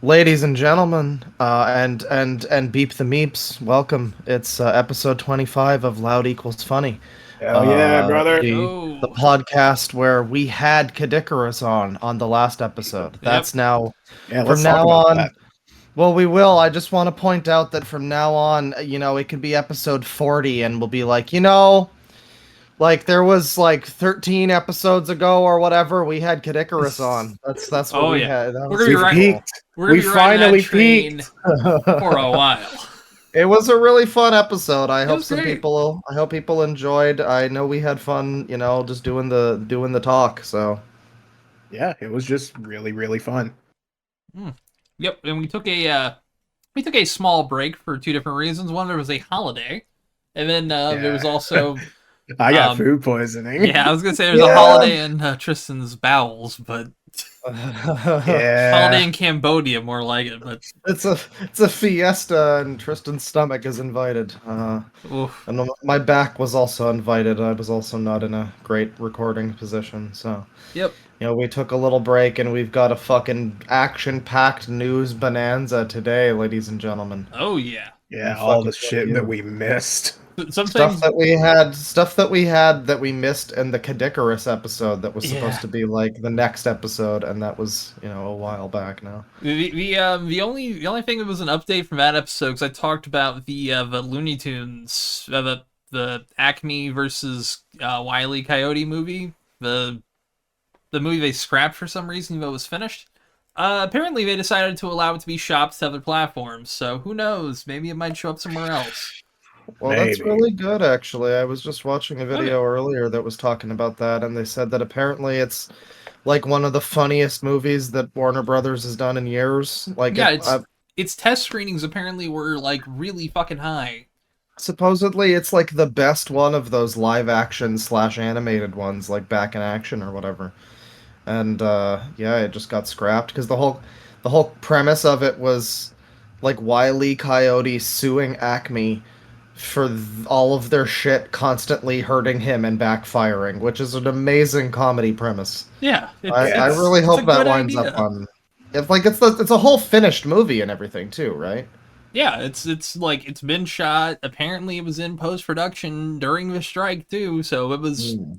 Ladies and gentlemen, and beep the meeps, welcome. It's episode 25 of Loud Equals Funny, Hell yeah, uh, brother. the Yo. podcast where we had Kadikarus on the last episode. Yep. That's now Yeah, from let's talk now about on. that. Well, we will. I just want to point out that from now on, it could be episode 40, and we'll be like, like there was like 13 episodes ago or whatever, we had Kadikarus on. That's what Oh we yeah. had. That We're was gonna be We've super right. cool. peaked. We're gonna We be riding that finally train peaked. for a while. It was a really fun episode. I It hope was some great. people I hope people enjoyed. I know we had fun, just doing the talk. So, Yeah, it was just really, really fun. Hmm. Yep. And we took a small break for two different reasons. One, there was a holiday, and then there Yeah. was also I got um food poisoning. yeah, I was gonna say there was a yeah. holiday in Tristan's bowels, but holiday Yeah. in Cambodia more like it. But it's a fiesta and Tristan's stomach is invited. oof. And my back was also invited. I was also not in a great recording position. So, Yep. we took a little break and we've got a fucking action-packed news bonanza today, ladies and gentlemen. Oh yeah. We Yeah, all fucking the get shit that you. we missed. Some Stuff things. that we had, that we missed in the Kadikarus episode that was supposed Yeah. to be like the next episode, and that was, a while back now. The only thing that was an update from that episode, because I talked about the Looney Tunes, the Acme versus Wile E. Coyote movie, the movie they scrapped for some reason, even though it was finished. Apparently, they decided to allow it to be shopped to other platforms. So who knows? Maybe it might show up somewhere else. Well, that's Maybe. really good, actually. I was just watching a Okay. video earlier that was talking about that, and they said that apparently it's like one of the funniest movies that Warner Brothers has done in years. Like Yeah, it, its test screenings apparently were like really fucking high. supposedly it's like the best one of those live action slash animated ones, like Back in Action or whatever. And yeah, it just got scrapped because the whole premise of it was like Wile E. Coyote suing Acme for all of their shit constantly hurting him and backfiring, which is an amazing comedy premise. Yeah, I, it's I Yeah. it's really it's a hope that good winds up idea. on. It's a whole finished movie and everything too, right? Yeah, it's like it's been shot. Apparently, it was in post production during the strike too, so it was Hmm.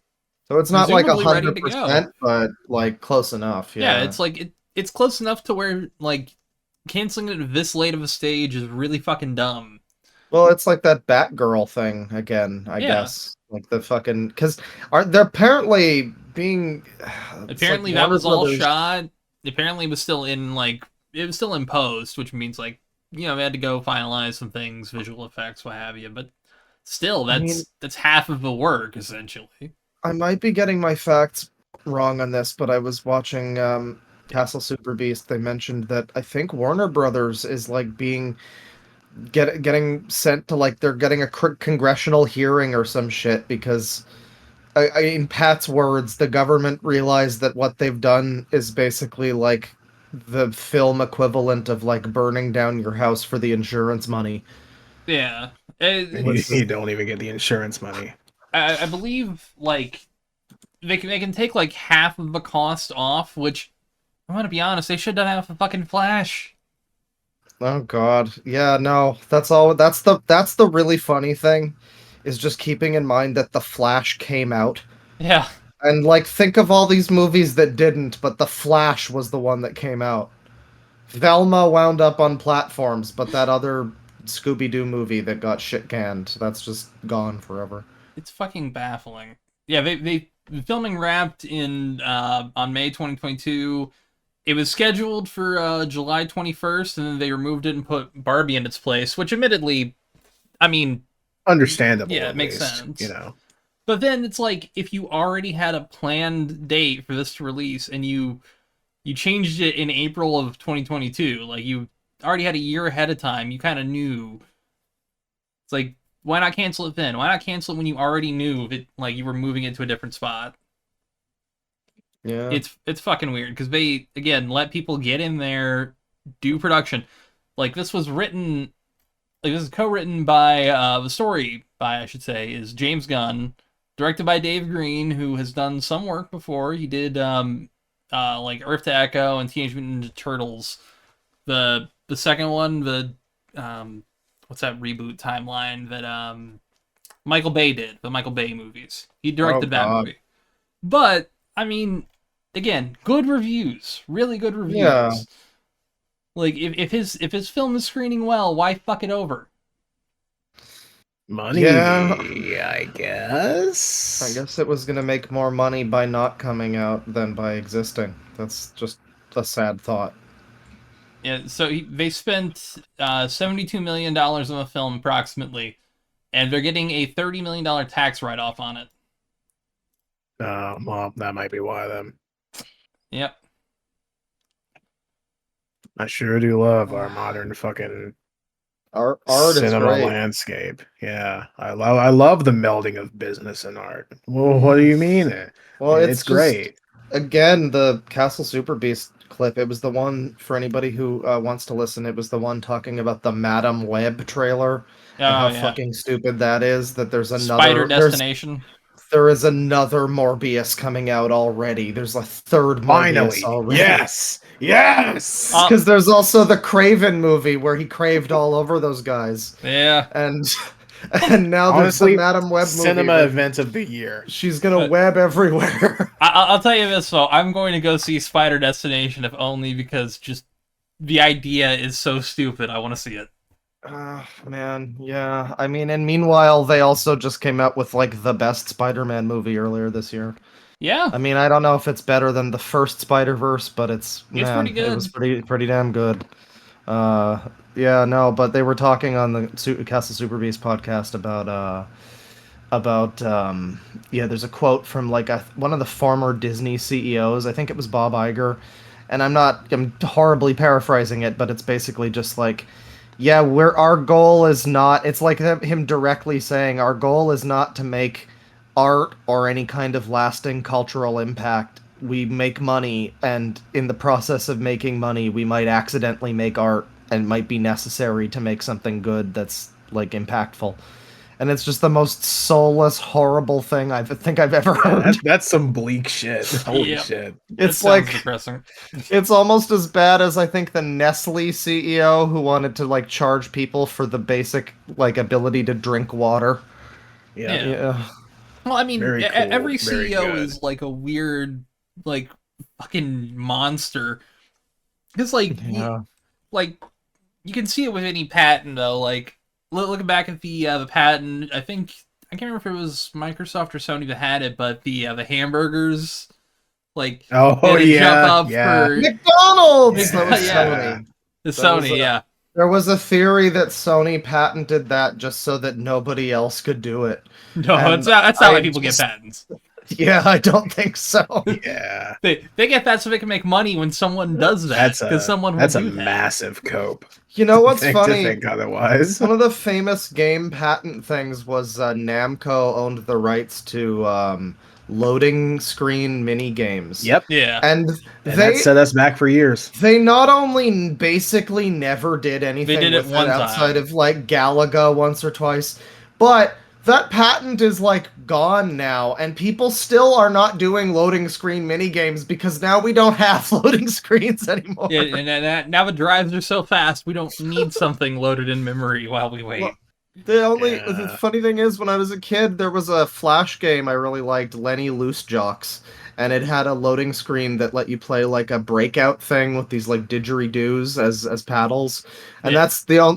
So it's not like a presumably ready hundred to go. percent, but like close enough. Yeah, Yeah. it's like it's close enough to where like canceling it this late of a stage is really fucking dumb. Well, it's like that Batgirl thing again, I Yeah, guess. Like the fucking because are they're apparently being it's like apparently that Warner was all Brothers. shot. Apparently, it was still in like it was still in post, which means like they had to go finalize some things, visual effects, what have you. But still, I mean, that's half of the work essentially. I might be getting my facts wrong on this, but I was watching Castle Super Beast. They mentioned that I think Warner Brothers is like getting sent to like they're getting a congressional hearing or some shit because in Pat's words, the government realized that what they've done is basically like the film equivalent of like burning down your house for the insurance money. Yeah, And you, Which is, you don't even get the insurance money. I believe like they can take like half of the cost off, which I'm gonna be honest, they should have done that with fucking Flash. oh god, yeah, no, that's all. That's the really funny thing, is just keeping in mind that the Flash came out Yeah, and like think of all these movies that didn't, but the Flash was the one that came out. Velma wound up on platforms, but that other Scooby Doo movie that got shit canned, that's just gone forever. it's fucking baffling. Yeah, they the filming wrapped in on May 2022. It was scheduled for July 21st, and then they removed it and put Barbie in its place, which admittedly, I mean, Understandable, yeah, it at makes least. sense. But then it's like if you already had a planned date for this to release and you changed it in April of 2022, like you already had a year ahead of time, you kind of knew. It's like why not cancel it then? Why not cancel it when you already knew it like you were moving it to a different spot? Yeah. It's fucking weird because they again let people get in there, do production. Like this was written like this is co-written by the story by I should say is James Gunn, directed by Dave Green, who has done some work before. He did like Earth to Echo and Teenage Mutant Ninja Turtles The second one, the what's that reboot timeline that Michael Bay did, the Michael Bay movies. He Oh directed that God. movie. But I mean, again, good reviews, really good Yeah. reviews. Like if his film is screening well, why fuck it over? Money, Yeah. I I guess. guess it was gonna make more money by not coming out than by existing. That's just a sad thought. Yeah, so they spent $72 million on the film approximately, and they're getting a $30 million tax write off on it. Well, that might be why then. Yep. I sure do love our modern fucking Art is cinema great. landscape. Yeah, I love the melding of business and art. Well, what do you mean? Well, it's It's just great. again the Castle Super Beast clip. It was the one for anybody who wants to listen. It was the one talking about the Madam Web trailer and Oh how yeah. fucking stupid that is. That Spider Destination. there is another Morbius coming out already. There's a third Morbius Finally, already. yes, yes. Uh, Because there's also the Craven movie where he craved all over those guys, yeah. and and now there's the Honestly, Madam Web movie cinema where event of the year. she's gonna Uh, web everywhere. I'll tell you this though, I'm going to go see Spider Destination if only because just the idea is so stupid. I want to see it. Man, yeah. I mean, and meanwhile, they also just came out with like the best Spider-Man movie earlier this year. Yeah, I mean, I don't know if it's better than the first Spider-Verse, but it's pretty it was good. pretty damn good. Uh, yeah, no, but they were talking on the Castle Super Beast podcast about yeah, there's a quote from like one of the former Disney CEOs. I think it was Bob Iger, and I'm horribly paraphrasing it, but it's basically just like, yeah, we're our goal is not. It's like him directly saying our goal is not to make art or any kind of lasting cultural impact. We make money, and in the process of making money, we might accidentally make art, and it might be necessary to make something good that's like impactful. And it's just the most soulless, horrible thing I think I've ever Yeah, heard. that's some bleak shit. Holy Yep. shit. That It's sounds like depressing. it's almost as bad as I think the Nestle CEO who wanted to like charge people for the basic like ability to drink water. Yeah, Yeah. Yeah. Well, I mean, very cool, every very CEO good. is like a weird, like, fucking monster. Because, Yeah. like, you can see it with any patent, though. Like, looking back at the patent, I think, I can't remember if it was Microsoft or Sony that had it, but the hamburgers, like, they Oh had to jump yeah, up yeah, for, McDonald's! That was yeah, Sony. the That was Sony, yeah. there was a theory that Sony patented that just so that nobody else could do it. No, And that's not why I people get just patents. yeah, I don't think so. yeah. They get that so they can make money when someone does that, That's because a someone will that's a do that. massive cope. You know what's To funny? think otherwise. One of the famous game patent things was Namco owned the rights to loading screen mini games, Yep, Yeah. and and that they set us back for years. they not only basically never did They anything did it with it one outside time. of like Galaga once or twice, but that patent is like gone now, and people still are not doing loading screen mini games because now we don't have loading screens anymore. Yeah, and now the drives are so fast, we don't need something loaded in memory while we Well, wait. the Yeah, funny thing is, when I was a kid, there was a Flash game I really liked, Lenny Loose Jocks, and it had a loading screen that let you play like a breakout thing with these like didgeridoos as paddles, and Yeah.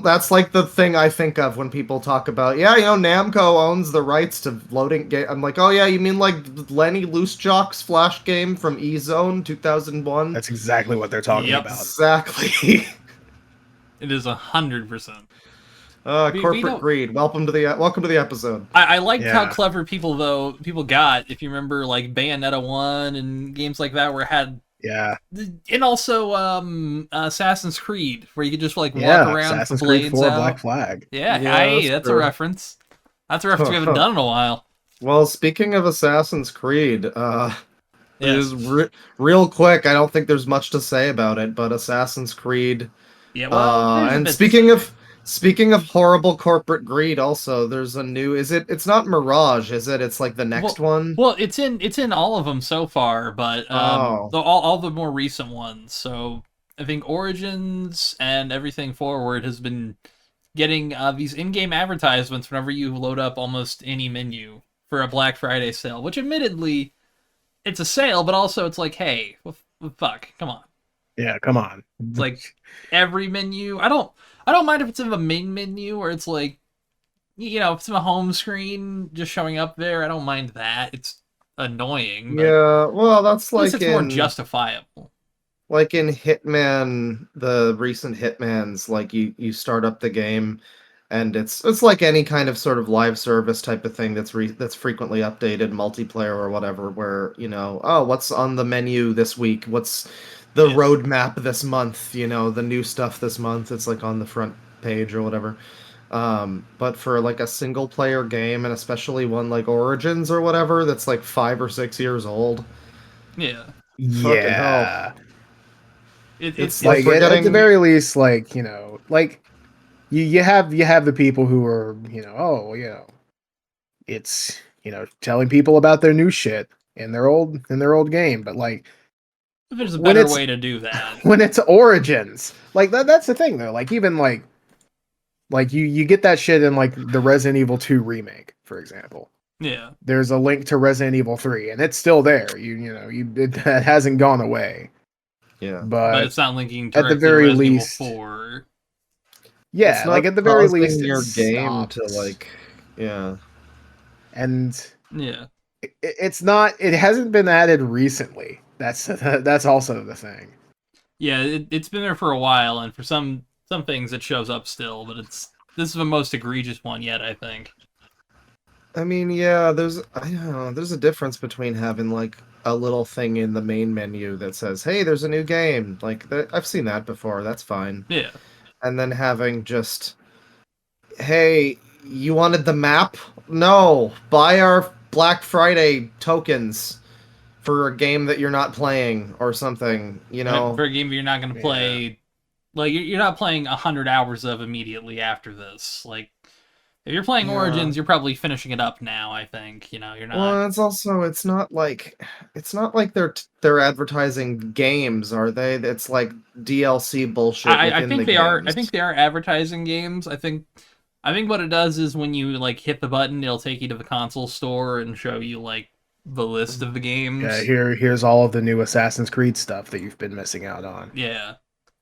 that's like the thing I think of when people talk about, yeah, you know, Namco owns the rights to loading game. I'm like, oh yeah, you mean like Lenny Loose Jocks Flash game from E Zone 2001? that's exactly what they're talking Yep. about. Exactly. It is 100%. We Corporate don't. greed. Welcome to the episode. I liked how Yeah, clever people got. If you remember, like Bayonetta 1 and games like that, where it had, yeah, and also Assassin's Creed, where you could just like walk yeah. around with the Assassin's Creed blades 4 Black out. Flag. Yeah, Yeah, hey, that's that's a true. reference. That's a reference we haven't done in a while. Well, speaking of Assassin's Creed, Yes. real quick, I don't think there's much to say about it, but Assassin's Creed, Yeah. Well, there's a and bit to say. speaking of horrible corporate greed, also there's a new. It's not Mirage, is it? It's like the next Well, one. well, it's in all of them so far, but Oh, all the more recent ones. So I think Origins and everything forward has been getting these in-game advertisements whenever you load up almost any menu for a Black Friday sale. Which, admittedly, it's a sale, but also it's like, hey, fuck, come on. Yeah, come on. It's like every menu. I don't mind if it's in the main menu or it's like, if it's in the home screen just showing up there. I don't mind that. It's annoying, but Yeah, well, that's at least it's more justifiable. like in Hitman, the recent Hitmans, like you start up the game and it's like any kind of sort of live service type of thing that's frequently updated, multiplayer or whatever, where, oh, what's on the menu this week? What's the Yeah. roadmap this month? The new stuff this month. It's like on the front page or whatever. But for like a single player game, and especially one like Origins or whatever, that's like 5 or 6 years old, Yeah. fucking hell. Yeah. It's Like we're at the getting very least, like, like you have the people who are, it's, telling people about their new shit in their old game, but like There's a when better it's way to do that. when it's Origins, like that's the thing though. Like even like you get that shit in like the Resident Evil 2 remake, for example. Yeah. There's a link to Resident Evil 3 and it's still there. It hasn't gone away. yeah. But But it's not linking at the directly to very Resident Evil least, 4. yeah, It's like not at the very causing least, it your game to stopped. yeah. And Yeah. it's not. It hasn't been added recently. That's also the thing. Yeah, it's been there for a while, and for some things it shows up still, but this is the most egregious one yet, I think. I mean, yeah, I don't know, there's a difference between having like a little thing in the main menu that says, "Hey, there's a new game." Like I've seen that before. That's fine. Yeah. And then having just, "Hey, you wanted the map? No, buy our Black Friday tokens for a game that you're not playing or something." For a game you're not going to Yeah. play, like you're not playing 100 hours of immediately after this. Like if you're playing Yeah. Origins, you're probably finishing it up now. I think you're not. Well, it's not like they're advertising games, are they? It's like DLC bullshit I within think the they are. I games. think they are advertising games. I think what it does is when you like hit the button, it'll take you to the console store and show you like the list of the games. Yeah, here's all of the new Assassin's Creed stuff that you've been missing out on. Yeah.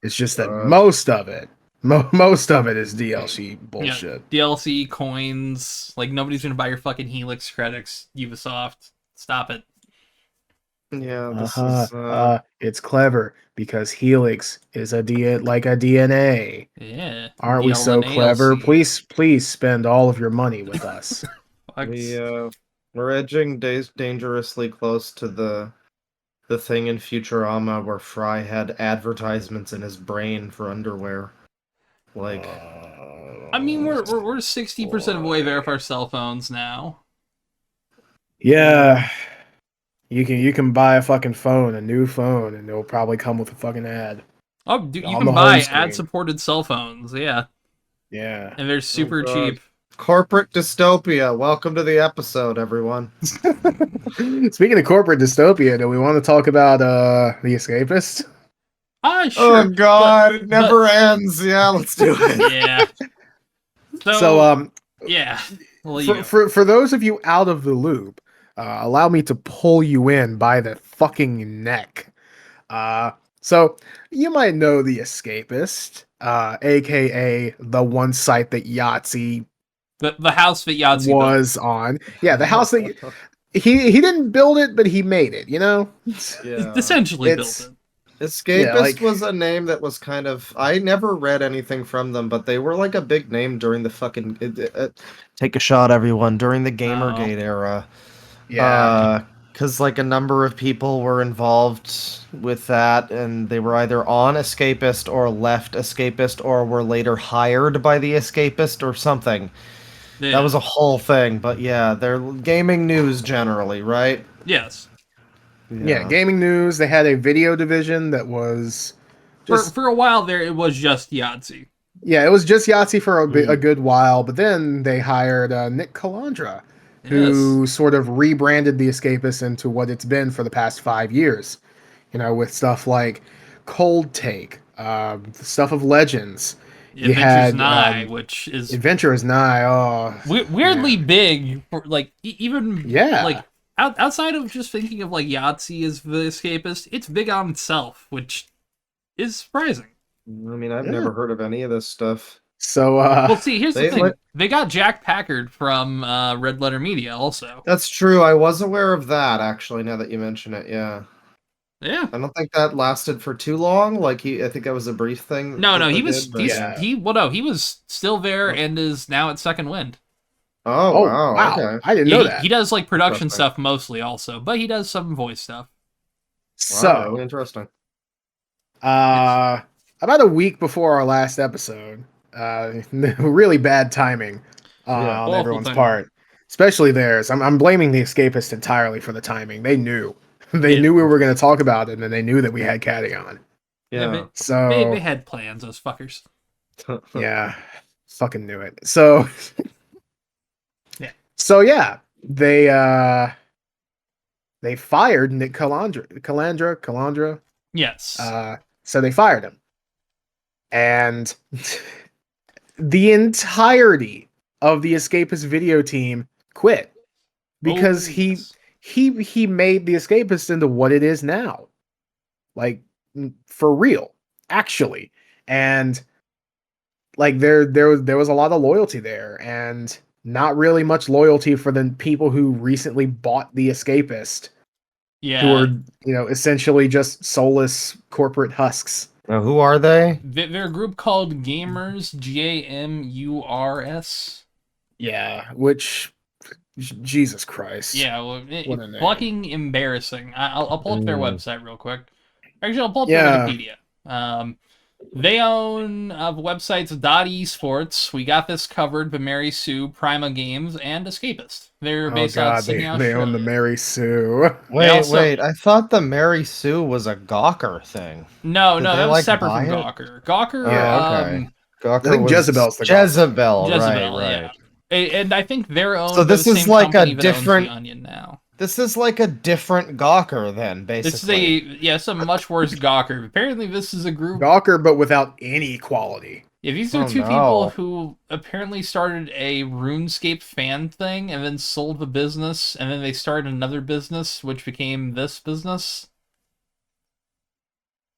It's just that Uh, most of it is DLC bullshit. Yeah. DLC coins. Like nobody's gonna buy your fucking Helix credits, Ubisoft. Stop it. Yeah, this is It's clever because Helix is like a DNA. Yeah. Aren't we so DLNA clever? LC. Please spend all of your money with us. we're edging dangerously close to the thing in Futurama where Fry had advertisements in his brain for underwear. Like, I mean, we're 60% of the way there with our cell phones now. Yeah. You can buy a fucking phone, a new phone, and it'll probably come with a fucking ad. Oh, dude, you On can the buy home screen. ad-supported cell phones. Yeah, Yeah. and they're super God. cheap. corporate dystopia. Welcome to the episode, everyone. Speaking of corporate dystopia, do we want to talk about The Escapist? Sure. Oh God, it never ends. Yeah, let's do it. Yeah. So yeah. Well, you go. for those of you out of the loop, allow me to pull you in by the fucking neck. So you might know The Escapist, aka the one site that Yahtzee The house that Yahtzee was on. Yeah, the house that he didn't build it, but he made it. Yeah. built. Essentially It's- built it. Escapist was a name that was kind of. I never read anything from them, but they were like a big name during the fucking. Take a shot, everyone, during the Gamergate era. Yeah. Because like a number of people were involved with that, and they were either on Escapist or left Escapist, or were later hired by the Escapist or something. Yeah. That was a whole thing, but yeah, they're gaming news generally, right? Yes. Yeah, gaming news. They had a video division that was just For a while there, it was just Yahtzee. yeah, it was just Yahtzee for a good while, but then they hired Nick Calandra, who sort of rebranded The Escapist into what it's been for the past 5 years. With stuff like Cold Take, the stuff of Legends. You Adventures had Nigh, which is Adventure is Nigh. Oh, weirdly man. big for like even Yeah. like outside of just thinking of like Yahtzee as the escapist, it's big on itself, which is surprising. I mean, I've Yeah. never heard of any of this stuff. So, Well, see, here's the They like thing: they got Jack Packard from Red Letter Media, also. that's true. I was aware of that actually. Now that you mention it, yeah. Yeah. I don't think that lasted for too long. Like I think that was a brief thing No, that no, they he was did. But yeah. he was still there and is now at Second Wind. oh Oh, wow, wow. okay, I didn't Yeah, know he that. does like production Interesting. stuff mostly, also, but he does some voice stuff. Wow, really So, interesting. Yes. uh, about a week before our last episode, really bad timing Yeah. on Awful everyone's timing. part, especially theirs. I'm blaming the escapist entirely for the timing. They knew. They Yeah. knew we were going to talk about it, and they knew that we had Caddy on. Yeah, Yeah. they So, had plans, those fuckers. yeah, fucking knew it. So, Yeah. so yeah, they fired Nick Calandra. Yes. So they fired him, and the entirety of the Escapist video team quit because Oh, yes. he made the Escapist into what it is now, like for real, actually, and like there was a lot of loyalty there, and not really much loyalty for the people who recently bought the Escapist, who Yeah. are essentially just soulless corporate husks. Now, who are they? They're a group called Gamers, Gamurs. Yeah, which Jesus Christ. Yeah, well, What a name. fucking embarrassing. I'll pull up their Mm. website real quick. Actually, I'll pull up their Yeah. Wikipedia. They own websites Esports, We Got This Covered, The Mary Sue, Prima Games, and Escapist. They're Oh based out god, of Sydney, they own the Australia. Mary Sue. Wait, also- wait. I thought the Mary Sue was a Gawker thing. No, Did no, they, that was like, separate buy from it? Gawker. Gawker, Oh, okay. Gawker I think was Jezebel's the Gawker. Jezebel, Jezebel, right, yeah. right. And I think they're owned So by this the is same like a company that owns different- The Onion now. This is like a different Gawker then, This is basically. it's a much worse Gawker. Apparently, this is a group. Gawker, but without any quality. Yeah, these are Oh, two no. people who apparently started a RuneScape fan thing and then sold the business, and then they started another business, which became this business.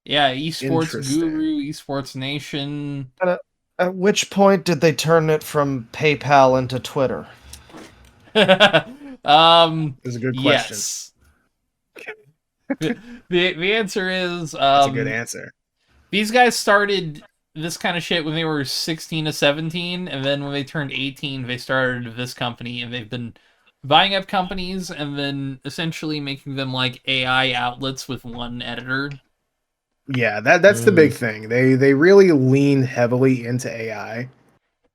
Yeah, Esports Interesting. Guru, Esports Nation. At which point did they turn it from PayPal into Twitter? That's a good question. Yes. The answer is That's a good answer. these guys started this kind of shit when they were 16 to 17, and then when they turned 18, they started this company, and they've been buying up companies and then essentially making them like AI outlets with one editor. Yeah, that's the big thing. They really lean heavily into AI,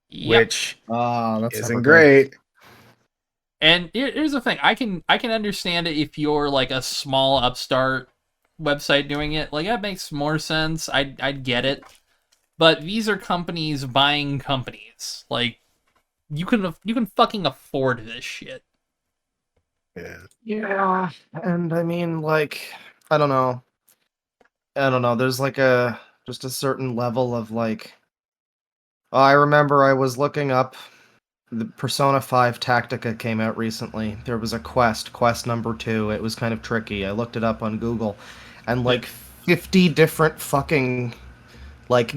Yep. which That's isn't never good. great. And here's the thing: I can understand it if you're like a small upstart website doing it. Like that makes more sense. I'd get it. But these are companies buying companies. Like you can fucking afford this shit. Yeah. Yeah, and I mean, like, I don't know. There's like just a certain level of like. I remember I was looking up. The Persona 5 Tactica came out recently. There was a quest number 2. It was kind of tricky. I looked it up on Google, and like 50 different fucking like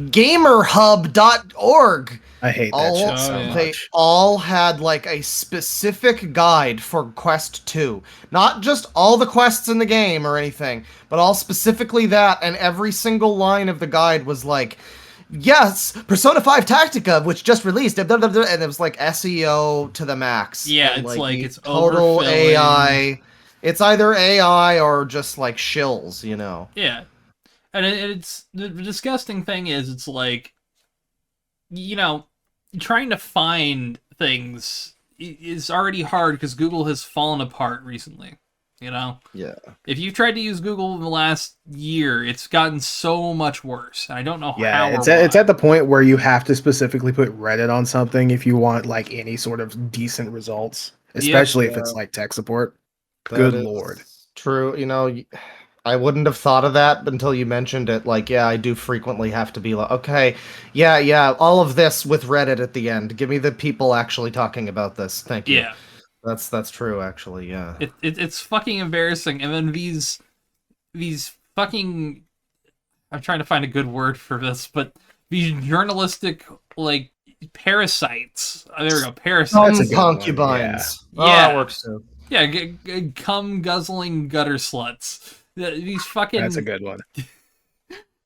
gamerhub.org. I hate that shit so yeah. They much. all had like a specific guide for Quest 2. Not just all the quests in the game or anything, but all specifically that, and every single line of the guide was like, yes, Persona 5 Tactica, which just released, blah, blah, blah, and it was like SEO to the max. Yeah, and, it's like the it's total overfilling. AI. It's either AI or just like shills, you know. Yeah. And it's the disgusting thing is it's like trying to find things is already hard because Google has fallen apart recently. Yeah. If you've tried to use Google in the last year, it's gotten so much worse. And I don't know Yeah, how. it's at the point where you have to specifically put Reddit on something if you want like any sort of decent results, especially if it's like tech support. Good That is lord. true. I wouldn't have thought of that until you mentioned it. Like, yeah, I do frequently have to be like, okay, yeah, all of this with Reddit at the end. Give me the people actually talking about this. Thank you. Yeah, That's true, actually. Yeah. it's fucking embarrassing. And then these fucking, I'm trying to find a good word for this, but these journalistic like parasites. Oh, there we go, parasites. That's a good one, Concubines. yeah. Oh, that Yeah. works too. Yeah, cum guzzling gutter sluts. These That's a fucking good one.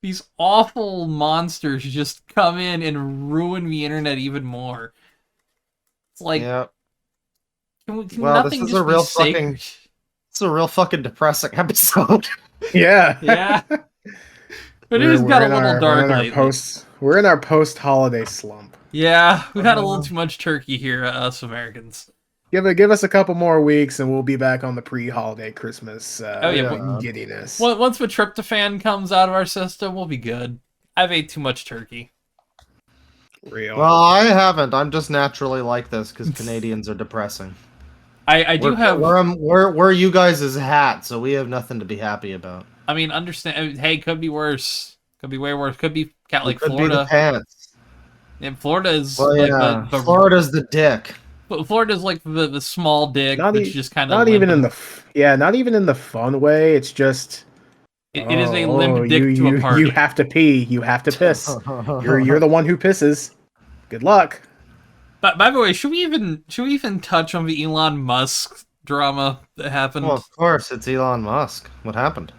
these awful monsters just come in and ruin the internet even more. It's like, Yeah. can Well, this nothing is just a be real sacred? it's a real fucking depressing episode. Yeah. Yeah, but it has got a little dark lately. We're in our post holiday slump. Yeah, we've had a little too much turkey here, us Americans. Give us a couple more weeks and we'll be back on the pre-holiday Christmas Oh, yeah. giddiness. Once the tryptophan comes out of our system, we'll be good. I've ate too much turkey. Real. Well, I haven't. I'm just naturally like this because Canadians are depressing. I do have. We're you guys' hat, so we have nothing to be happy about. I mean, understand? Hey, could be worse. Could be way worse. Could be like Could be the Florida. pants. And Florida is Well, like yeah. the Florida's the dick. Florida's like the small dick Not that's e- just kind of not even in the not even in the fun way. It's just it is a limp dick you, to a party. You have to pee. You have to piss. You're the one who pisses. Good luck. But by the way, should we even touch on the Elon Musk drama that happened? Well, of course, it's Elon Musk. What happened?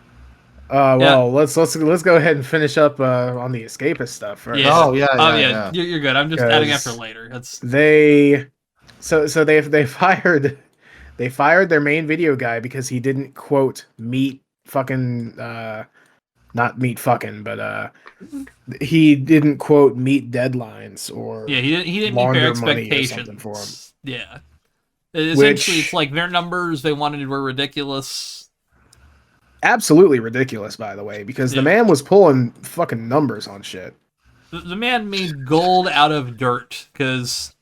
Well, let's go ahead and finish up on the escapist stuff first. Yeah. Oh yeah, Oh yeah, yeah, you're good. I'm just adding that for 'Cause later. That's They fired their main video guy because he didn't quote meet fucking not meet fucking, but he didn't quote meet deadlines or yeah. He didn't meet launder their money or something for him. expectations. Yeah. Essentially, it's like their numbers they wanted were ridiculous. Absolutely ridiculous, by the way, because the man was pulling fucking numbers on shit. The man made gold out of dirt because,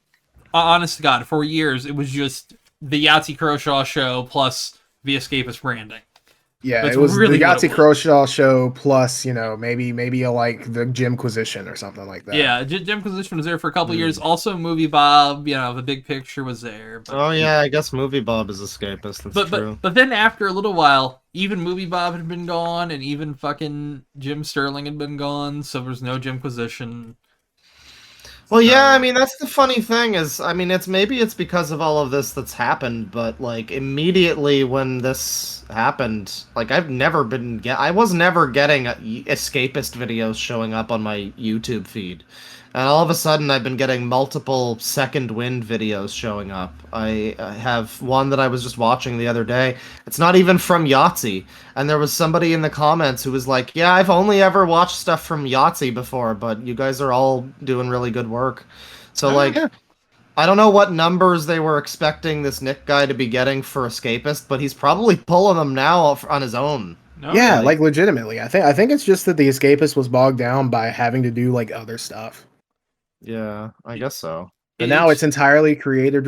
honest to God, for years it was just the Yahtzee Croshaw show plus the Escapist branding. Yeah, That's it was really the what it Yahtzee Croshaw show plus, maybe like the Jimquisition or something like that. Yeah, Jimquisition was there for a couple years. Also, Movie Bob, the Big Picture was there. But, Oh yeah, I guess Movie Bob is escapist. That's true. But then after a little while, even Movie Bob had been gone, and even fucking Jim Sterling had been gone, so there's no Jimquisition. Well, yeah, I mean that's the funny thing is, I mean it's because of all of this that's happened, but like immediately when this happened, like I was never getting escapist videos showing up on my YouTube feed, and all of a sudden I've been getting multiple Second Wind videos showing up. I have one that I was just watching the other day. It's not even from Yahtzee, and there was somebody in the comments who was like, "Yeah, I've only ever watched stuff from Yahtzee before, but you guys are all doing really good work." So Yeah. I don't know what numbers they were expecting this Nick guy to be getting for Escapist, but he's probably pulling them now on his own. No? Yeah, like legitimately. I think it's just that the Escapist was bogged down by having to do like other stuff. Yeah, I guess so. But now it's entirely creator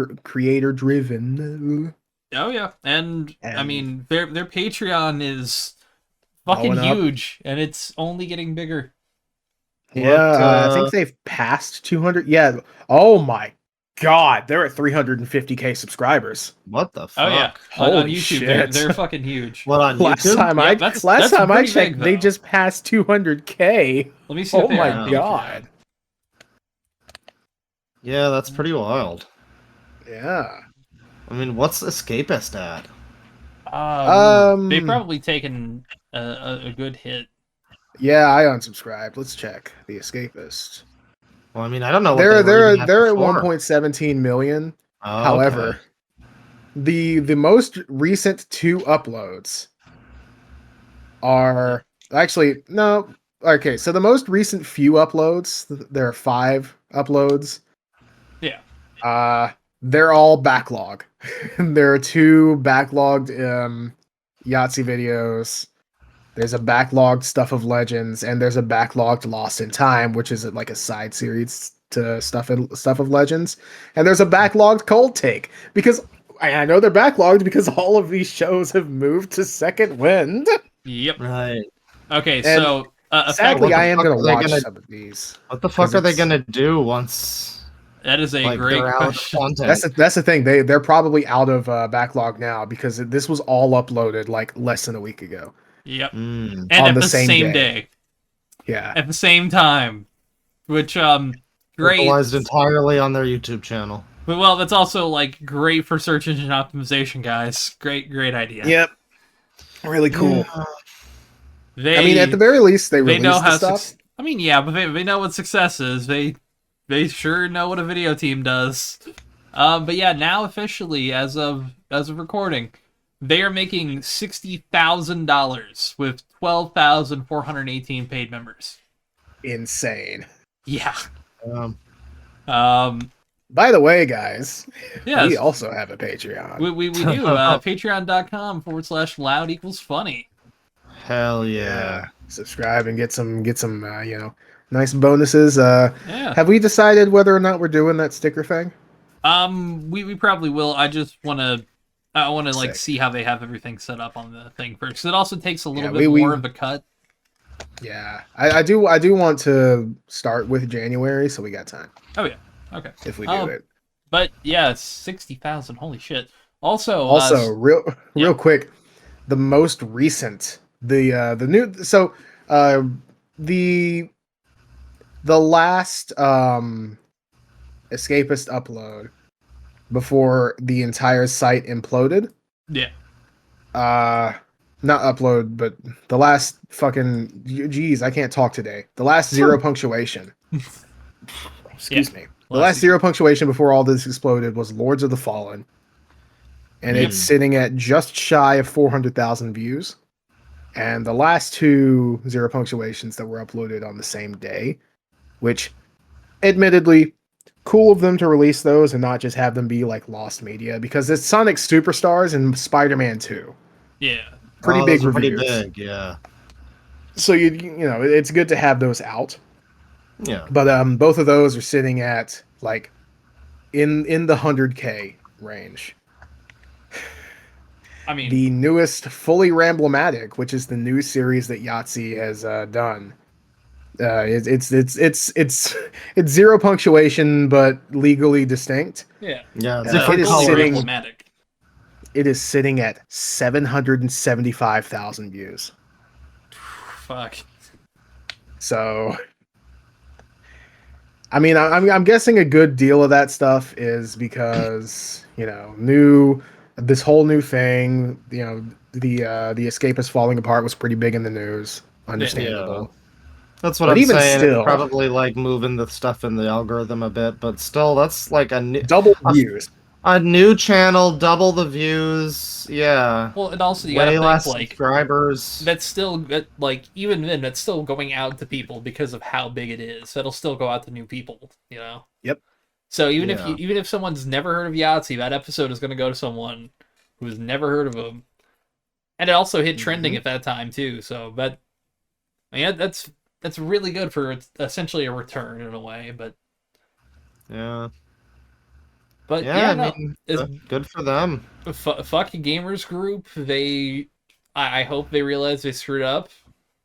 driven. Oh yeah, and I And- mean their Patreon is fucking Blowing up. huge, and it's only getting bigger. Yeah, I think they've passed 200. Yeah. Oh my god, they're at 350K subscribers. What the fuck? Oh yeah, on Holy YouTube shit. they're fucking huge. What on Last YouTube? time Yeah, I that's last time I pretty checked, big, they though. just passed 200K. Let me see. Oh what they my are on god. Yeah, that's pretty wild. Yeah. I mean, what's Escapist at? They've probably taken a good hit. Yeah, I unsubscribed. Let's check the Escapist. Well, I mean, I don't know. What They're they were even they're at before. 1.17 million. Oh, However, okay. the most recent 2 uploads are actually no. Okay, so the most recent few uploads, there are 5 uploads. Yeah. They're all backlog. There are 2 backlogged Yahtzee videos. There's a backlogged Stuff of Legends, and there's a backlogged Lost in Time, which is like a side series to Stuff of Legends. And there's a backlogged Cold Take because I know they're backlogged because all of these shows have moved to Second Wind. Yep. Right. Okay, And so sadly, What the I am fuck gonna are they watch gonna? some of these What the because fuck are they it's gonna do once that is a like great they're out of question. content? that's the thing. They're probably out of backlog now because this was all uploaded like less than a week ago Yep. Mm. And on at the the same same day. day, Yeah. at the same time, which great. Localized entirely on their YouTube channel. But well, that's also like great for search engine optimization, guys. Great idea. Yep. Really cool. Yeah. They I mean, at the very least, they they know released the how stuff. I mean, yeah, but they know what success is. They sure know what a video team does. But yeah, now officially, as of recording, they are making $60,000 with 12,418 paid members. Insane. Yeah. Um, Um. By the way, guys, we Yes. also have a Patreon. We do. Patreon.com/loud equals funny. hell yeah. Subscribe and get some nice bonuses. Yeah. Have we decided whether or not we're doing that sticker thing? We probably will. I want to like Sick. see how they have everything set up on the thing first. 'Cause it also takes a little Yeah, bit we- more of a cut. Yeah, I do want to start with January, so we got time Oh yeah. Okay. if we do Um, it. But yeah, it's 60,000. Holy shit. Also, Also, real yeah. quick, the most recent the new uh the last escapist upload before the entire site imploded. Yeah. Not upload, but the last fucking geez, I can't talk today. The last zero punctuation. Excuse me. The last zero punctuation before all this exploded was Lords of the Fallen. And it's sitting at just shy of 400,000 views. And the last two zero punctuations that were uploaded on the same day, which admittedly cool of them to release those and not just have them be like lost media because it's Sonic Superstars and Spider-Man 2. Yeah. Pretty Oh, big those are reviews. Pretty big, yeah. So you know, it's good to have those out. Yeah. But both of those are sitting at like in the 100K range. I mean, The newest Fully Ramblematic, which is the new series that Yahtzee has done. It's zero punctuation but legally distinct. yeah. Yeah, it different is colors. sitting- Problematic. It is sitting at 775,000 views. Fuck. So, I mean, I'm guessing a good deal of that stuff is because this whole new thing. You know, the Escapist falling apart was pretty big in the news. Understandable. That's what But I'm even saying. still- It's probably like moving the stuff in the algorithm a bit, but still, that's like Double views. a new channel, double the views. Yeah, Well, and also you way gotta less think like subscribers. that's still like even then that's still going out to people because of how big it is. That'll still go out to new people, you know. Yep. So even Yeah. even if someone's never heard of Yahtzee, that episode is going to go to someone who's never heard of him, and it also hit trending at that time too. So, but I mean that's really good for essentially a return in a way. But Yeah, yeah, I no, mean, it's- good for them. fuck gamers group. I hope they realize they screwed up.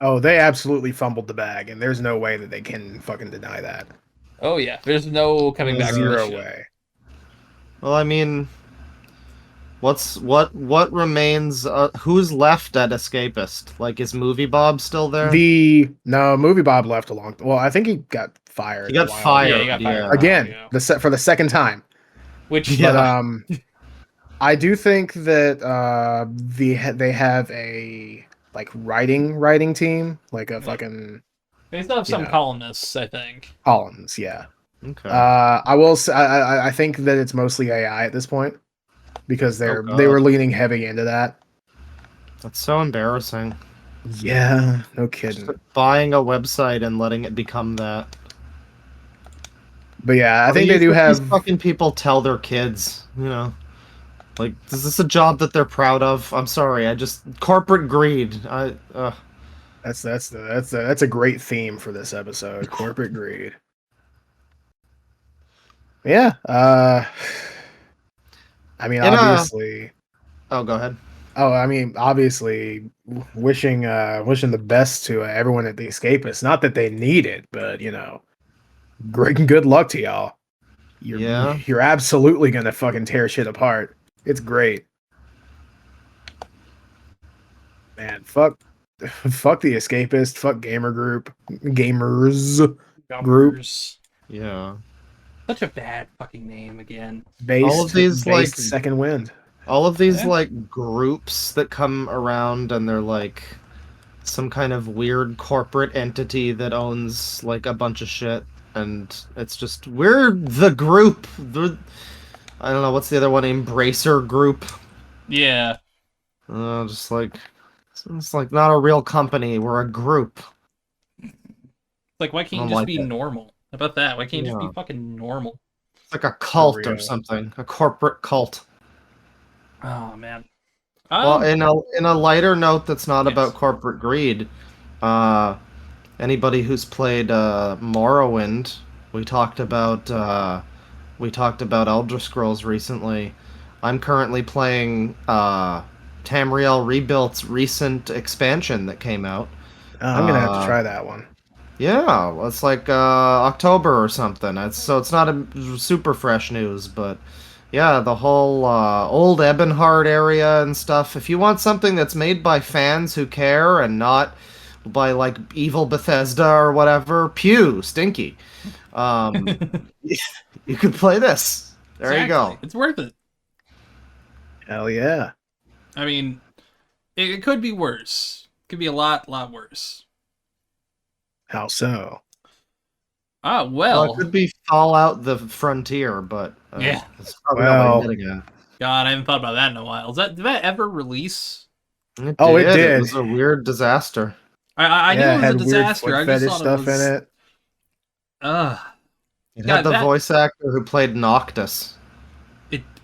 Oh, they absolutely fumbled the bag, and there's no way that they can fucking deny that. Oh yeah, there's no coming back. from this Zero shit. way. Well, I mean, what remains? Who's left at Escapist? Like, is Movie Bob still there? Movie Bob left a long. Well, I think he got fired. He got a while fired. ago. Yeah, he got fired. Again. Yeah. For the second time. Which Yeah. But I do think that they have a like writing team, like a fucking they still have some know. columnists, I think. Collins. Yeah. Okay. I will say I think that it's mostly AI at this point because they God. were leaning heavy into that. That's so embarrassing. Yeah, no kidding. Just buying a website and letting it become that. But yeah, I think do they you do have. these fucking people tell their kids, you know, like, is this a job that they're proud of? I'm sorry, corporate greed. That's a great theme for this episode. Corporate greed. Yeah. I mean, In a- obviously. Oh, go ahead. Oh, I mean, obviously, wishing wishing the best to everyone at the Escapists. Not that they need it, but great good luck to y'all. Yeah. You're absolutely gonna fucking tear shit apart. It's great, man. Fuck the Escapist. Fuck gamers group. Gummers. Yeah. Such a bad fucking name again. All of these like Based second wind. all of these Yeah. like groups that come around and they're like some kind of weird corporate entity that owns like a bunch of shit, and it's just we're the group. I don't know what's the other one, Embracer Group. Yeah. Just like it's like not a real company. We're a group. Like, why I can't don't you just like be it. normal? How about that? Why can't you just be Yeah, fucking normal? it's like a For cult or real. something, a corporate cult. Oh man. Well, in a lighter note that's not about Yes. corporate greed, uh, anybody who's played Morrowind, we talked about Elder Scrolls recently. I'm currently playing Tamriel Rebuilt's recent expansion that came out. I'm gonna have to Uh, try that one. yeah, well, it's like October or something. It's not a super fresh news, but yeah, the whole old Ebonheart area and stuff. If you want something that's made by fans who care and not by like evil Bethesda or whatever, pew, stinky. Um, you could play this. There you Exactly. go. It's worth it. Hell yeah. I mean, it could be worse. It could be a lot worse. How so? Ah, Well, it well. could be Fallout the Frontier, but Yeah. that's probably not what you're Well, getting at. God, I haven't thought about that in a while. Did that ever release? It oh, it did. It did. was a weird disaster. I knew Yeah, it it was a had weird disaster. foot I just fetish thought it stuff in was. it. Uh It yeah, had the that. voice actor who played Noctis.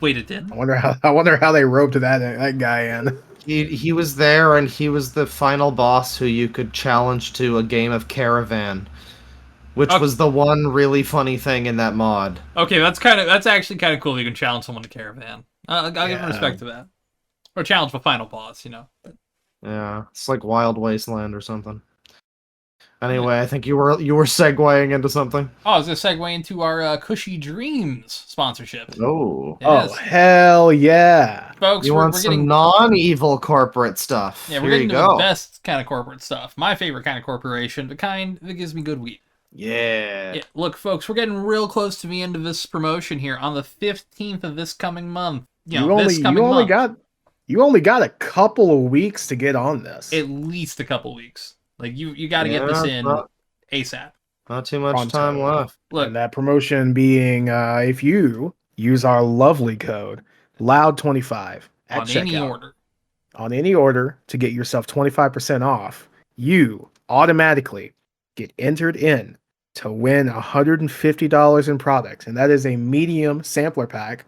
Wait, it did? I wonder how they roped that guy in. He was there, and he was the final boss who you could challenge to a game of Caravan, which Okay, was the one really funny thing in that mod. okay, that's actually kind of cool. If you can challenge someone to caravan. I'll give him Yeah. respect to that. Or challenge the final boss. Yeah, it's like Wild Wasteland or something. Yeah. Anyway, I think you were segueing into something. Oh, I was gonna segue into our Cushy Dreams sponsorship. Oh, Oh, Yes, hell yeah. folks, you we're want we're some getting non-evil corporate stuff? yeah we're Here getting you to the go. best kind of corporate stuff. My favorite kind of corporation, the kind that gives me good weed. Yeah. Yeah, look, folks, we're getting real close to the end of this promotion here on the 15th of this coming month. You This only you coming only month, got you only got a couple of weeks to get on this. at least a couple weeks. Like you got to get this Yeah, in ASAP. not too much time Pronto. left. Look, And that promotion being if you use our lovely code loud25 at on any checkout order. on any order to get yourself 25% off, you automatically get entered in to win $150 in products. And that is a medium sampler pack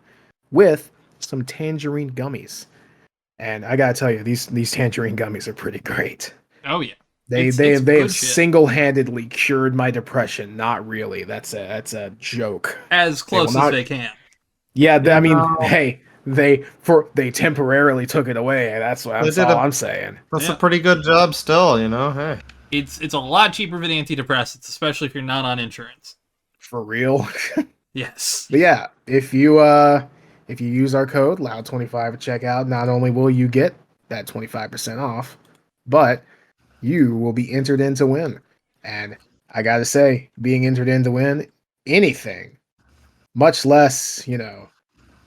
with some tangerine gummies. And I gotta tell you, these tangerine gummies are pretty great. Oh yeah, They it's they they have good shit. single-handedly cured my depression. Not really. That's a joke. As They will close as not. they can. Yeah, You I mean, know, hey, they temporarily took it away. they That's did all a I'm saying. that's a Yeah, pretty good job still, Hey. it's a lot cheaper for the antidepressants, especially if you're not on insurance. For real. Yes. But yeah, if you use our code loud25 at checkout, not only will you get that 25% off, but you will be entered in to win. And I gotta say, being entered in to win anything, much less,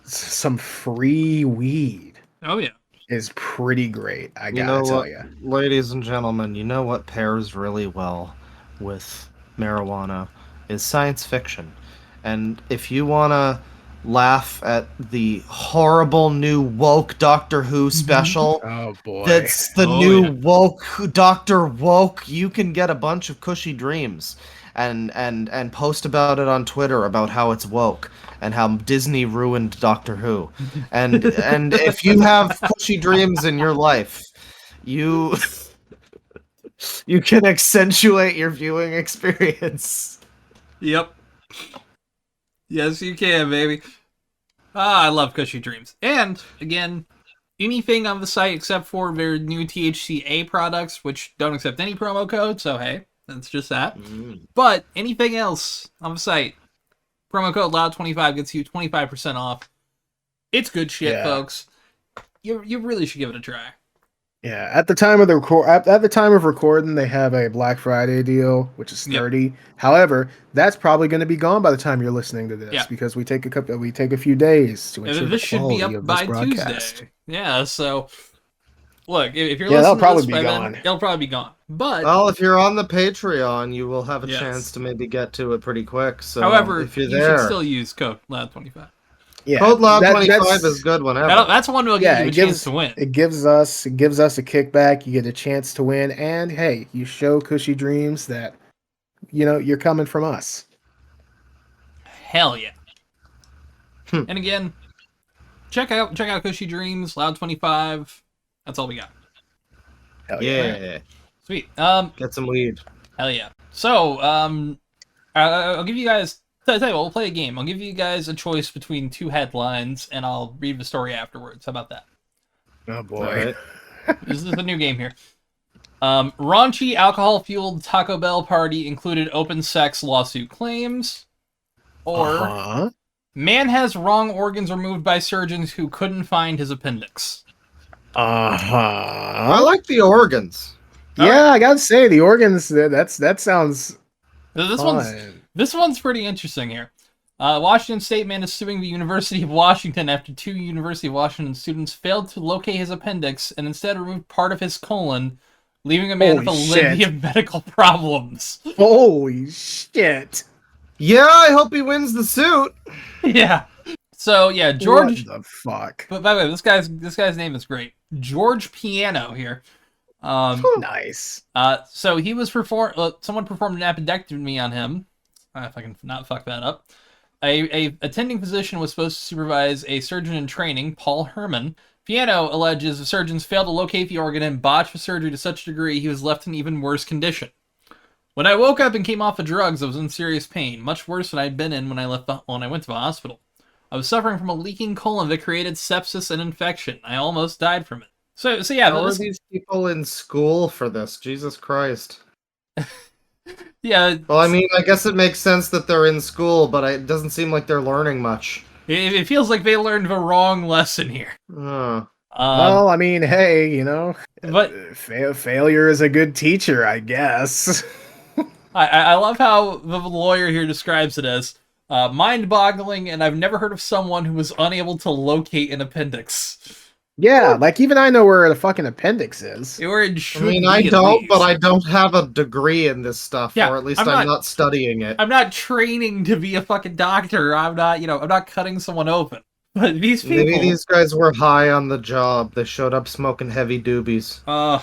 some free weed, Oh yeah. is pretty great. I You know gotta tell what, you. ladies and gentlemen, you know what pairs really well with marijuana is science fiction. And if you want to laugh at the horrible new woke Doctor Who special, Oh boy. that's the Oh new yeah. woke Doctor Woke, you can get a bunch of cushy dreams and post about it on Twitter about how it's woke and how Disney ruined Doctor Who. And if you have cushy dreams in your life, you you can accentuate your viewing experience. Yep. Yes, you can, baby. Ah, I love Cushy Dreams. And again, anything on the site except for their new THCA products, which don't accept any promo code. So hey, that's just that. But anything else on the site, promo code Loud25 gets you 25% off. It's good shit, Yeah. folks. You really should give it a try. Yeah, at the time of the at the time of recording, they have a Black Friday deal, which is Yep. 30. However, that's probably going to be gone by the time you're listening to this Yeah. because we take a few days to ensure This the should be quality up of this by broadcast. Tuesday. Yeah, so look, if you're Yeah, that'll listening to probably this be by gone. then, it'll probably be gone. But Well, if you're on the Patreon, you will have a Yes. chance to maybe get to it pretty quick. So however, if you're you there, should still use code Loud25. Yeah, code Loud25 that's is good whenever. That's one that'll yeah. give you a It chance gives to win. it gives us a kickback. You get a chance to win, and hey, you show Cushy Dreams that you're coming from us. Hell yeah. Hmm. And again, check out Cushy Dreams, Loud25. That's all we got. Hell yeah, Sweet. get some weed. Hell yeah. So, I'll give you guys. Tell you what, we'll play a game. I'll give you guys a choice between two headlines, and I'll read the story afterwards. How about that? Oh boy. All right. This is a new game here. Raunchy alcohol-fueled Taco Bell party included open sex lawsuit claims. Or, Uh-huh. man has wrong organs removed by surgeons who couldn't find his appendix. I like the organs. Yeah, I gotta say the organs. That sounds This fun. one's pretty interesting here. Washington State man is suing the University of Washington after two University of Washington students failed to locate his appendix and instead removed part of his colon, leaving a man with a Holy litany shit. of medical problems. Holy shit! Yeah, I hope he wins the suit. Yeah. So yeah, George. What the fuck? But by the way, this guy's name is great. George Piano here. Nice. So he was someone performed an appendectomy on him. If I can not fuck that up. A attending physician was supposed to supervise a surgeon in training, Paul Herman. Piano alleges the surgeons failed to locate the organ and botched the surgery to such a degree he was left in even worse condition. When I woke up and came off the drugs, I was in serious pain, much worse than I'd been in when I went to the hospital. I was suffering from a leaking colon that created sepsis and infection. I almost died from it. So yeah, How are these people in school for this? Jesus Christ. yeah. Well, I mean, I guess it makes sense that they're in school, but it doesn't seem like they're learning much. It feels like they learned the wrong lesson here. Well, I mean, hey, but failure is a good teacher, I guess. I love how the lawyer here describes it as mind-boggling, and I've never heard of someone who was unable to locate an appendix. Yeah, like even I know where the fucking appendix is. Or it I should mean, be I at don't, least. but I don't have a degree in this stuff, Yeah, or at least I'm I'm not- not studying it. I'm not training to be a fucking doctor. I'm not cutting someone open. But these people, Maybe these guys were high on the job. They showed up smoking heavy doobies.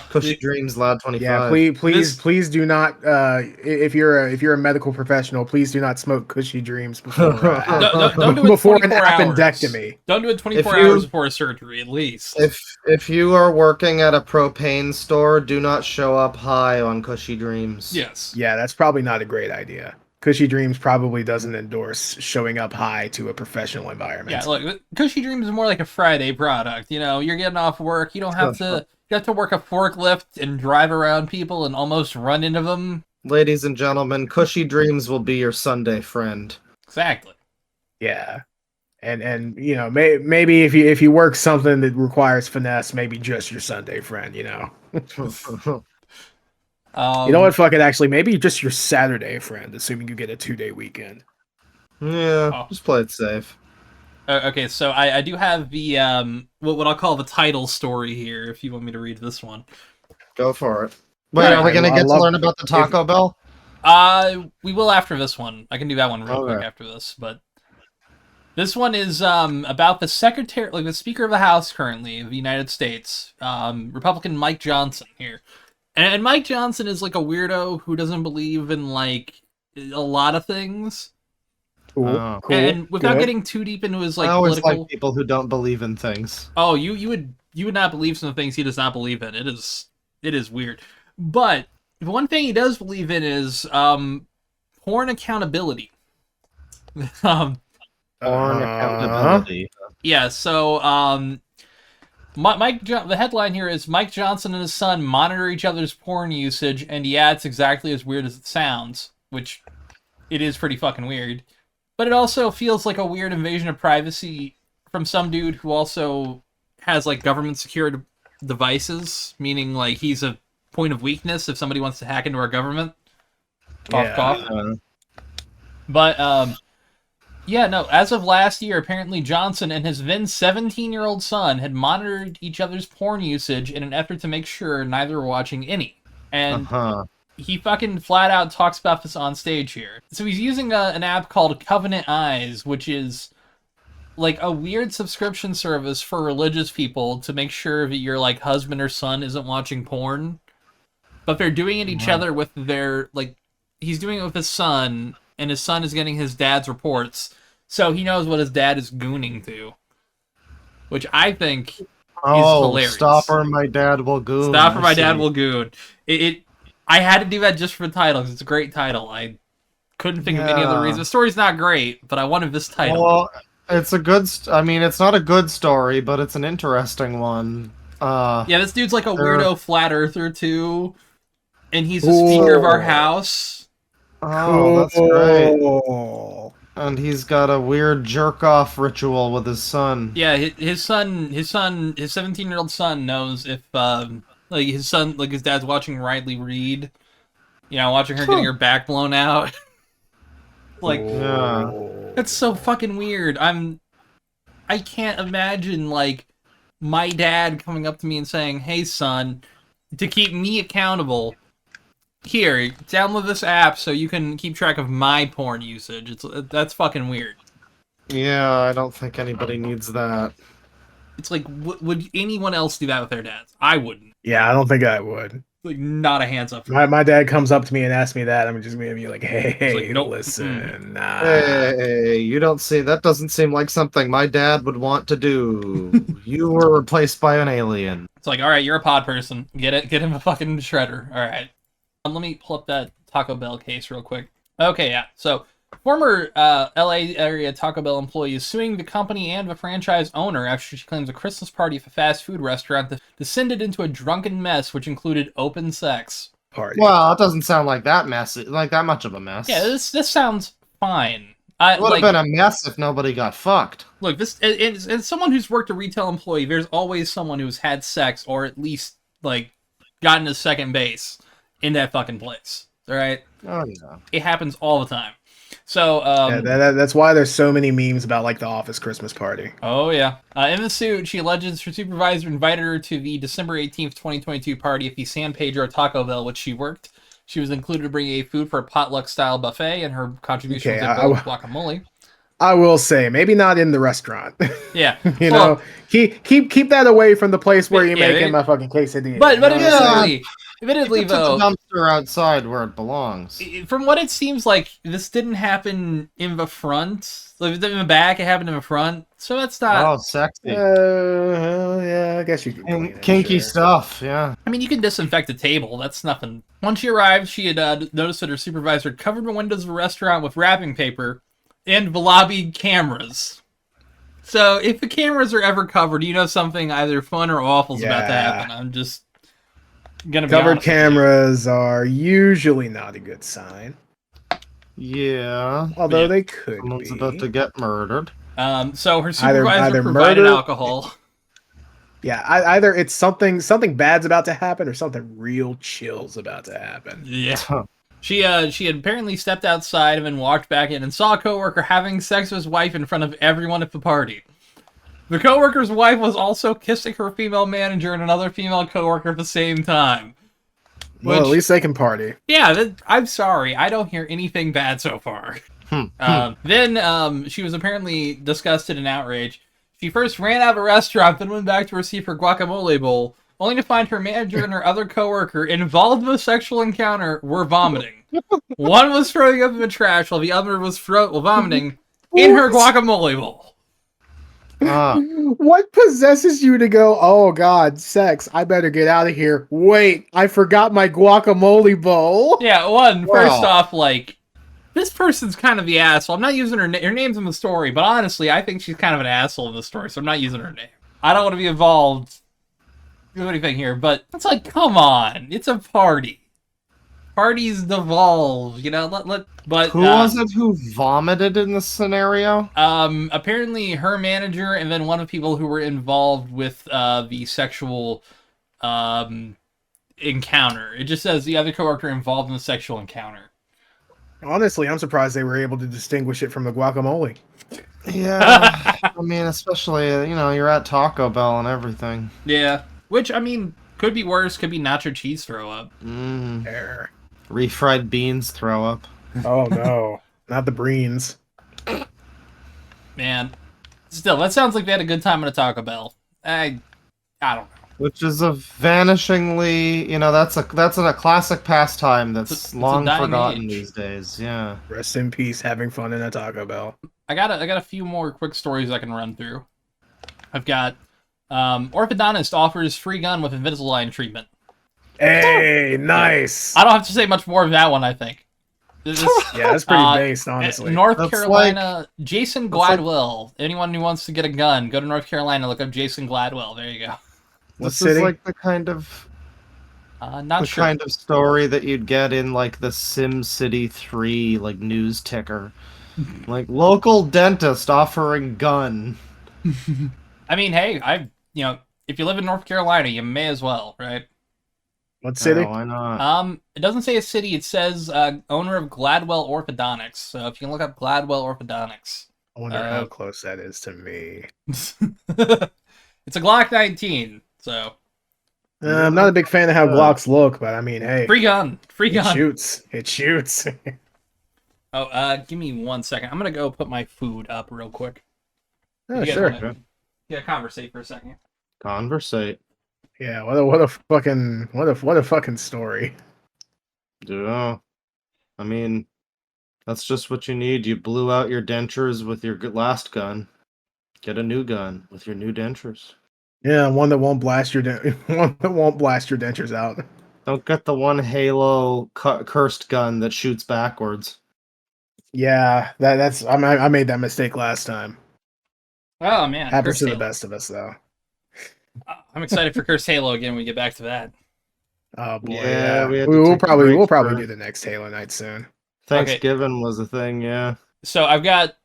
Cushy Dreams, Loud 25. Yeah, please do not. If you're a medical professional, please do not smoke Cushy Dreams before don't do it before an 24 hours. appendectomy. Don't do it 24 If you- hours before a surgery, at least. If you are working at a propane store, do not show up high on Cushy Dreams. Yes. Yeah, that's probably not a great idea. Cushy Dreams probably doesn't endorse showing up high to a professional environment. Yeah, look, Cushy Dreams is more like a Friday product. You're getting off work. You don't have to. You have to work a forklift and drive around people and almost run into them. Ladies and gentlemen, Cushy Dreams will be your Sunday friend. Exactly. Yeah, and maybe if you work something that requires finesse, maybe just your Sunday friend. You know what? Fuck it. Actually, maybe just your Saturday friend, assuming you get a 2-day weekend. Yeah, just play it safe. Okay, so I do have the what I'll call the title story here. If you want me to read this one, Go for it. Wait, are we gonna get to learn about the Taco Bell? we will after this one. I can do that one real quick after this, but this one is about the secretary, like the Speaker of the House currently of the United States, Republican Mike Johnson here. And Mike Johnson is like a weirdo who doesn't believe in like a lot of things. Cool. And without good. getting too deep into his like I always political, like people who don't believe in things. oh, you would not believe some things he does not believe in. It is weird. But the one thing he does believe in is porn accountability. Porn accountability. Yeah, so The headline here is Mike Johnson and his son monitor each other's porn usage, and yeah, it's exactly as weird as it sounds, which it is pretty fucking weird. But it also feels like a weird invasion of privacy from some dude who also has, like, government-secured devices, meaning, like, he's a point of weakness if somebody wants to hack into our government. Cough, cough. But, yeah, no, as of last year, apparently Johnson and his then 17-year-old son had monitored each other's porn usage in an effort to make sure neither were watching any. And he fucking flat out talks about this on stage here. So he's using an app called Covenant Eyes, which is like a weird subscription service for religious people to make sure that your, like, husband or son isn't watching porn. But they're doing it each other with their, like, he's doing it with his son, and his son is getting his dad's reports, so he knows what his dad is gooning to. Which I think is hilarious. Stop or my dad will goon. Stop or my dad will goon. I had to do that just for the title, because it's a great title. I couldn't think of any other reason. The story's not great, but I wanted this title. Well, it's a good... I mean, it's not a good story, but it's an interesting one. Yeah, this dude's like a weirdo flat earther, too. And he's the speaker of our house. Oh, that's great. And he's got a weird jerk-off ritual with his son. Yeah, his 17-year-old son knows if, like, his son, like, his dad's watching Riley Reid. You know, watching her getting her back blown out. Like, that's so fucking weird. I can't imagine, like, my dad coming up to me and saying, "Hey, son, to keep me accountable, here, download this app so you can keep track of my porn usage." That's fucking weird. Yeah, I don't think anybody needs that. It's like, would anyone else do that with their dads? I wouldn't. Yeah, I don't think I would. Like, not a hands up. My dad comes up to me and asks me that, I'm just gonna be like, hey, like, nope. listen, nah. Hey, you don't see... That doesn't seem like something my dad would want to do. You were replaced by an alien. It's like, alright, you're a pod person. Get it? Get him a fucking shredder. Alright. Let me pull up that Taco Bell case real quick. Okay, yeah. So, former LA area Taco Bell employee is suing the company and the franchise owner after she claims a Christmas party at a fast food restaurant that descended into a drunken mess which included open sex. Party. Well, it doesn't sound like that messy, like that much of a mess. Yeah, this sounds fine. It would have been a mess if nobody got fucked. Look, this as someone who's worked a retail employee, there's always someone who's had sex or at least, like, gotten to second base in that fucking place. All right? Oh, yeah. It happens all the time. So, that's why there's so many memes about, like, the office Christmas party. Oh, yeah. In the suit, she alleges her supervisor invited her to the December 18th, 2022 party at the San Pedro Taco Bell, which she worked. She was included to bring a food for a potluck-style buffet, and her contribution was guacamole. I will say, maybe not in the restaurant. Yeah. You know, keep that away from the place where you're making my fucking quesadilla. But admittedly, though, put the dumpster outside where it belongs. From what it seems like, this didn't happen in the front. Like, in the back, it happened in the front. So that's not... Oh, sexy. Yeah, I guess you could. Kinky stuff, yeah. I mean, you can disinfect a table. That's nothing. Once she arrived, she had noticed that her supervisor had covered the windows of the restaurant with wrapping paper and the lobby cameras. So if the cameras are ever covered, you know something either fun or awful is about to happen. I'm just gonna be covered honest cameras are usually not a good sign. Yeah. Although they could Someone's be. about to get murdered. So her supervisor provided alcohol. Yeah, either it's something bad's about to happen or something real chill's about to happen. Yeah. She had apparently stepped outside and then walked back in and saw a coworker having sex with his wife in front of everyone at the party. The coworker's wife was also kissing her female manager and another female coworker at the same time. Well, at least they can party. Yeah, I'm sorry. I don't hear anything bad so far. Then she was apparently disgusted and outraged. She first ran out of a restaurant, then went back to receive her guacamole bowl, only to find her manager and her other coworker involved in a sexual encounter were vomiting. One was throwing up in the trash, while the other was vomiting in her guacamole bowl. What possesses you to go, oh god, sex, I better get out of here. Wait, I forgot my guacamole bowl. Yeah, first off, like, this person's kind of the asshole. I'm not using her name. Her name's in the story, but honestly, I think she's kind of an asshole in the story, so I'm not using her name. I don't want to be involved anything here, but it's like, come on, it's a party. Parties devolve, you know. But Who was it who vomited in this scenario? apparently her manager and then one of the people who were involved with the sexual encounter. It just says the other coworker involved in the sexual encounter. Honestly, I'm surprised they were able to distinguish it from the guacamole. Yeah, I mean, especially you're at Taco Bell and everything. Yeah, which I mean could be worse. Could be nacho cheese throw up. There. Refried beans throw up. Oh no, not the Breens. Man, still, that sounds like they had a good time at a Taco Bell. I don't know. Which is a vanishingly, that's a classic pastime that's It's a long dying forgotten age. these days. Yeah. Rest in peace, having fun in a Taco Bell. I got a few more quick stories I can run through. I've got orthodontist offers free gun with Invisalign treatment. Hey, nice. I don't have to say much more of that one. I think. Yeah, that's pretty based, honestly. North That's Carolina, Jason like- Gladwell. Anyone who wants to get a gun, go to North Carolina. Look up Jason Gladwell. There you go. What This city? is like the kind of Not the sure. kind of story that you'd get in like the Sim City 3 like news ticker. Like local dentist offering gun. I mean, hey, if you live in North Carolina, you may as well, right? What city? Yeah, why not? It doesn't say a city. It says owner of Gladwell Orthodontics. So if you can look up Gladwell Orthodontics, I wonder how close that is to me. it's a Glock 19. So I'm not a big fan of how Glocks look, but I mean, hey, free gun. it shoots. It shoots. Give me 1 second. I'm gonna go put my food up real quick. Oh, You guys sure. wanna- Yeah, conversate for a second. Conversate. Yeah, what a fucking story. Yeah. I mean, that's just what you need. You blew out your dentures with your last gun. Get a new gun with your new dentures. Yeah, one that won't blast your one that won't blast your dentures out. Don't get the one Halo cursed gun that shoots backwards. Yeah, that's I made that mistake last time. Oh man, Happens Cursed to the Halo. best of us, though. I'm excited for Cursed Halo again when we get back to that. Oh boy, Yeah, yeah. we had to We'll take a break we'll probably for- do the next Halo night soon. Thanksgiving was a thing, yeah. So I've got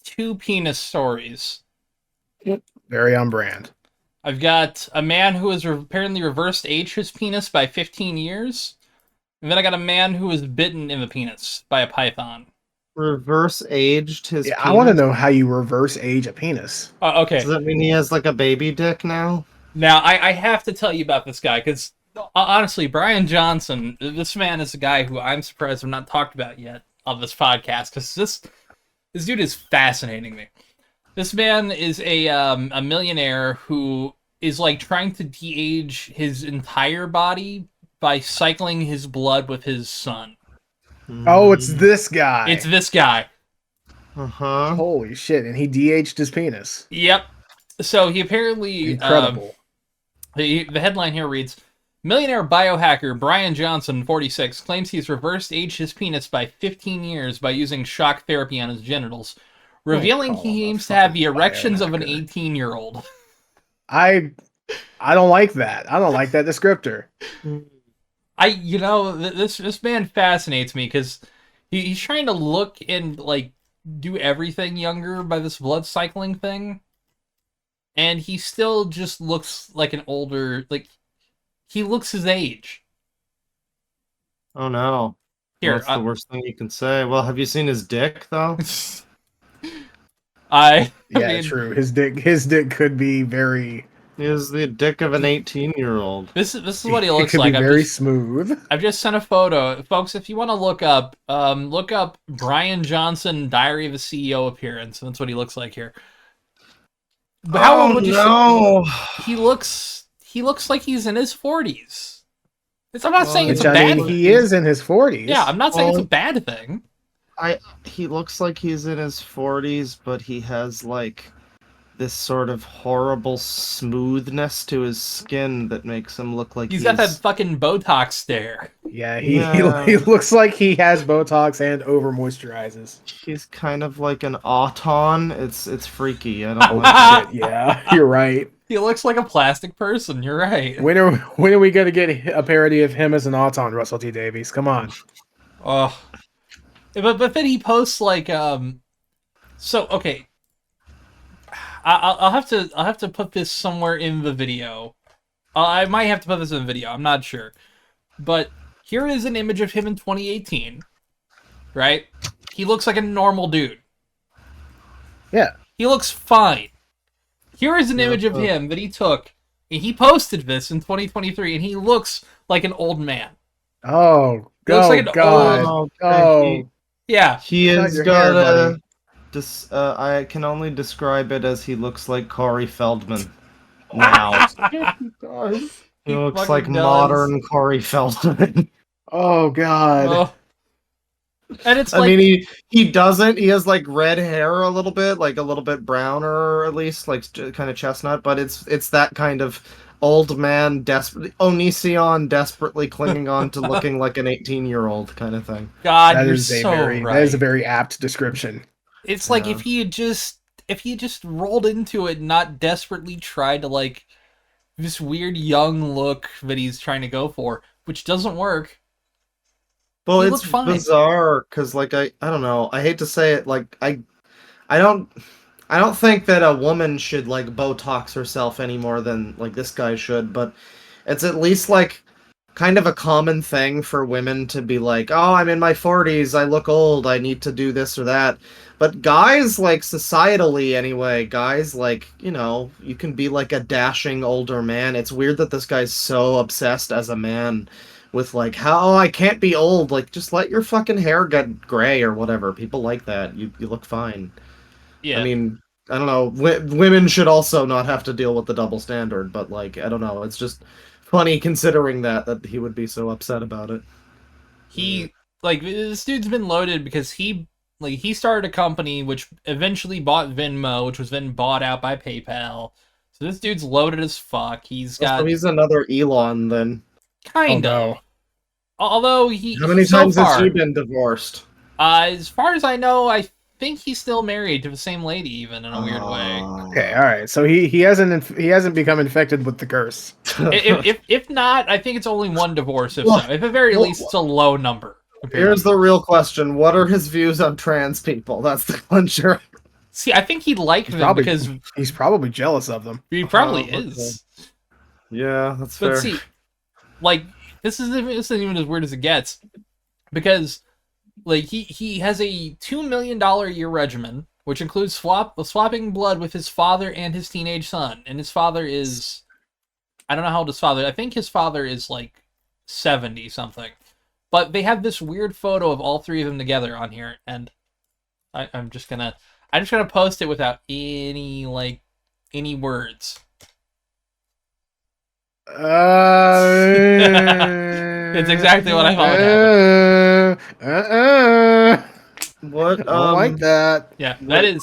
2 penis stories. Very on brand. I've got a man who has apparently reversed aged his penis by 15 years. And then I got a man who was bitten in the penis by a python. Reverse aged his Yeah, penis? I want to know how you reverse age a penis. Okay. Does that mean he has like a baby dick now? Now, I have to tell you about this guy, because honestly, Brian Johnson, this man is a guy who I'm surprised I've not talked about yet on this podcast, because this dude is fascinating me. This man is a millionaire who is like trying to de-age his entire body by cycling his blood with his son. Oh, it's this guy. It's this guy. Uh-huh. Holy shit! And he de-aged his penis. Yep. So he apparently Incredible. The headline here reads, millionaire biohacker Brian Johnson, 46, claims he's reversed aged his penis by 15 years by using shock therapy on his genitals, revealing call he him a aims to have the fucking erections of an biohacker. 18-year-old. I don't like that. I don't like that descriptor. This man fascinates me because he's trying to look and like do everything younger by this blood cycling thing, and he still just looks like an older, like he looks his age. Oh no. Here, That's the worst thing you can say. Well, have you seen his dick though? I Yeah, mean, true. His dick could be very. He has the dick of an 18-year-old. This is what he It looks could like. be very smooth. I've just sent a photo, folks. If you want to look up Brian Johnson Diary of a CEO appearance. That's what he looks like here. But how old would you say he looks? He looks like he's in his 40s. I'm not saying it's Which, a I bad mean, thing. he is in his 40s. Yeah, I'm not saying it's a Well, bad thing. He looks like he's in his 40s, but he has like this sort of horrible smoothness to his skin that makes him look like He's got that fucking Botox stare. Yeah, Yeah. he looks like he has Botox and over moisturizes. He's kind of like an auton. It's freaky. I don't Oh like it. shit! Yeah, you're right. He looks like a plastic person. You're right. When are we gonna get a parody of him as an Auton, Russell T Davies? Come on. Oh, but then he posts like So okay, I'll have to put this somewhere in the video. I might have to put this in the video. I'm not sure, but here is an image of him in 2018. Right? He looks like a normal dude. Yeah. He looks fine. Here is an image of him that he took, and he posted this in 2023, and he looks like an old man. Oh, He looks like an God. old. Oh, Yeah. He Cut has your got hair, a. I can only describe it as he looks like Corey Feldman. Now he looks fucking like does. modern Corey Feldman. oh God. Oh. And it's I like, mean, he doesn't. He has like red hair a little bit, like a little bit browner at least, like kind of chestnut. But it's that kind of old man, desperate Onision, desperately clinging on to looking like an 18-year-old kind of thing. God, That you're is so right. that is a very apt description. It's like Yeah. if he just rolled into it, and not desperately tried to like this weird young look that he's trying to go for, which doesn't work. Well, He it's looked fine. bizarre because, like, I don't know. I hate to say it, like, I don't, I don't think that a woman should like Botox herself any more than like this guy should. But it's at least like kind of a common thing for women to be like, "Oh, I'm in my 40s. I look old. I need to do this or that." But guys, like societally anyway, guys like, you can be like a dashing older man. It's weird that this guy's so obsessed as a man with like how I can't be old. Like just let your fucking hair get gray or whatever. People like that. You look fine. I Yeah. mean, I don't know. Women should also not have to deal with the double standard, but like I don't know. It's just funny considering that he would be so upset about it. He like this dude's been loaded because he started a company which eventually bought Venmo, which was then bought out by PayPal. So this dude's loaded as fuck. He's got So he's another Elon then. kind Oh, of. no. Although How many so times far, has he been divorced? as far as I know, I think he's still married to the same lady, even in a weird way. Okay, all right. So he hasn't become infected with the curse. If not, I think it's only one divorce. If Well, so, if at very well, least it's a low number. Here's the real question: what are his views on trans people? That's the clincher. See, I think he'd like them Probably because he's probably jealous of them. he probably okay. is. Yeah, that's But fair. see, like this isn't even as weird as it gets, because like he has a $2 million a year regimen, which includes swapping blood with his father and his teenage son. And his father is, I don't know how old his father. I think his father is like 70 something. But they have this weird photo of all three of them together on here, and I'm just gonna post it without any words. It's exactly what I thought would happen. What? I don't like that. Yeah,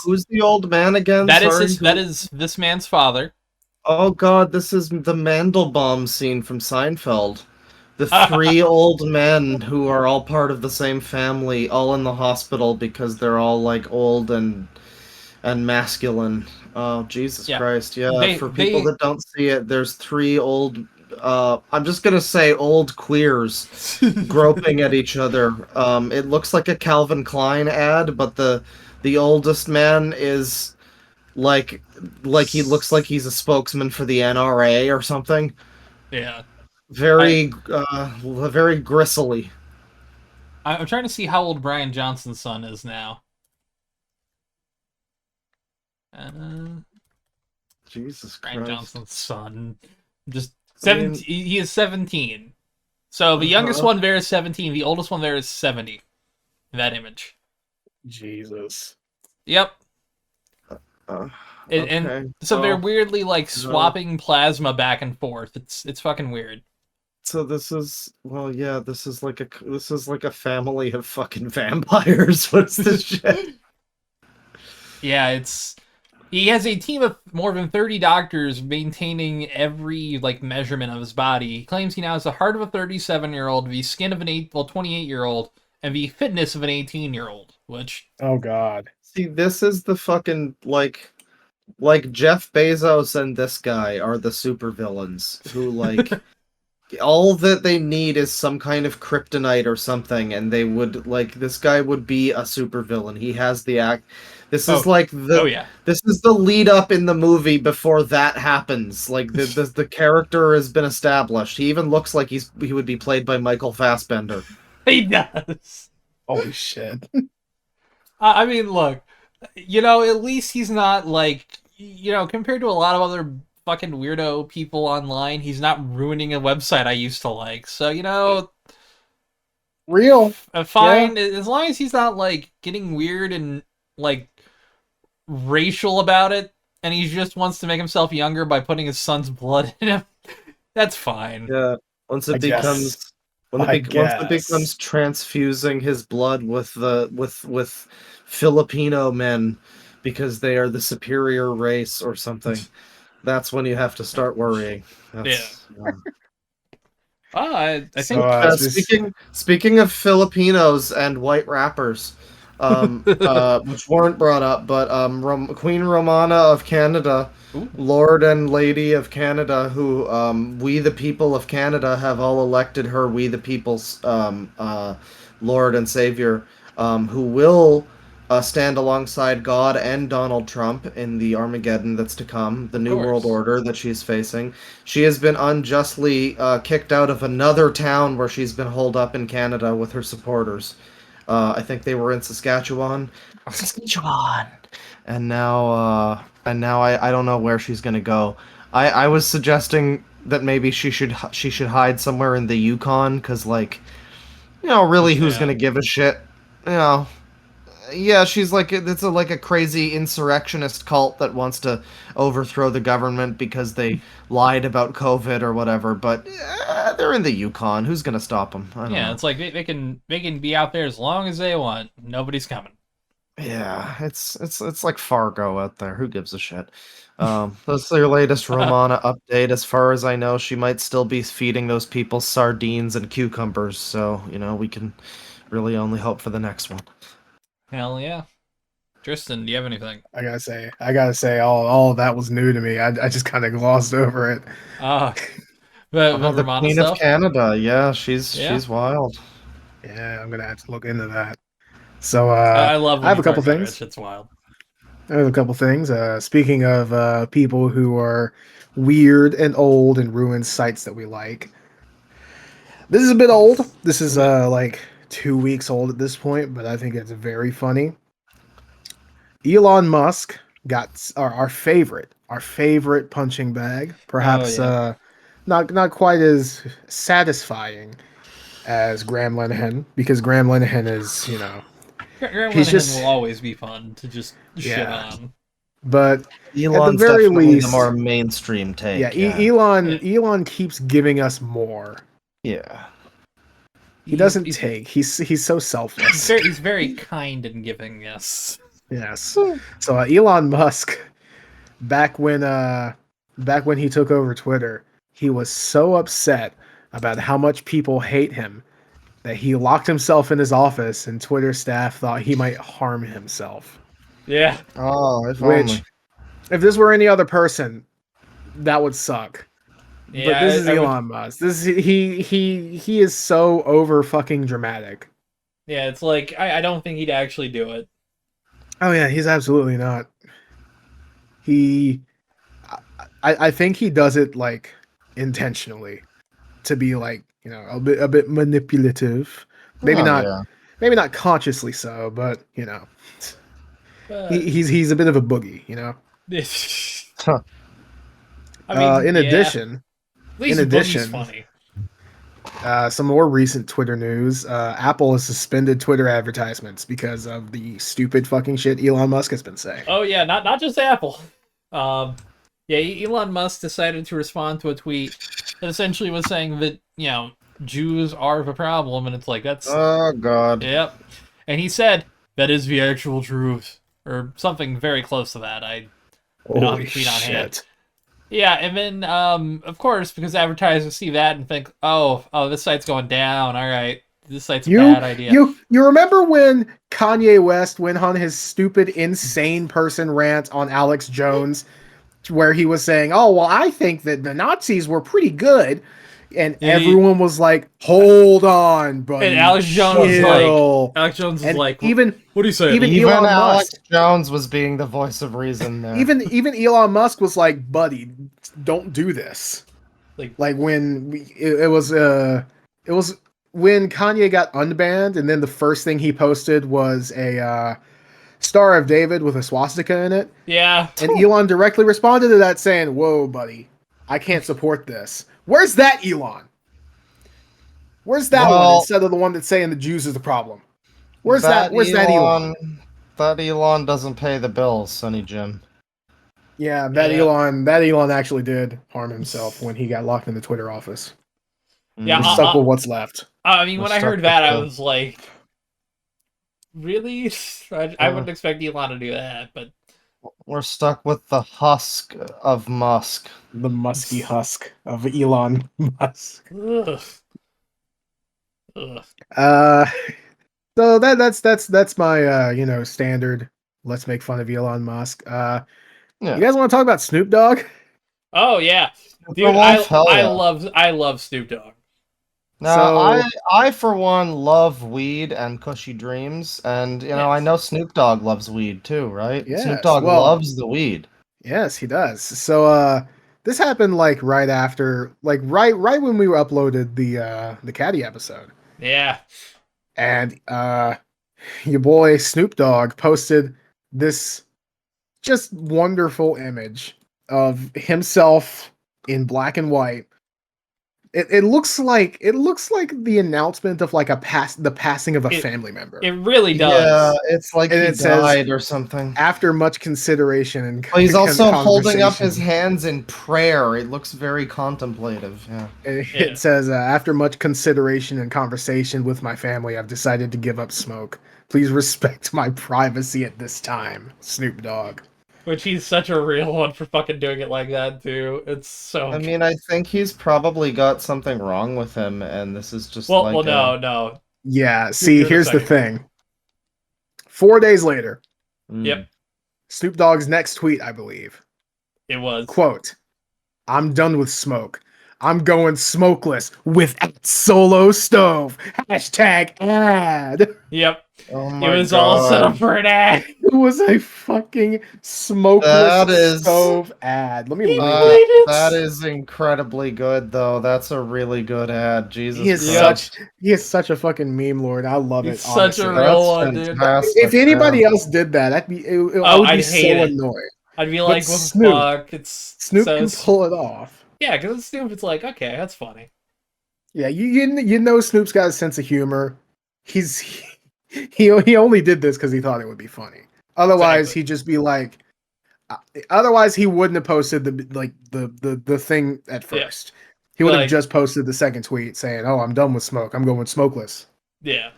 Who's the old man again? that Sorry, is this man's father. Oh God, this is the Mandelbaum scene from Seinfeld. The three old men who are all part of the same family, all in the hospital because they're all like old and masculine. Oh Jesus Yeah. Christ! Yeah, for people that don't see it, there's three old. I'm just gonna say old queers groping at each other. It looks like a Calvin Klein ad, but the oldest man is like he looks like he's a spokesman for the NRA or something. Yeah. Very very gristly. I'm trying to see how old Brian Johnson's son is now. Jesus Brian Christ. Johnson's son, just 17. He is 17. So the youngest one there is 17. The oldest one there is 70. In that image. Jesus. Yep. Okay. And so they're weirdly like swapping plasma back and forth. It's fucking weird. So this is this is like a family of fucking vampires. What's this shit? Yeah, he has a team of more than 30 doctors maintaining every like measurement of his body. He claims he now has the heart of a 37-year-old, the skin of an 28-year-old, and the fitness of an 18-year-old. Which Oh God. See, this is the fucking like like Jeff Bezos and this guy are the supervillains who like all that they need is some kind of kryptonite or something, and they would like this guy would be a supervillain. He has the act. This is Oh, like oh the yeah. this is the lead up in the movie before that happens. Like the character has been established. He even looks like he would be played by Michael Fassbender. He does. Holy shit. I mean, look, at least he's not like, compared to a lot of other fucking weirdo people online, he's not ruining a website I used to like. So, Real. fine, as long as he's not like getting weird and like racial about it, and he just wants to make himself younger by putting his son's blood in him. That's fine. Yeah. Once I it guess. becomes I once it guess. becomes transfusing his blood with with Filipino men because they are the superior race or something, that's when you have to start worrying. Yeah. That's I So think. speaking of Filipinos and white rappers, which weren't brought up, but Queen Romana of Canada, Ooh, Lord and Lady of Canada, who we the people of Canada have all elected her we the people's Lord and Savior, who will stand alongside God and Donald Trump in the Armageddon that's to come, the of new world course. order that she's facing. She has been unjustly kicked out of another town where she's been holed up in Canada with her supporters. I think they were in Saskatchewan. Saskatchewan. And now I don't know where she's gonna go. I was suggesting that maybe she should hide somewhere in the Yukon because like really who's Yeah. gonna give a shit? You know, yeah, she's like it's like a crazy insurrectionist cult that wants to overthrow the government because they lied about COVID or whatever. But they're in the Yukon. Who's gonna stop them? I don't Yeah, know. it's like they can be out there as long as they want. Nobody's coming. Yeah, it's like Fargo out there. Who gives a shit? That's their latest Romana update. As far as I know, she might still be feeding those people sardines and cucumbers. So we can really only hope for the next one. Hell yeah. Tristan, do you have anything? I gotta say, all of that was new to me. I just kind of glossed over it. Uh, the Oh, the Romana Queen of stuff? Canada. Yeah, she's Yeah. she's wild. Yeah, I'm gonna have to look into that. So, I love I when have you a couple talk about it. things. Shit's wild. I have a couple things. Speaking of people who are weird and old and ruin sites that we like, this is a bit old. This is Okay. like 2 weeks old at this point, but I think it's very funny. Elon Musk got our favorite punching bag. Oh, Perhaps yeah. not quite as satisfying as Graham Linehan because Graham Linehan is Graham he's Linehan will just always be fun to just shit yeah. on. But at the Elon's very definitely the more least, mainstream yeah, take. Yeah. Elon keeps giving us more. Yeah. He He's doesn't he's take. He's so he's selfless. very kind in giving. Yes. Yes. So Elon Musk, back when uh back when he took over Twitter, he was so upset about how much people hate him that he locked himself in his office and Twitter staff thought he might harm himself. Yeah. Oh, if only. Which if this were any other person, that would suck. But this Yeah. is I would. Elon Musk. This is he is so over fucking dramatic. Yeah. It's like I don't think he'd actually do it. Oh yeah, he's absolutely not. He I think he does it like intentionally to be like, a bit manipulative. Maybe Oh not yeah. maybe not consciously so, but But he's a bit of a boogie. Huh. I mean, In yeah. addition, At least Boogie's funny. some more recent Twitter news. Apple has suspended Twitter advertisements because of the stupid fucking shit Elon Musk has been saying. Oh yeah, not just Apple. Um, yeah, Elon Musk decided to respond to a tweet that essentially was saying that Jews are the problem, and it's like that's Oh God. yep. And he said that is the actual truth, or something very close to that. I don't have Holy the tweet on hand. shit. Yeah, and then of course because advertisers see that and think, oh, this site's going down. All right, This site's a You bad idea. you remember when Kanye West went on his stupid insane person rant on Alex Jones where he was saying, "Oh, well, I think that the Nazis were pretty good." And And, everyone was like, "Hold on, buddy. Alex Jones is like, Chill." "What Even do you say?" even Even Elon Alex Musk, Jones was being the voice of reason there. even Elon Musk was like, "Buddy, don't do this." Like, Like when it was when Kanye got unbanned, and then the first thing he posted was a Star of David with a swastika in it, yeah. and Elon directly responded to that saying, "Whoa, buddy, I can't support this." Where's that Elon? Where's that one Well, instead of the one that's saying the Jews is the problem? Where's that? that Where's that Elon? that Elon doesn't pay the bills, Sonny Jim. Yeah, Yeah. That Elon actually did harm himself when he got locked in the Twitter office. Yeah, We're Mm, stuck with what's left. I mean, we're when I stuck heard with that, I the- was like, really? I wouldn't expect Elon to do that, but we're stuck with the husk of Musk. The musky husk of Elon Musk. ugh. Ugh. Uh, so that's my standard. Let's make fun of Elon Musk. Yeah. You guys want to talk about Snoop Dogg? Oh yeah, dude, Wolf, hell I yeah. love Snoop Dogg. Now, So- I for one love weed and cushy dreams, and I Yes. know Snoop Dogg loves weed too, right? Yes, Snoop Dogg well- loves the weed. Yes, he does. So this happened like right after, like right when we uploaded the Caddy episode, Yeah, and your boy Snoop Dogg posted this just wonderful image of himself in black and white. It looks like the announcement of like the passing of a It- family member. it really does. Yeah, it's like And he it says- died or something. After much consideration and But he's also holding up his conversation. hands in prayer. It looks very contemplative. Yeah. It Yeah. says, after much consideration and conversation with my family, I've decided to give up smoke. Please respect my privacy at this time. Snoop Dogg. Which he's such a real one for fucking doing it like that too. It's so. I mean, I think he's probably got something wrong with him, and this is just well, like no. Yeah, see, Here in a here's the second. thing. 4 days later, Yep, Snoop Dogg's next tweet, I believe. it was. Quote, I'm done with smoke. I'm going smokeless without solo stove. Hashtag ad. Yep, Oh it my was all set God. up for an ad. It was a fucking smokeless That is- stove ad. Let me He link Uh, played it. it. that is incredibly good, though. That's a really good ad. Jesus He is Christ. such a fucking meme lord. I love He's it. such a honestly. real That's one, dude. fantastic. If anybody yeah. else did that, I Oh, would be I'd so hate it. annoyed. I'd be But like, what the Snoop- fuck? It's Snoop so can pull it off. yeah, because it's Snoop. It's like, okay, that's funny. Yeah, you know Snoop's got a sense of humor. He only did this because he thought it would be funny. Otherwise, Exactly. he'd just be like. Otherwise, he wouldn't have posted the thing at Yeah. first. He would have Like- just posted the second tweet saying, "Oh, I'm done with smoke. I'm going smokeless." Yeah,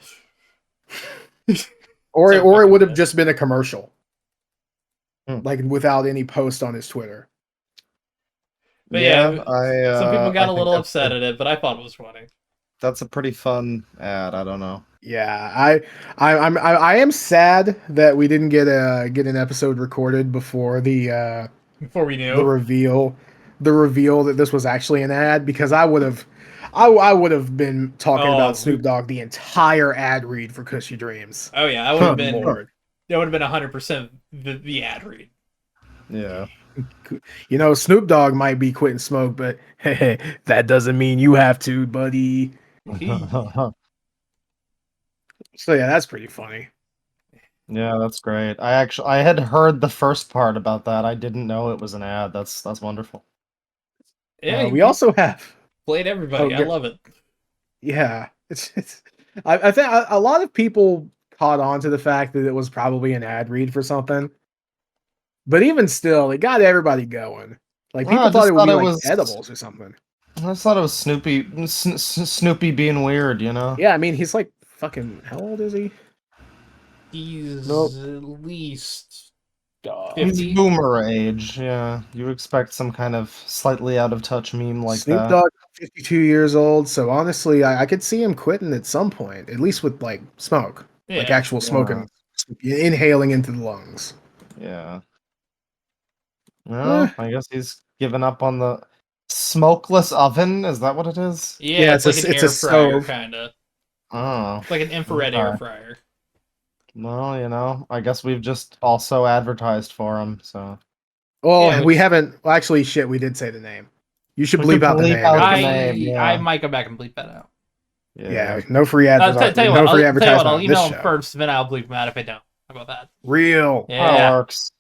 Or So it fucking would have good. just been a commercial, Hmm. like without any post on his Twitter. But yeah, some people I got a think little that's upset at it, but I thought it was funny. That's a pretty fun ad. I don't know. Yeah, I am sad that we didn't get an episode recorded before the Before we knew, reveal that this was actually an ad, because I would have been talking Oh, about Snoop Dogg the entire ad read for Cushy Dreams. oh yeah, I would have Good been. Lord. That would have been 100% the ad read. Yeah. You know, Snoop Dogg might be quitting smoke, but hey, that doesn't mean you have to, buddy. So yeah, that's pretty funny. Yeah, that's great. I had heard the first part about that. I didn't know it was an ad. That's wonderful. Yeah, We you also have played everybody. Oh, I yeah. love it. yeah, it's I think a lot of people caught on to the fact that it was probably an ad read for something, but even still, it got everybody going. Like Well, people I thought just it would thought be it like was- edibles or something. I just thought it was Snoopy being weird, you know? Yeah, I mean he's like fucking how old is he? He's Nope. at least Dog. He's 50. boomer age, yeah. You expect some kind of slightly out of touch meme like Snoop that. Dogg 52 years old, so honestly, I could see him quitting at some point, at least with like smoke, like Yeah. actual smoke and inhaling into the lungs. Yeah. Eh, Well, I guess he's given up on the smokeless oven. Is that what it is? Yeah, yeah, it's like an it's a air fryer, stove. kind of. Oh, It's like an infrared air okay. fryer. Well, I guess we've just also advertised for him, so Yeah, Well, we which haven't. Well, actually, shit, we did say the name. You should we could bleep out the bleep name. out It'll the be fine. name. I Yeah, might go back and bleep that out. yeah. Yeah, no free Tell you what, no free I'll tell you what, advertisement I'll on this email him show. first, then I'll bleep him out if I don't. How about that? Real. That Yeah. works.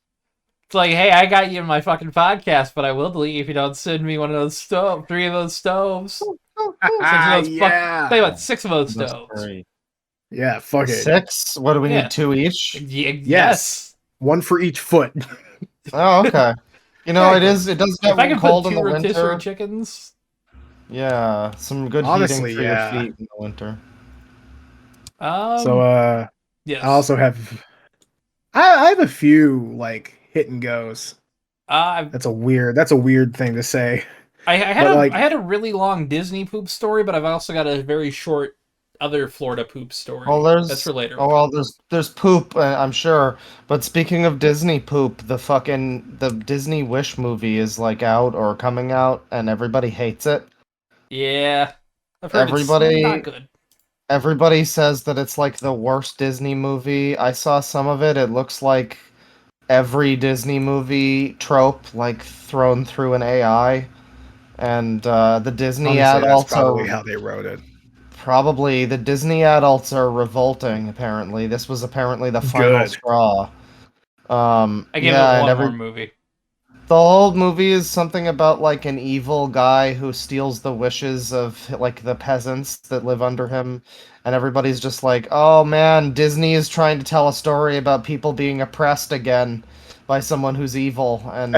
It's like, hey, I got you in my fucking podcast, but I will delete you if you don't send me one of those three of those stoves. 6 of those Yeah. tell you what, 6 of those That's stoves. great. Yeah, fuck it. 6? What do we Yeah. need? 2 each? Yes. One for each foot. Oh, okay. Yeah, it does If get I could cold put in 2 the rotisserie winter. chickens. Yeah, some good Honestly, heating for yeah. your feet in the winter. So Yes. I also have I have a few like hit and goes. I've That's a weird thing to say. I had But, a like- I had a really long Disney poop story, but I've also got a very short other Florida poop story. Well, there's That's for later. Oh well, there's poop, I'm sure. But speaking of Disney poop, the Disney Wish movie is like out or coming out, and everybody hates it. Yeah, I've heard Everybody- it's not good. Everybody says that it's like the worst Disney movie. I saw some of it. It looks like every Disney movie trope, like thrown through an AI. And the Disney Honestly, that's adults probably are how they wrote it. probably the Disney adults are revolting. Apparently, this was apparently the final Good. straw. I give Yeah, it and one more movie. the whole movie is something about like an evil guy who steals the wishes of like the peasants that live under him, and everybody's just like, "Oh man, Disney is trying to tell a story about people being oppressed again by someone who's evil," and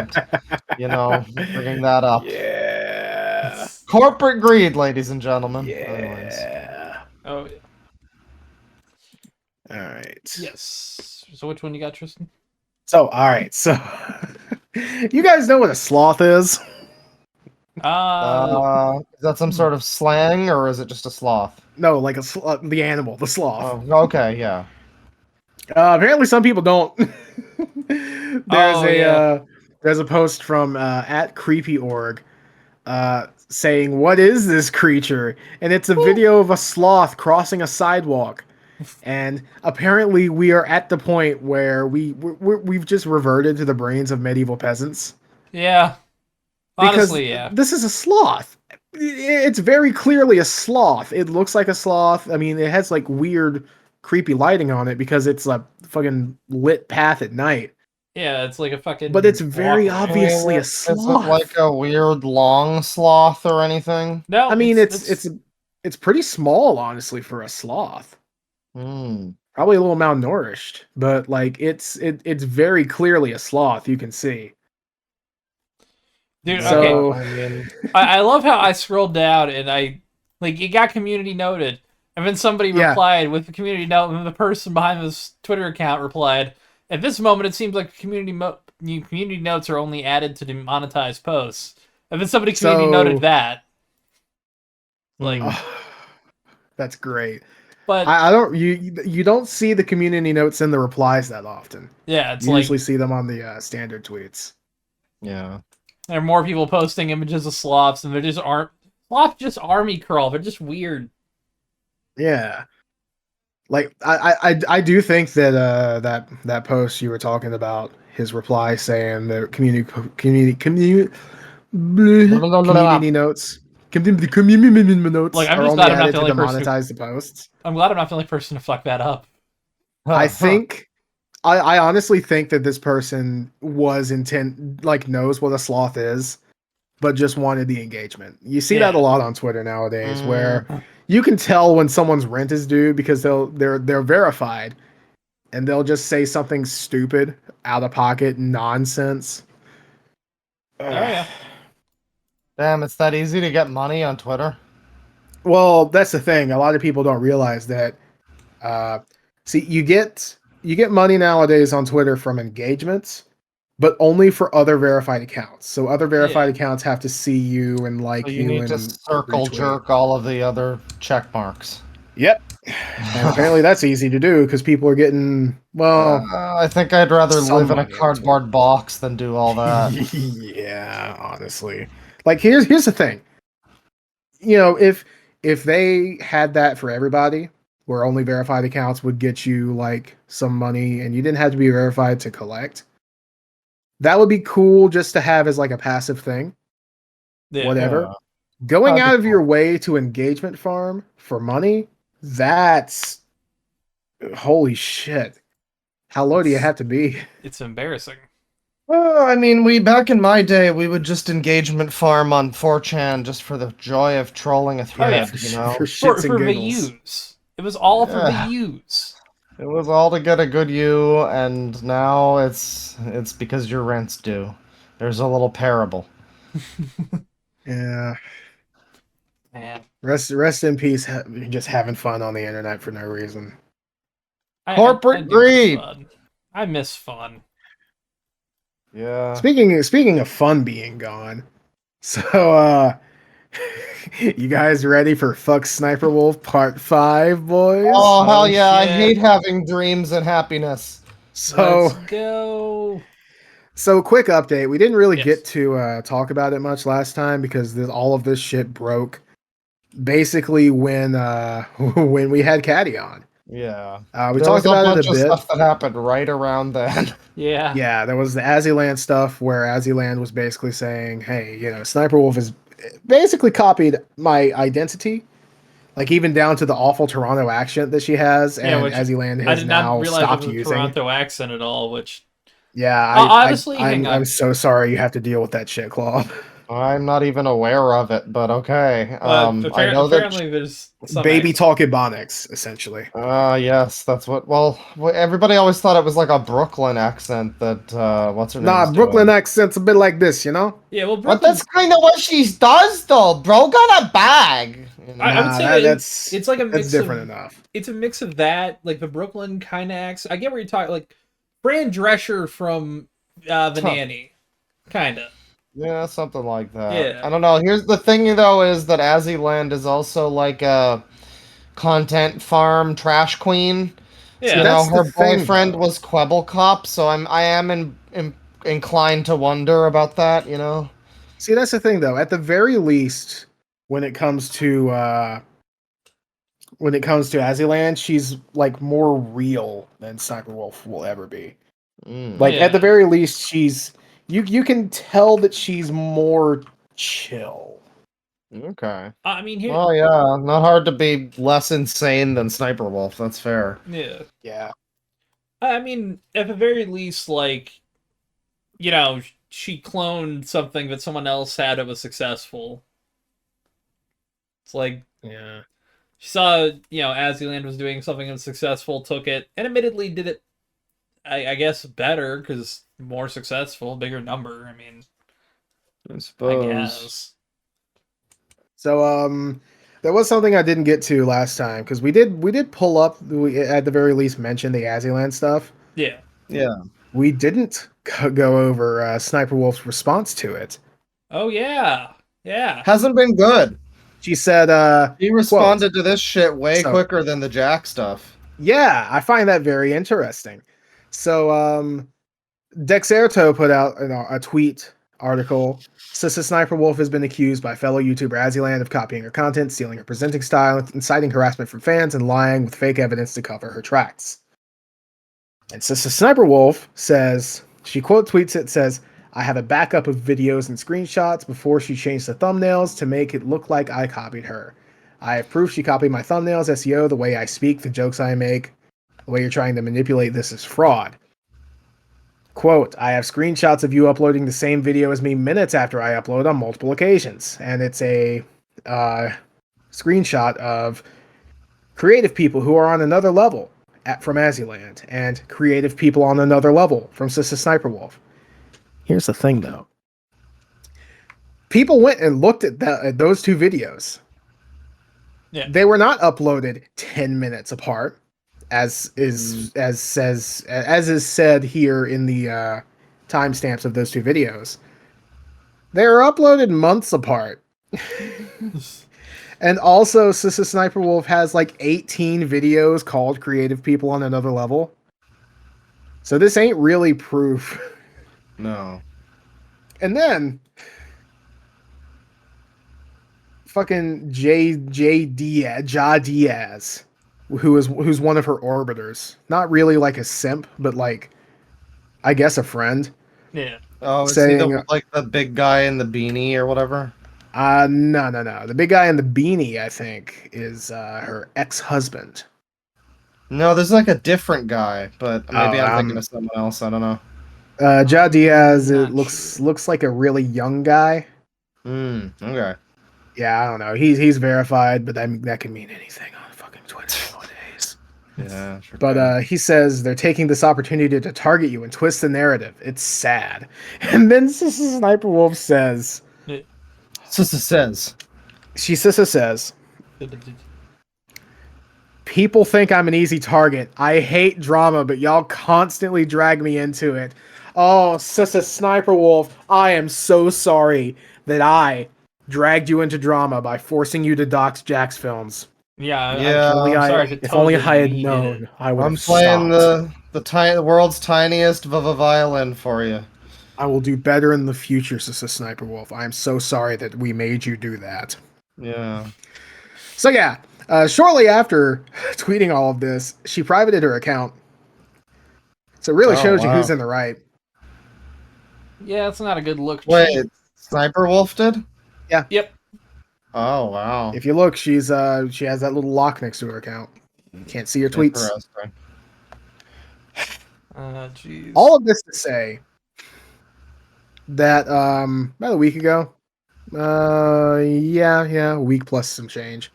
bringing that up. Yeah. Corporate greed, ladies and gentlemen. Anyways. Yeah. Oh All right. yes. So which one you got, Tristan? So, all right. So, you guys know what a sloth is? Is that some sort of slang, or is it just a sloth? No, like the animal, the sloth. Oh, okay, yeah. Apparently, some people don't. Yeah. There's a post from at creepy.org saying, "What is this creature?" And it's a video of a sloth crossing a sidewalk. And apparently, we are at the point where we've just reverted to the brains of medieval peasants. Yeah. Because Honestly, yeah. this is a sloth. It's very clearly a sloth. It looks like a sloth. I mean, it has like weird, creepy lighting on it because it's a fucking lit path at night. Yeah, it's like a fucking. But it's very walkway. obviously a Is it sloth. like a weird long sloth or anything? No, I mean, it's pretty small, honestly, for a sloth. Hmm. Probably a little malnourished, but like it's very clearly a sloth. You can see. dude. So- Okay, I mean, I love how I scrolled down and it got community noted, and then somebody Yeah. replied with the community note, and the person behind this Twitter account replied, "At this moment, it seems like community notes are only added to demonetized posts." And then somebody community So- noted that. Like, Hmm. That's great. but I don't you don't see the community notes in the replies that often. yeah, it's You like usually see them on the standard tweets. Yeah. there are more people posting images of sloths, and they're just sloths just army crawl. They're just weird. Yeah, like I do think that that post you were talking about, his reply saying the community notes. Community notes Like, I'm are just only glad I'm not added the to only person who- demonetize the posts. I'm glad I'm not the only person to fuck that up. I think I honestly think that this person knows what a sloth is, but just wanted the engagement. You see that a Yeah. lot on Twitter nowadays, where you can tell when someone's rent is due because they're verified, and they'll just say something stupid, out of pocket nonsense. Oh yeah. Damn, it's that easy to get money on Twitter. Well, that's the thing. A lot of people don't realize that. See, you get money nowadays on Twitter from engagements, but only for other verified accounts. So other verified Yeah. accounts have to see you and like So you you need to and circle retweet. jerk all of the other check marks. Yep. And apparently that's easy to do because people are getting, well, I think I'd rather some live in a money into it. cardboard box than do all that. Yeah, honestly. Like here's the thing. You know, if they had that for everybody, where only verified accounts would get you like some money and you didn't have to be verified to collect, that would be cool just to have as like a passive thing. Yeah. Whatever. Yeah, Going that'd be out of cool. your way to engagement farm for money, that's holy shit. How low do you have to be? It's embarrassing. Well, I mean, we back in my day, we would just engagement farm on 4chan just for the joy of trolling a Oh yeah. thread, you know? For For shits and for giggles. views. It was all for Yeah. views. It was all to get a good you, and now it's because your rent's due. There's a little parable. Yeah. Man. Rest in peace. Just having fun on the internet for no reason. I Corporate do miss greed. fun. I miss fun. Yeah. Speaking of fun being gone, so you guys ready for Fuck Sniper Wolf Part 5, boys? Oh, hell Oh yeah, I shit. hate having dreams and happiness. So Let's go. quick update. We didn't really get Yes. to talk about it much last time because all of this shit broke basically when when we had Caddy on. Yeah. We There was talked a about it a bunch of bit. stuff that happened right around then. Yeah. Yeah, there was the Azzyland stuff where Azzyland was basically saying, "Hey, you know, Sniper Wolf has basically copied my identity, like even down to the awful Toronto accent that she has, Yeah, and which Azzyland I has did not now realize it stopped was a using." Toronto accent at all, which Yeah, honestly, hang I'm on. so sorry you have to deal with that shit, Claw. I'm not even aware of it, but okay. I know that. Apparently there's some Baby accent. talk Ebonics, essentially. Yes, that's what. Well, everybody always thought it was like a Brooklyn accent that what's her Nah, name's Brooklyn doing. accent's a bit like this, you know. Yeah, well But Brooklyn's that's kind of what she does, though. Bro got a bag, you I know. would Nah, say it's like a that's mix different of enough. it's a mix of that, like the Brooklyn kind of accent. I get where you're talking, like Fran Drescher from The Huh. Nanny, kind of. Yeah, something like that. Yeah, I don't know. Here's the thing, though, is that Azzyland is also like a content farm trash queen. See, yeah. You know, that's the her thing, boyfriend though. was Quebble Cop, so I am inclined to wonder about that. You know. See, that's the thing, though. At the very least, when it comes to Azzyland, she's like more real than Sniper Wolf will ever be. Mm, Like at the Yeah. very least, she's you can tell that she's more chill. okay. I mean here, Well, yeah, not hard to be less insane than Sniper Wolf. That's fair. yeah. Yeah. I mean, at the very least, like you know, she cloned something that someone else had that was successful. It's like Yeah. she saw, Azzyland was doing something that was successful, took it, and admittedly did it. I guess better because more successful, bigger number. I mean, I I suppose. guess. So there was something I didn't get to last time because we did pull up, we at the very least mention the Azzyland stuff. Yeah. Yeah. We didn't go over Sniper Wolf's response to it. Oh yeah. Yeah. Hasn't been good. She said, He quote, responded to this shit way so quicker than the Jack stuff. yeah, I find that very interesting. So Dexerto put out a tweet article. Says the Sniper Wolf has been accused by fellow YouTuber Azzyland of copying her content, stealing her presenting style, inciting harassment from fans, and lying with fake evidence to cover her tracks. And Sister Sniper Wolf says, she quote tweets it, says, I have a backup of videos and screenshots before she changed the thumbnails to make it look like I copied her. I have proof she copied my thumbnails, SEO, the way I speak, the jokes I make. The way you're trying to manipulate this is fraud. Quote, I have screenshots of you uploading the same video as me minutes after I upload on multiple occasions. And it's a screenshot of creative people who are on another level from Azzyland and creative people on another level from Sister Sniper Wolf. Here's the thing, though. People went and looked at those two videos. Yeah. They were not uploaded 10 minutes apart, as is said here in the timestamps of those two videos. They were uploaded months apart. And also, Sissa Sniper Wolf has like 18 videos called Creative People on Another Level. So this ain't really proof. No. And then fucking Ja Diaz, who's one of her orbiters. Not really like a simp, but like I guess a friend. Yeah. Oh, is he Saying, the big guy in the beanie or whatever? no. The big guy in the beanie, I think, is her ex-husband. No, there's like a different guy, but maybe Oh, I'm thinking of someone else. I don't know. Ja Diaz, it Not looks like a really young guy. Okay. Yeah, I don't know. He's verified, but that can mean anything on fucking Twitter nowadays. Yeah, sure. But he says they're taking this opportunity to target you and twist the narrative. It's sad. And then Sissa Sniper Wolf says, Sissa says. Sissa says, people think I'm an easy target. I hate drama, but y'all constantly drag me into it. Oh, Sissa Sniper Wolf, I am so sorry that I dragged you into drama by forcing you to dox Jack's films. Yeah, Yeah. I'm sorry to If tell only you I had we did known, it. I would I'm have playing stopped. the world's tiniest violin for you. I will do better in the future, Sissa Sniper Wolf. I am so sorry that we made you do that. Yeah. So yeah, shortly after tweeting all of this, she privated her account. So it really Oh, shows you wow. who's in the right. Yeah, it's not a good look. Wait, Sniper Wolf did? Yep. Oh, wow. If you look, she has that little lock next to her account. You can't see her tweets. Interesting. Jeez. All of this to say that about a week ago, a week plus some change.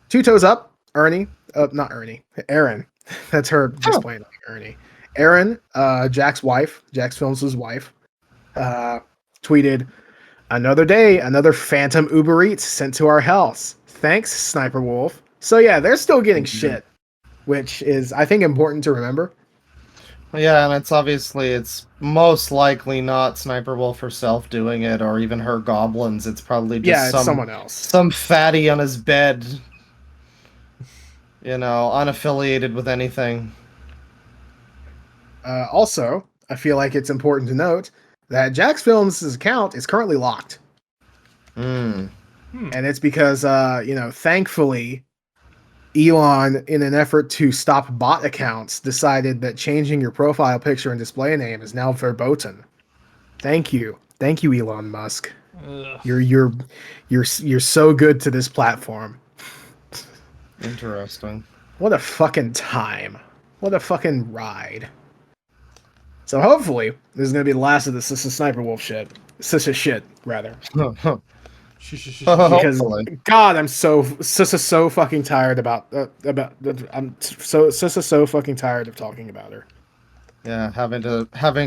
Two Toes Up, Ernie, not Ernie, Erin. That's her just plain Ernie. Erin, Jack's wife, Jack's Films' wife, tweeted, "Another day, another phantom Uber Eats sent to our house. Thanks, Sniper Wolf." So yeah, they're still getting shit, which is, I think, important to remember. Yeah, and it's most likely not Sniper Wolf herself doing it, or even her goblins. It's probably just It's someone else. some fatty on his bed, unaffiliated with anything. Also, I feel like it's important to note that Jack's Films' account is currently locked. Hmm. And it's because, thankfully, Elon, in an effort to stop bot accounts, decided that changing your profile picture and display name is now verboten. Thank you, Elon Musk. Ugh. You're so good to this platform. Interesting. What a fucking time. What a fucking ride. So hopefully, this is gonna be the last of the Sissa Sniper Wolf shit. Sissa shit, rather. Because Hopefully. God, Sissa's so fucking tired Sissa's so fucking tired of talking about her. Yeah, having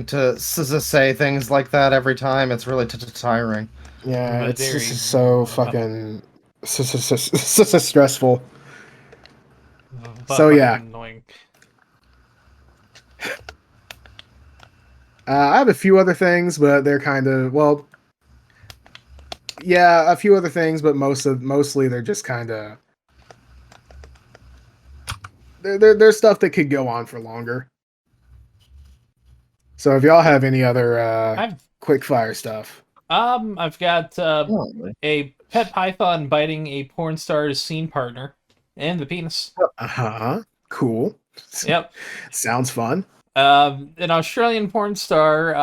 to say things like that every time, it's really tiring. Yeah, it's Very- just so fucking Sissa stressful. So, yeah. Annoying. I have a few other things, but they're kind of, well, yeah, a few other things, but mostly they're just kind of, they're stuff that could go on for longer. So if y'all have any other I've quick fire stuff. I've got Oh, a pet python biting a porn star's scene partner and the penis. Cool. Yep. Sounds fun. An Australian porn star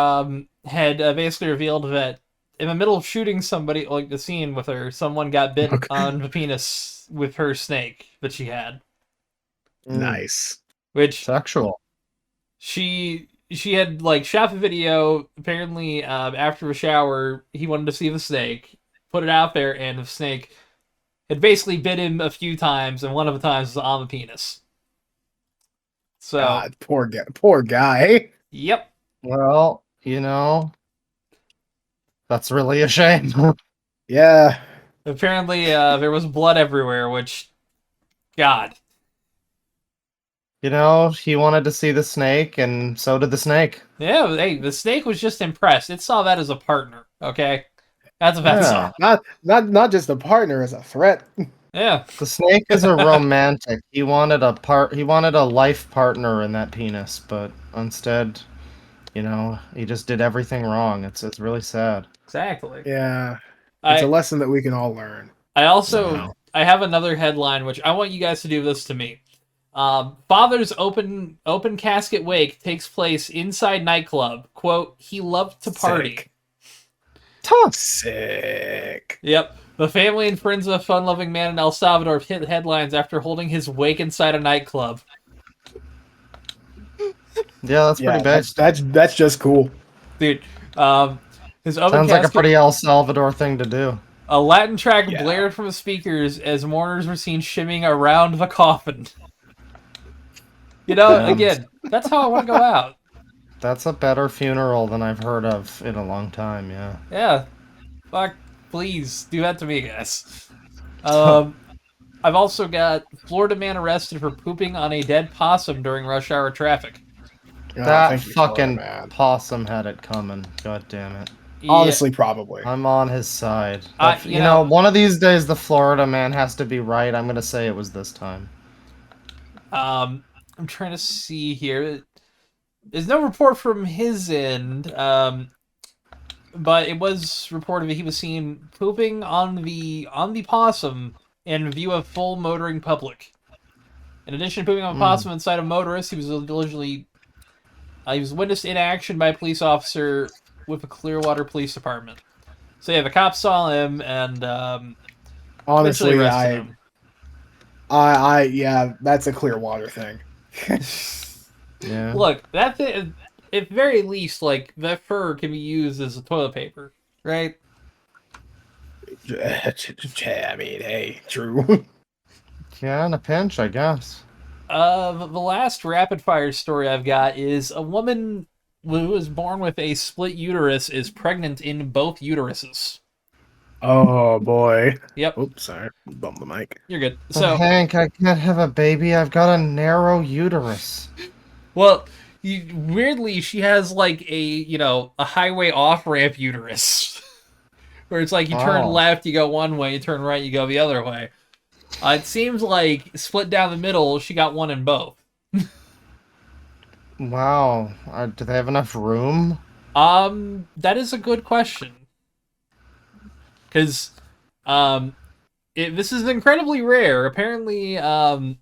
had basically revealed that in the middle of shooting somebody, like the scene with her, someone got bit on the penis with her snake that she had. Nice. Which Sexual. she had like shot the video. Apparently, after a shower, he wanted to see the snake, put it out there, and the snake had basically bit him a few times, and one of the times was on the penis. So, God, poor guy. yep. Well, that's really a shame. Yeah. Apparently, there was blood everywhere, which, God. You know, he wanted to see the snake, and so did the snake. Yeah, hey, the snake was just impressed. It saw that as a partner. Okay, that's what that Yeah. saw. Not just a partner, as a threat. Yeah. The snake is a romantic. He wanted he wanted a life partner in that penis, but instead, you know, he just did everything wrong. It's really sad. Exactly. Yeah, it's a I lesson that we can all learn I also somehow. I have another headline which I want you guys to do this to me. Father's open casket wake takes place inside nightclub. Quote: He loved to party. Sick. Tough. Sick. Yep. The family and friends of a fun-loving man in El Salvador hit headlines after holding his wake inside a nightclub. Yeah, that's pretty Yeah, big. that's just cool. Dude, um, his open Sounds like a casket. pretty El Salvador thing to do. A Latin track Yeah. blared from the speakers as mourners were seen shimmying around the coffin. You know, Yeah. again, that's how I want to go out. That's a better funeral than I've heard of in a long time, yeah. Yeah. Fuck, please, do that to me, guys. I've also got Florida man arrested for pooping on a dead possum during rush hour traffic. Oh, That thank you, Florida fucking man. possum had it coming. God damn it. Honestly, probably. I'm on his side. I- But, you you know, know- one of these days the Florida man has to be right. I'm gonna say it was this time. I'm trying to see here. There's no report from his end, but it was reported that he was seen pooping on the possum in view of full motoring public. In addition to pooping on a possum inside a motorist, he was allegedly he was witnessed in action by a police officer with the Clearwater Police Department. So yeah, the cops saw him and eventually Honestly, arrested him. yeah, that's a Clearwater thing. Yeah. Look, that thing, at very least, like that fur can be used as a toilet paper, right? I mean, hey, true. Yeah, in a pinch, I guess. The last rapid fire story I've got is a woman who was born with a split uterus is pregnant in both uteruses. Oh boy. Yep, Oops, sorry, bump the mic. you're good. But So, Hank, I can't have a baby. I've got a narrow uterus. well, weirdly, she has like a highway off ramp uterus, where it's like you turn Oh. left, you go one way, you turn right, you go the other way. It seems like split down the middle, she got one in both. Wow. Do they have enough room? That is a good question. Because, this is incredibly rare. Apparently, I would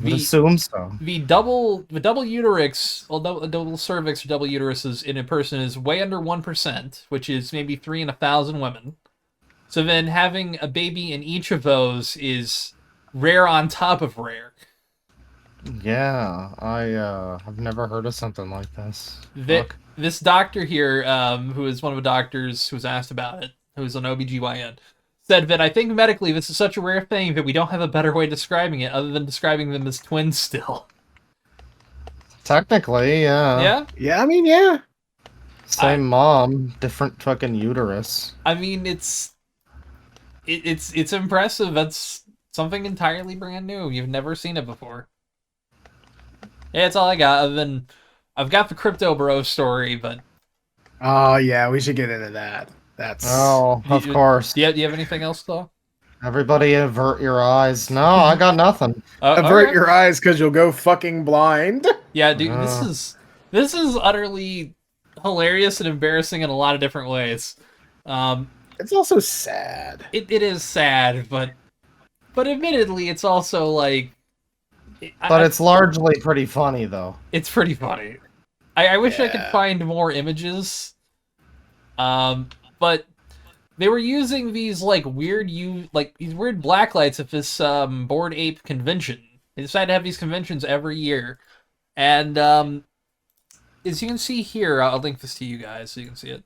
The- assume so. the double uterus, well, double cervix or double uteruses in a person is way under 1%, which is maybe 3 in 1,000 women. So then having a baby in each of those is rare on top of rare. Yeah, I've never heard of something like this. Fuck. This doctor here, who is one of the doctors who was asked about it, who's an OBGYN, said that I think medically this is such a rare thing that we don't have a better way of describing it other than describing them as twins still. Technically, yeah. Yeah? Yeah, I mean, yeah. Same mom, different fucking uterus. I mean, it's impressive. That's something entirely brand new. You've never seen it before. Yeah, that's all I got. Other than I've got the Crypto Bro story, but Oh yeah, we should get into that. That's Oh, of course. do you have anything else though? Everybody avert your eyes. No, I got nothing. avert Okay. your eyes because you'll go fucking blind. Yeah, dude, this is utterly hilarious and embarrassing in a lot of different ways. It's also sad. It is sad, but admittedly, it's also like, But it's largely pretty funny, though. it's pretty funny. I wish I could Yeah. find more images. But they were using these like these weird blacklights at this Bored Ape convention. They decided to have these conventions every year, and as you can see here, I'll link this to you guys so you can see it.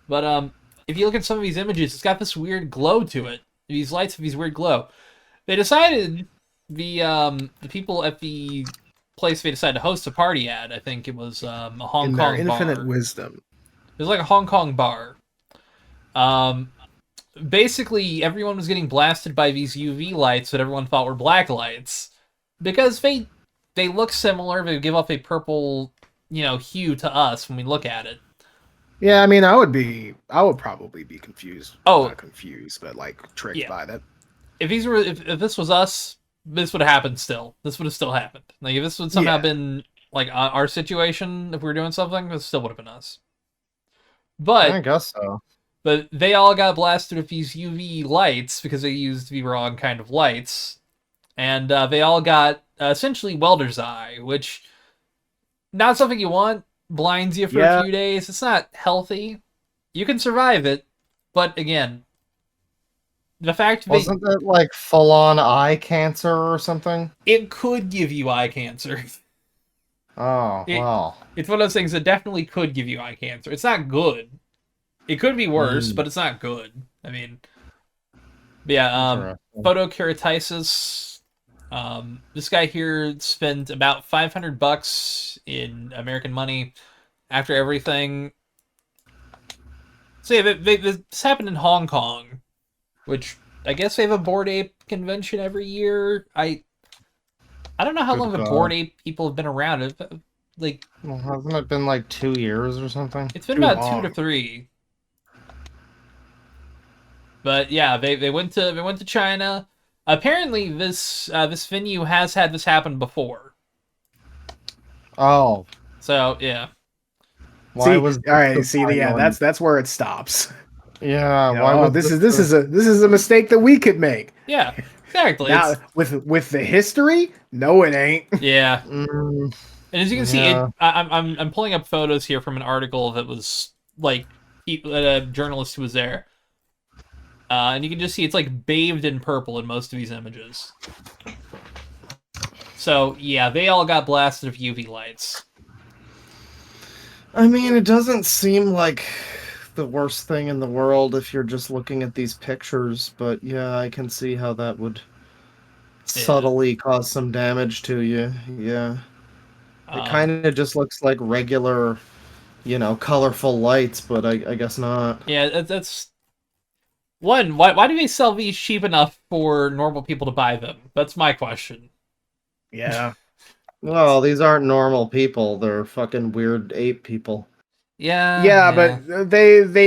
But if you look at some of these images, it's got this weird glow to it. These lights have these weird glow. They decided the people at the place they decided to host a party at. I think it was a Hong In Kong their infinite bar. wisdom. It was like a Hong Kong bar. Basically, everyone was getting blasted by these UV lights that everyone thought were black lights because they they look similar. They give off a purple, hue to us when we look at it. Yeah, I mean, I would probably be confused. Well, Oh, not confused, but like tricked yeah. by that. If this was us, this would have happened still. This would have still happened. Like, if this would somehow Yeah. been, like, our situation, if we were doing something, this still would have been us. I But guess so. they all got blasted with these UV lights because they used the wrong kind of lights. And they all got essentially welder's eye, which, not something you want. Blinds you for a Yeah. few days. It's not healthy. You can survive it, but again, the fact that Wasn't it like full-on eye cancer or something? it could give you eye cancer. Oh, It, well. it's one of those things that definitely could give you eye cancer. It's not good. It could be worse, but it's not good. I mean, but yeah, Interesting. photokeratitis. This guy here spent about $500 in American money after everything. So yeah, this happened in Hong Kong, which I guess they have a Bored Ape convention every year. I don't know how Good long the God. Bored Ape people have been around. Like, Well, hasn't it been like 2 years or something? it's been Too about long. 2 to 3. But yeah, they went to China. Apparently, this venue has had this happen before. Oh, So yeah, why See, was all right. the See, yeah, final- that's where it stops. yeah? You know, Why oh, was this is a mistake that we could make. yeah, exactly. Now with the history, no, it ain't. Yeah, Mm, and as you can see, yeah. I'm pulling up photos here from an article that was like a journalist who was there. And you can just see it's like bathed in purple in most of these images. So yeah, they all got blasted with UV lights. I mean, it doesn't seem like the worst thing in the world if you're just looking at these pictures, but yeah, I can see how that would subtly cause some damage to you. Yeah. It kind of just looks like regular, colorful lights, but I guess not. Yeah, that's one. Why do they sell these cheap enough for normal people to buy them? That's my question. Yeah. Well, these aren't normal people. They're fucking weird ape people. Yeah, Yeah, but they with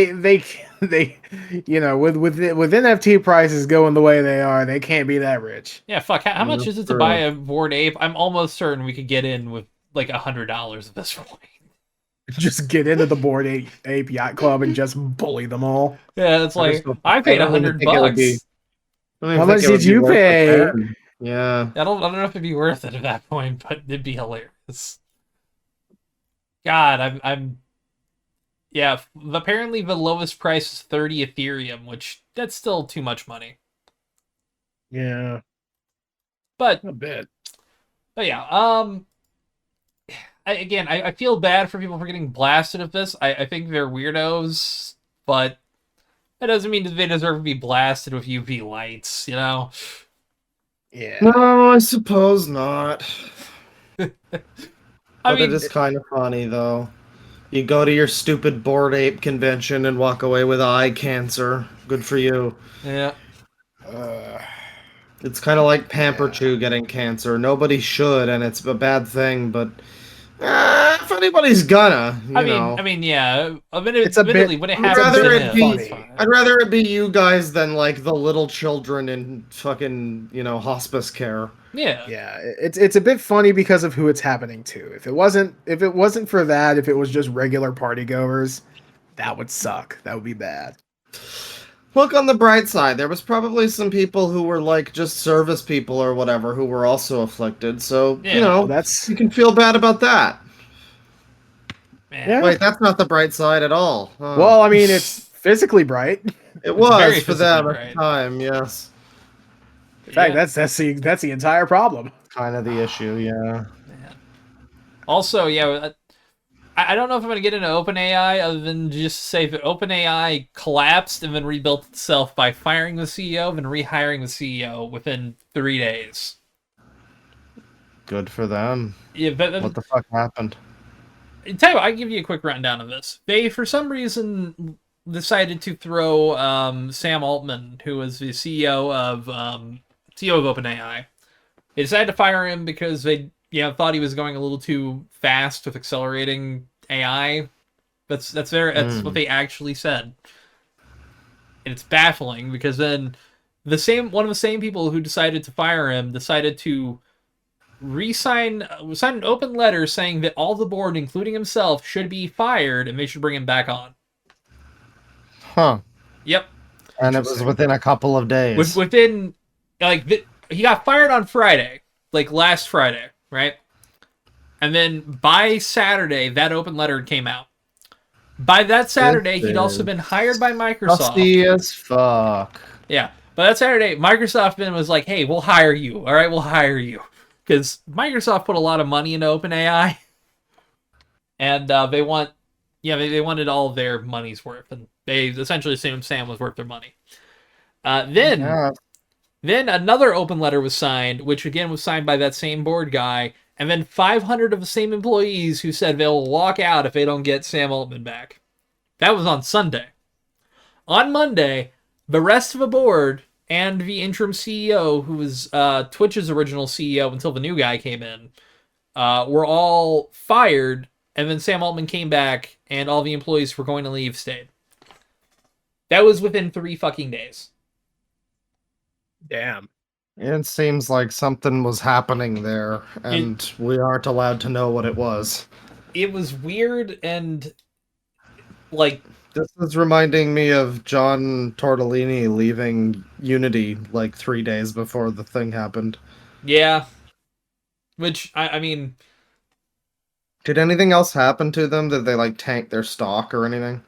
NFT prices going the way they are, they can't be that rich. yeah. Fuck. How much is it to True. buy a Bored Ape? I'm almost certain we could get in with like $100 at this point. Just get into the Bored Ape Yacht Club and just bully them all. Yeah, it's like just- I paid I don't even think it would be- $100. I don't even How think much it would did be you worth the pay? pen. Yeah. I don't know if it'd be worth it at that point, but it'd be hilarious. God, I'm yeah. Apparently, the lowest price is 30 Ethereum, which that's still too much money. Yeah, But a bit. yeah, I feel bad for people for getting blasted with this. I think they're weirdos, but that doesn't mean that they deserve to be blasted with UV lights, you know? Yeah. No, I suppose not. I But mean, it is kind of funny, though. You go to your stupid Bored Ape convention and walk away with eye cancer. Good for you. yeah. It's kind of like Pamper Chew getting cancer. Nobody should, and it's a bad thing, but if anybody's gonna, you know. I mean, yeah. It's a bit- Admittedly, when it I'd happens rather to it him, be- it's fine. I'd rather it be you guys than like the little children in fucking, hospice care. Yeah. Yeah, it's a bit funny because of who it's happening to. If it wasn't for that, if it was just regular party goers, that would suck. That would be bad. Look on the bright side. There was probably some people who were like just service people or whatever who were also afflicted. So, Yeah. Well, that's you can feel bad about that. Man. Yeah. Wait, that's not the bright side at all. Huh. well, I mean, it's physically bright. it very was for physically them at bright. the time, yes. In fact, Yeah. that's the entire problem. Kind of the issue, yeah. Man. Also, yeah, I don't know if I'm going to get into OpenAI other than just say that OpenAI collapsed and then rebuilt itself by firing the CEO and then rehiring the CEO within 3 days. Good for them. Yeah, but What the fuck happened? tell you what, I can give you a quick rundown of this. They, for some reason, decided to throw Sam Altman, who was the CEO of OpenAI. They decided to fire him because thought he was going a little too fast with accelerating AI. That's what they actually said. And it's baffling because then one of the same people who decided to fire him decided to sign an open letter saying that all the board, including himself, should be fired and they should bring him back on. Huh. Yep. And it was within a couple of days. Within, he got fired on Friday, like last Friday, right? And then by Saturday, that open letter came out. By that Saturday, he'd also been hired by Microsoft. Dusty as fuck. Yeah. By that Saturday, Microsoft was like, hey, we'll hire you. All right, we'll hire you. Because Microsoft put a lot of money into OpenAI. And they wanted all of their money's worth. And they essentially assumed Sam was worth their money. Then another open letter was signed, which again was signed by that same board guy. And then 500 of the same employees who said they'll walk out if they don't get Sam Altman back. That was on Sunday. On Monday, the rest of the board and the interim CEO, who was Twitch's original CEO until the new guy came in, were all fired. And then Sam Altman came back, and all the employees who were going to leave stayed. That was within 3 fucking days. Damn. It seems like something was happening there, and we aren't allowed to know what it was. It was weird, and like this is reminding me of John Tortellini leaving Unity like 3 days before the thing happened. Yeah. Which I mean, did anything else happen to them? Did they like tank their stock or anything?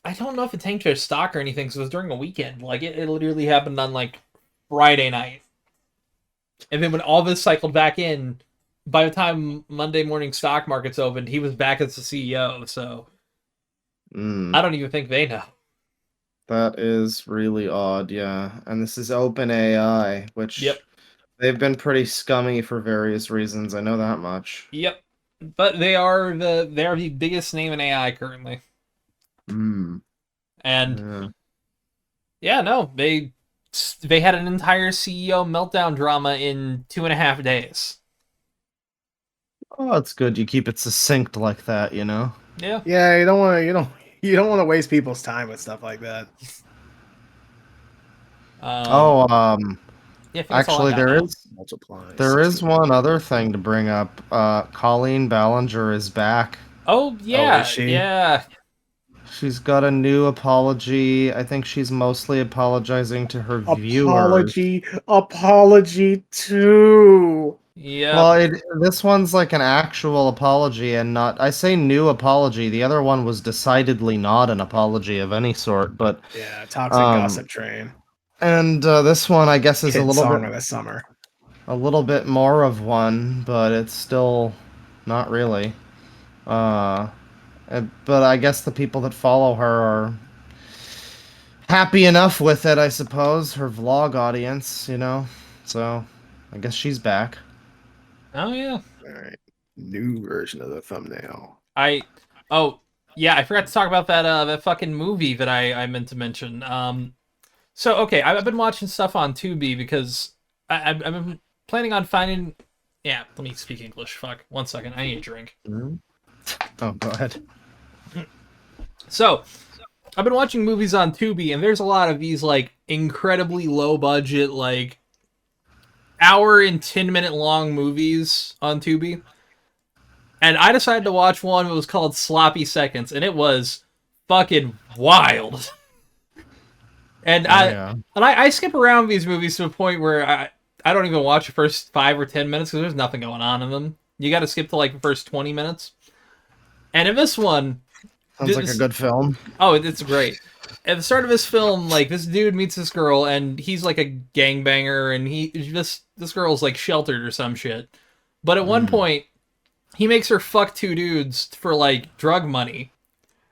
I don't know if it tanked their stock or anything, because it was during a weekend. Like it literally happened on like Friday night. And then when all this cycled back in, by the time Monday morning stock markets opened, he was back as the CEO, so I don't even think they know. That is really odd, yeah. And this is OpenAI, which they've been pretty scummy for various reasons, I know that much. Yep. But they are the biggest name in AI currently. And no, they had an entire CEO meltdown drama in 2.5 days. Oh, it's good. You keep it succinct like that, you know. Yeah. Yeah, you don't want to waste people's time with stuff like that. Actually, there is one other thing to bring up. Colleen Ballinger is back. Oh yeah, is she? Yeah. She's got a new apology. I think she's mostly apologizing to her viewers. Apology too. Yeah. Well, this one's like an actual apology and not... I say new apology. The other one was decidedly not an apology of any sort, but... Yeah, toxic gossip train. And this one, I guess, is Hit a little song bit... of the summer. A little bit more of one, but it's still not really. But I guess the people that follow her are happy enough with it, I suppose. Her vlog audience, you know? So, I guess she's back. Oh, yeah. Alright. New version of the thumbnail. I forgot to talk about that fucking movie that I meant to mention. So, okay, I've been watching stuff on Tubi because I've been planning on finding... Yeah, let me speak English. Fuck. 1 second. I need a drink. Oh, go ahead. So, I've been watching movies on Tubi, and there's a lot of these, like, incredibly low-budget, like, hour and 10-minute long movies on Tubi. And I decided to watch one that was called Sloppy Seconds, and it was fucking wild. And I skip around these movies to a point where I don't even watch the first 5 or 10 minutes because there's nothing going on in them. You got to skip to, like, the first 20 minutes. And in this one... Sounds like a good film. Oh, it's great. At the start of this film, like, this dude meets this girl, and he's, like, a gangbanger, and this girl's, like, sheltered or some shit. But at one point, he makes her fuck 2 dudes for, like, drug money.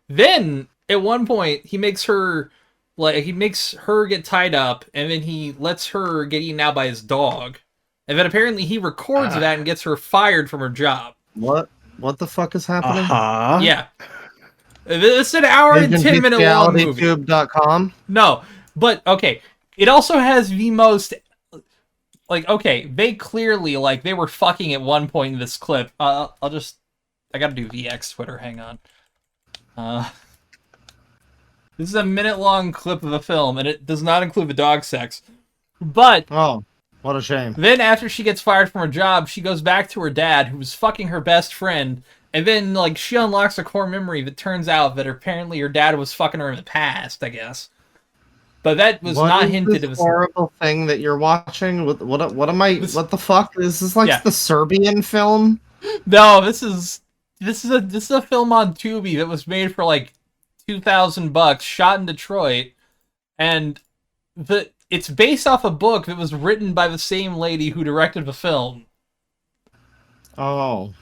Then, at one point, he makes her get tied up, and then he lets her get eaten out by his dog. And then apparently he records that and gets her fired from her job. What the fuck is happening? Yeah. It's an hour and 10-minute long movie. TubeTube.com? No, but okay. It also has the most like, okay, they clearly, like, they were fucking at one point in this clip. I gotta do VX Twitter, hang on. Uh, this is a minute-long clip of a film, and it does not include the dog sex. But Oh, what a shame. then after she gets fired from her job, she goes back to her dad, who was fucking her best friend, and then, like, she unlocks a core memory that turns out that apparently her dad was fucking her in the past, I guess. But that was What not is hinted. this It was horrible thing that you're watching? What am I? this, What the fuck? Is this like yeah. the Serbian film? No, this is a film on Tubi that was made for like $2,000, shot in Detroit, and it's based off a book that was written by the same lady who directed the film. Oh,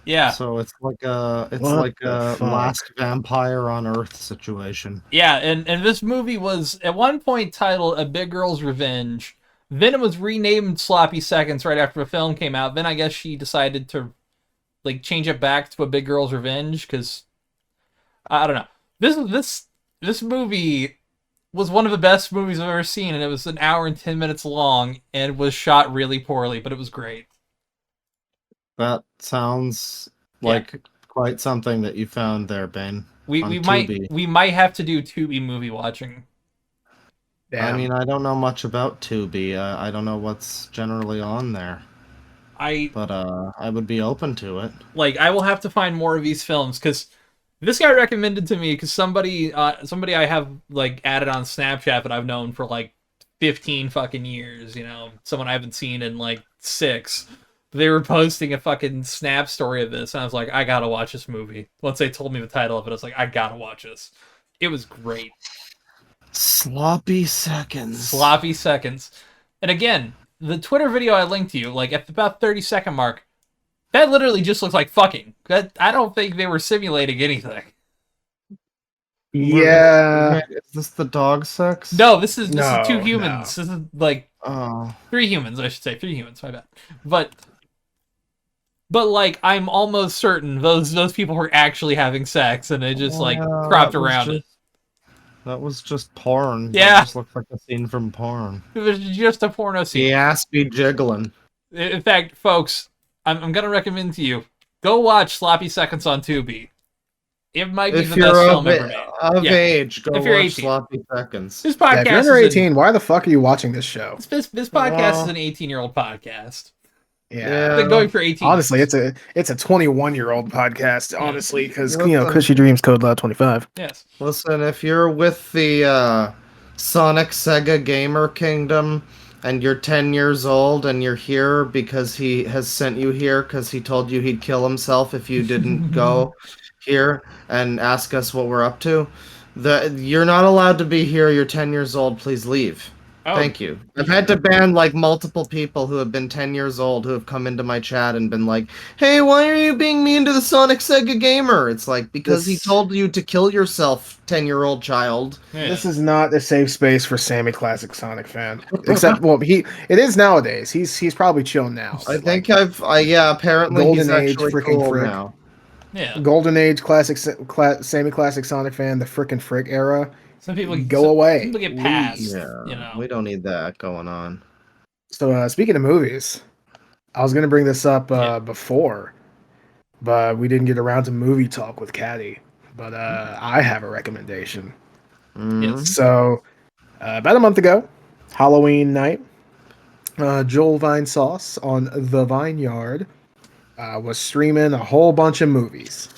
Yeah, so it's like What the fuck? Last Vampire on Earth situation. yeah, and this movie was at one point titled A Big Girl's Revenge. Then it was renamed Sloppy Seconds right after the film came out. Then I guess she decided to like change it back to A Big Girl's Revenge because I don't know. This movie was one of the best movies I've ever seen, and it was an hour and 10 minutes long, and was shot really poorly, but it was great. That sounds Yeah. like quite something that you found there, Bane. We on we Tubi. might have to do Tubi movie watching. I Damn. mean, I don't know much about Tubi. I don't know what's generally on there, I but I would be open to it. I will have to find more of these films because this guy recommended to me because somebody I have like added on Snapchat that I've known for like 15 fucking years. You know, someone I haven't seen in like 6. They were posting a fucking snap story of this, and I was like, I gotta watch this movie. Once they told me the title of it, I was like, I gotta watch this. It was great. Sloppy seconds. Sloppy seconds. And again, the Twitter video I linked to you, like at about 30-second mark, that literally just looks like fucking. I don't think they were simulating anything. Yeah. Wait, is this the dog sex? No, this is No, 2 humans. This is like Oh. 3 humans, I should say. 3 humans, my bad. But like I'm almost certain those people were actually having sex and they just like Yeah, cropped that was around it. That was just porn. Yeah. That just looked like a scene from porn. It was just a porno scene. The ass be jiggling. In fact, folks, I'm gonna recommend to you, go watch Sloppy Seconds on Tubi. It might be If the you're best of, film ever made. of Yeah. age, go If you're watch 18. Sloppy Seconds. This Yeah, podcast if you're under is 18, why the fuck are you watching this show? this podcast is Well, an 18-year-old podcast. Yeah. Been going for 18. Honestly, it's a 21-year-old podcast. Honestly, because Listen. Cushy Dreams code loud 25. Yes. Listen, if you're with the Sonic Sega Gamer Kingdom and you're 10 years old and you're here because he has sent you here because he told you he'd kill himself if you didn't go here and ask us what we're up to, you're not allowed to be here. You're 10 years old. Please leave. Oh, Thank you. I've had to ban like multiple people who have been 10 years old who have come into my chat and been like, "Hey, why are you being mean to the Sonic Sega Gamer?" It's like, because he This- told you to kill yourself, 10-year-old child. yeah. This is not a safe space for Sammy Classic Sonic fan. Except, well, it is nowadays. He's probably chill now. I think yeah, apparently he's Golden Age actually freaking cool frick. now. Yeah. Golden Age classic, Sammy Classic Sonic fan, the frickin' frick era. Some people Go away. Some people get passed. Yeah, You know. we don't need that going on. So speaking of movies, I was gonna bring this up Yeah. before, but we didn't get around to movie talk with Caddy. But I have a recommendation. Mhm. Yes. So about a month ago, Halloween night, Joel Vinesauce on The Vineyard was streaming a whole bunch of movies.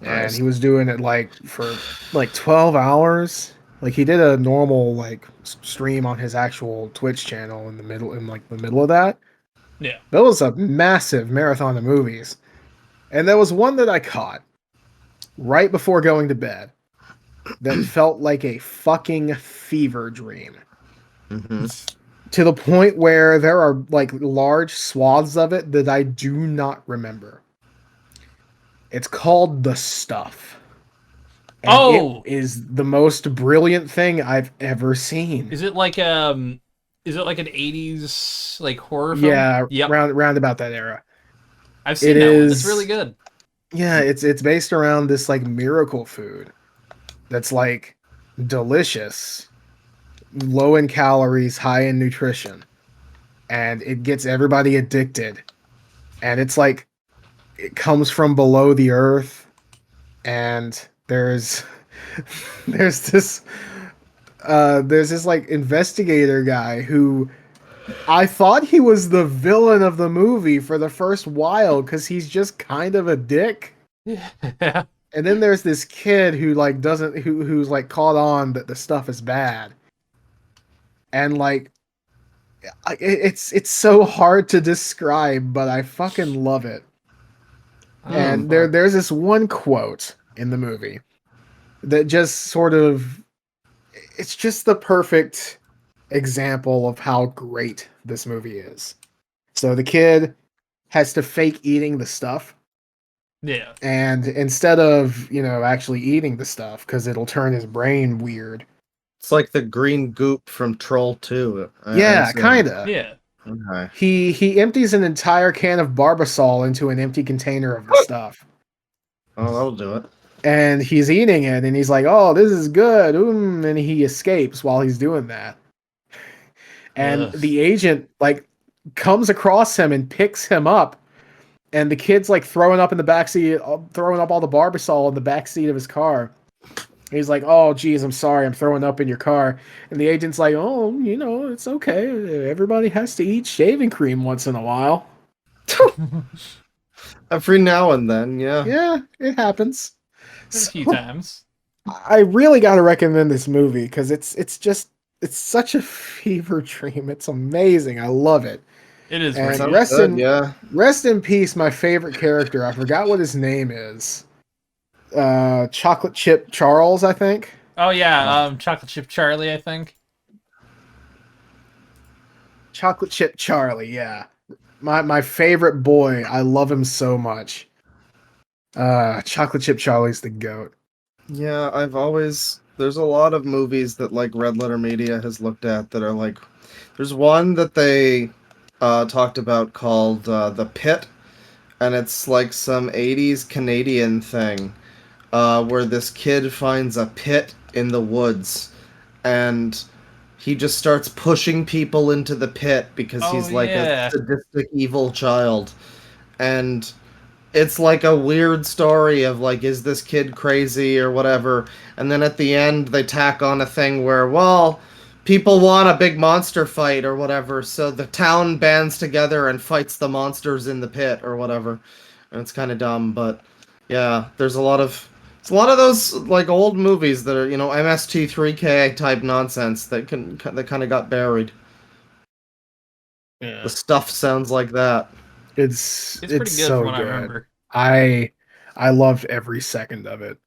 And Nice. he was doing it like for like 12 hours. Like he did a normal like stream on his actual Twitch channel in the middle of that. Yeah. That was a massive marathon of movies. And there was one that I caught right before going to bed that felt like a fucking fever dream. Mhm. To the point where there are like large swaths of it that I do not remember. It's called The Stuff. And Oh! it is the most brilliant thing I've ever seen. Is it like an 80s like horror film? Yeah, Yep. round about that era. I've seen it that one. It's is- really good. Yeah, it's based around this like miracle food that's like delicious, low in calories, high in nutrition. and it gets everybody addicted. And it's like it comes from below the earth, and there's this like investigator guy who I thought he was the villain of the movie for the first while because he's just kind of a dick. Yeah. And then there's this kid who like who's like caught on that the stuff is bad. And like it's so hard to describe, but I fucking love it. And there's this one quote in the movie that just sort of it's just the perfect example of how great this movie is. So the kid has to fake eating the stuff. Yeah. And instead of, actually eating the stuff because it'll turn his brain weird. It's like the green goop from Troll 2. Yeah, kind of. Yeah. Okay. He empties an entire can of Barbasol into an empty container of the stuff. Oh, that'll do it. And he's eating it, and he's like, "Oh, this is good." And he escapes while he's doing that. And Ugh. the agent like comes across him and picks him up, and the kid's like throwing up in the backseat, throwing up all the Barbasol in the backseat of his car. He's like, "Oh, geez, I'm sorry, I'm throwing up in your car." And the agent's like, "Oh, it's okay. Everybody has to eat shaving cream once in a while." Every now and then, yeah. Yeah, it happens. A few So, times. I really got to recommend this movie because it's such a fever dream. It's amazing. I love it. It is And very Sounds good. good, rest in peace, my favorite character. I forgot what his name is. Chocolate Chip Charles, I think. Oh yeah, Chocolate Chip Charlie, I think. Chocolate Chip Charlie, yeah. My favorite boy. I love him so much. Chocolate Chip Charlie's the GOAT. Yeah, there's a lot of movies that like Red Letter Media has looked at that are like, there's one that they talked about called The Pit, and it's like some 80s Canadian thing where this kid finds a pit in the woods, and he just starts pushing people into the pit because he's like a sadistic evil child. And it's like a weird story of like, is this kid crazy or whatever? And then at the end they tack on a thing where, well, people want a big monster fight or whatever, so the town bands together and fights the monsters in the pit or whatever. And it's kind of dumb, but yeah, it's a lot of those like old movies that are, MST3K type nonsense that kind of got buried. Yeah. The stuff sounds like that. It's pretty good so from what I good. remember. I loved every second of it.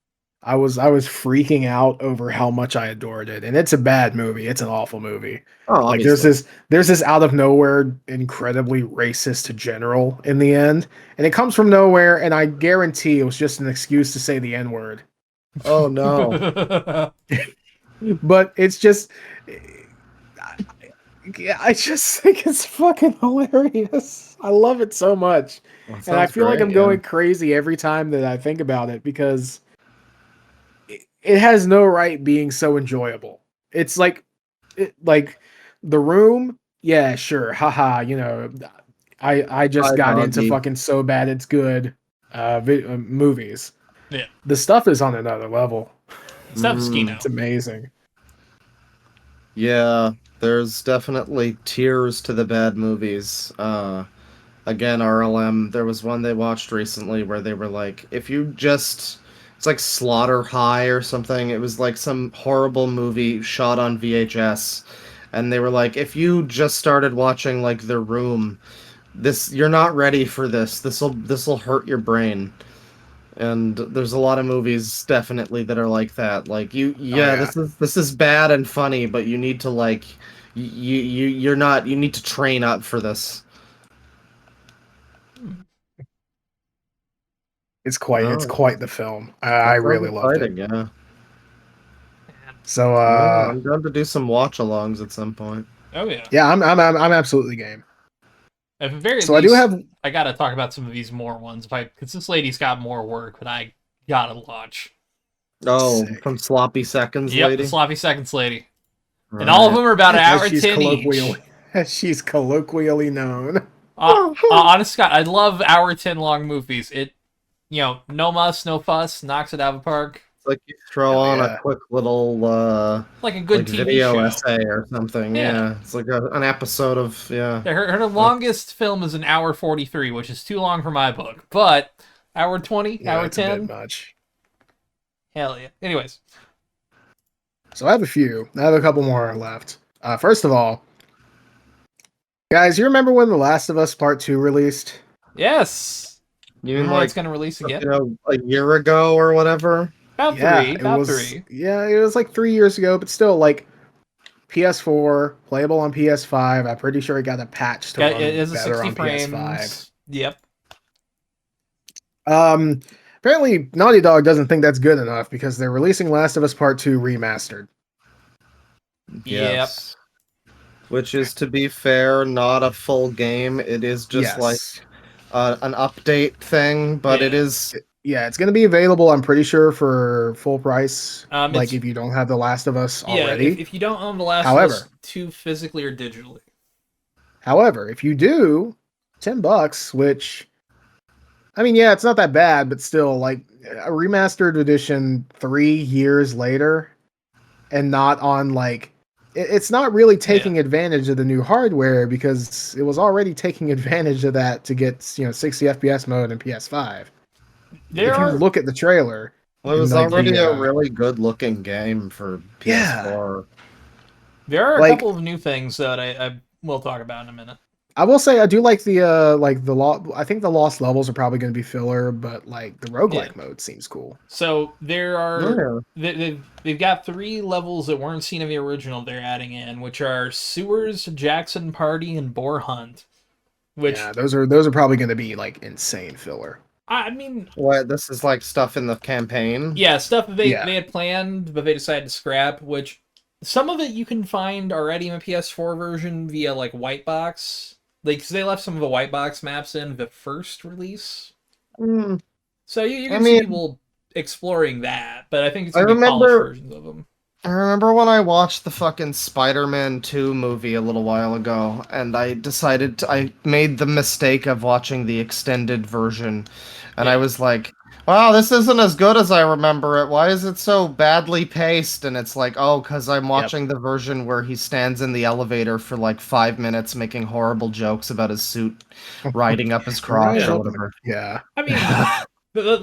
I was freaking out over how much I adored it, and it's a bad movie. It's an awful movie. Oh, Like obviously. there's this out of nowhere incredibly racist general in the end, and it comes from nowhere. And I guarantee it was just an excuse to say the N-word. Oh no. But it's just, I just think it's fucking hilarious. I love it so much. That And I sounds feel like great, I'm yeah. going crazy every time that I think about it because it has no right being so enjoyable. It's like, like The Room. Yeah, sure. Haha. I just Hi, got into doggy. fucking So Bad It's Good movies. Yeah. The stuff is on another level. Stuff's Kino. It's amazing. Yeah, there's definitely tiers to the bad movies. Again, RLM, there was one they watched recently where they were like, if you just, it's like Slaughter High or something. It was like some horrible movie shot on VHS. And they were like, if you just started watching like The Room, you're not ready for this. This'll hurt your brain. And there's a lot of movies definitely that are like that. Like Yeah. this is bad and funny, but you need to like you need to train up for this. It's quite the film. I That sounds really loved it. exciting, yeah. So Yeah, I'm down to do some watch-alongs at some point. Oh yeah. yeah, I'm absolutely game. At the very So least, I do have I gotta talk about some of these more ones, because this lady's got more work that I gotta watch. Oh, Sick. from Sloppy Seconds Yep, Lady. the Sloppy Seconds lady. And all of them are about an As hour she's 10 each. colloquially as she's colloquially known. Honest God, I love hour 10 long movies. It, no muss, no fuss, knocks it out of the park. It's like you throw Hell on a yeah. quick little Like a good like TV video show. essay or something. Yeah. Yeah, it's like an episode of Yeah, her longest film is an hour 43, which is too long for my book. But hour 20, Yeah, hour it's a bit 10, much. hell yeah. Anyways, So I have a few. I have a couple more left. First of all, guys, you remember when The Last of Us Part 2 released? yes. you mean Remember when like it's going to release again? a year ago or whatever. About Yeah, three. it About was. three. Yeah, it was like 3 years ago, but still, like PS4, playable on PS5. I'm pretty sure it got a patch to It run is a better 60 on PS5. frames. Yep. Um, Apparently, Naughty Dog doesn't think that's good enough because they're releasing Last of Us Part 2 remastered. Yep. Yes. Which is, to be fair, not a full game. It is just like Yes. an update thing, but it Yeah. is. Yeah, it's going to be available, I'm pretty sure, for full price. Like It's if you don't have The Last of Us yeah. already. If you don't own The Last of However, Us 2 physically or digitally, if you do, $10, which I mean, yeah, it's not that bad, but still, like a remastered edition 3 years later, and not on like it's not really taking advantage of the new hardware because it was already taking advantage of that to get 60 FPS mode in PS5. there If you are look at the trailer, Well, it and was like already the a really good looking game for yeah, PS4. there are a like couple of new things that I will talk about in a minute. I will say I do like the law. I think the lost levels are probably going to be filler, but like the roguelike mode seems cool. So there are Oh, they've got 3 levels that weren't seen in the original they're adding in, which are Sewers, Jackson Party, and Boar Hunt. Which Yeah, those are probably going to be like insane filler. I mean, what? This is like stuff in the campaign? yeah, stuff that Yeah. they had planned, but they decided to scrap. Which some of it you can find already in the PS4 version via like white box. Like 'cause they left some of the white box maps in the first release, Mm, so you I can see mean, people exploring that. But I think it's I gonna be polished remember. versions of them. I remember when I watched the fucking Spider-Man 2 movie a little while ago, and I made the mistake of watching the extended version, and I Yeah. was like, wow, this isn't as good as I remember it. Why is it so badly paced? And it's like, oh, because I'm Yep. watching the version where he stands in the elevator for like 5 minutes making horrible jokes about his suit riding up his crotch or Yeah. whatever. Yeah. I mean,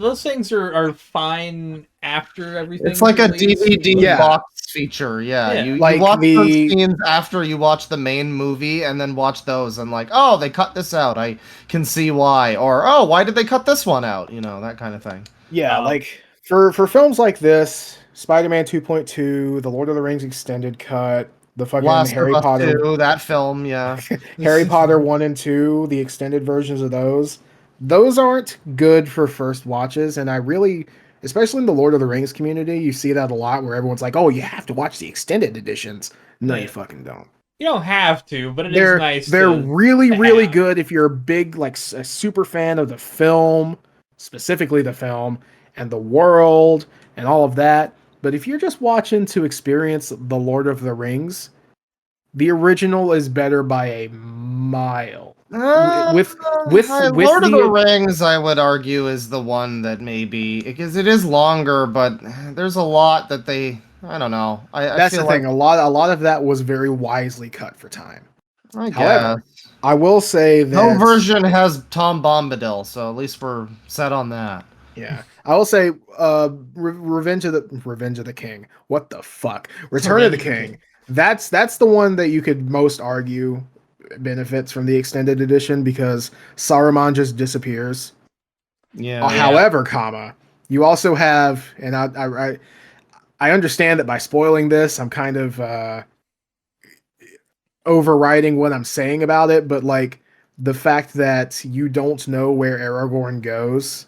those things are fine after everything. It's like a DVD Yeah. box feature, yeah. Yeah. You Like watch those the scenes after you watch the main movie, and then watch those, and like, oh, they cut this out. I can see why, or oh, why did they cut this one out? You know, that kind of thing. yeah, Um, like for films like this, Spider-Man 2.2, the Lord of the Rings extended cut, the fucking Last of Harry Us Potter 2, that film, yeah. Harry Potter 1 and 2, the extended versions of those aren't good for first watches. And I really, especially in the Lord of the Rings community, you see that a lot where everyone's like, oh, you have to watch the extended editions. No, Yeah. you fucking don't. You don't have to, but it is They're nice. they're to really, really have. good if you're a big, like, a super fan of the film, specifically the film, and the world, and all of that. But if you're just watching to experience the Lord of the Rings, the original is better by a mile. With Lord of the the Rings, I would argue, is the one that maybe because it is longer, but there's a lot that they. I don't know. I that's feel the like thing. A lot of that was very wisely cut for time. I However, guess. I will say No that version has Tom Bombadil, so at least we're set on that. yeah, I will say Revenge of the King. What the fuck? Return of the King. That's the one that you could most argue benefits from the extended edition because Saruman just disappears. Yeah. However, comma, you also have, and I understand that by spoiling this, I'm kind of overriding what I'm saying about it, but like the fact that you don't know where Aragorn goes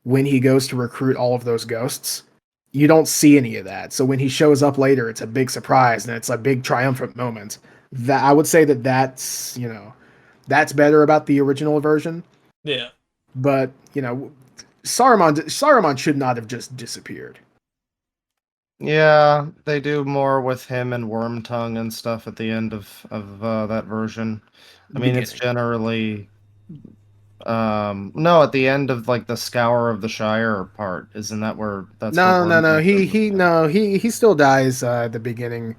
when he goes to recruit all of those ghosts, you don't see any of that. So when he shows up later, it's a big surprise and it's a big triumphant moment. That I would say that's better about the original version. Yeah. But Saruman should not have just disappeared. Yeah, they do more with him and Wormtongue and stuff at the end of that version. I The mean, it's beginning. generally no, at the end of like the Scour of the Shire part. Isn't that where that's where No, no, no. Wormtongue He comes he in? no he still dies at the beginning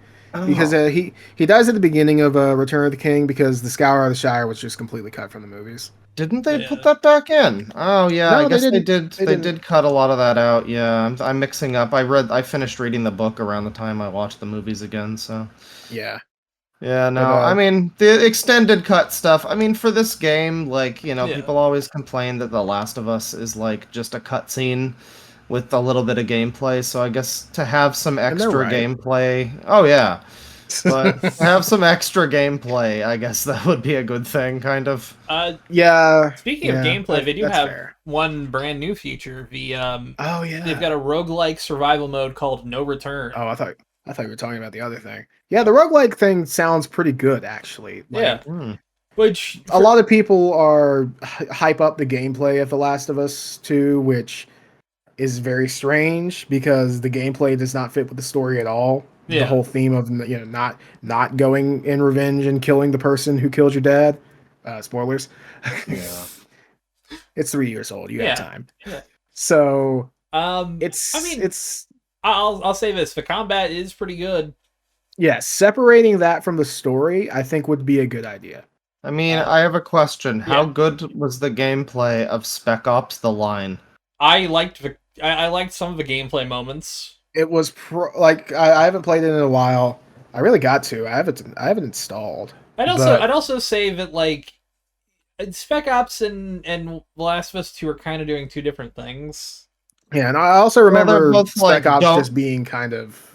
because Oh, he dies at the beginning of Return of the King because the Scour of the Shire was just completely cut from the movies. didn't they put Yeah. that back in? Oh yeah, I No, they guess they didn't. did. They They didn't. did cut a lot of that out. Yeah, I'm mixing up. I finished reading the book around the time I watched the movies again, so. Yeah, Yeah, but no, I mean, the extended cut stuff, I mean, for this game, like, Yeah. people always complain that The Last of Us is, like, just a cutscene with a little bit of gameplay, so I guess to have some and they're extra right. gameplay, oh yeah, but to have some extra gameplay, I guess that would be a good thing, kind of. Uh, Yeah, Speaking of yeah, gameplay, they do that's have fair. one brand new feature. Oh They've yeah. got a roguelike survival mode called No Return. Oh, I thought you were talking about the other thing. Yeah, the roguelike thing sounds pretty good actually. Yeah. Like Hmm. Which a for lot of people are hype up the gameplay of The Last of Us 2, which is very strange because the gameplay does not fit with the story at all. The yeah. whole theme of not going in revenge and killing the person who killed your dad. Spoilers. Yeah. It's 3 years old. You have Yeah. time. Yeah. So I it's mean, it's I'll say this: the combat is pretty good. yeah, separating that from the story, I think would be a good idea. I mean, Uh, I have a question. How yeah. good was the gameplay of Spec Ops: The Line? I liked some of the gameplay moments. It was like I haven't played it in a while. I really got to. I haven't installed, I'd but also say that like Spec Ops and The Last of Us 2 are kind of doing two different things. yeah, and I also Well, they're remember both Spec like, Ops don't just being kind of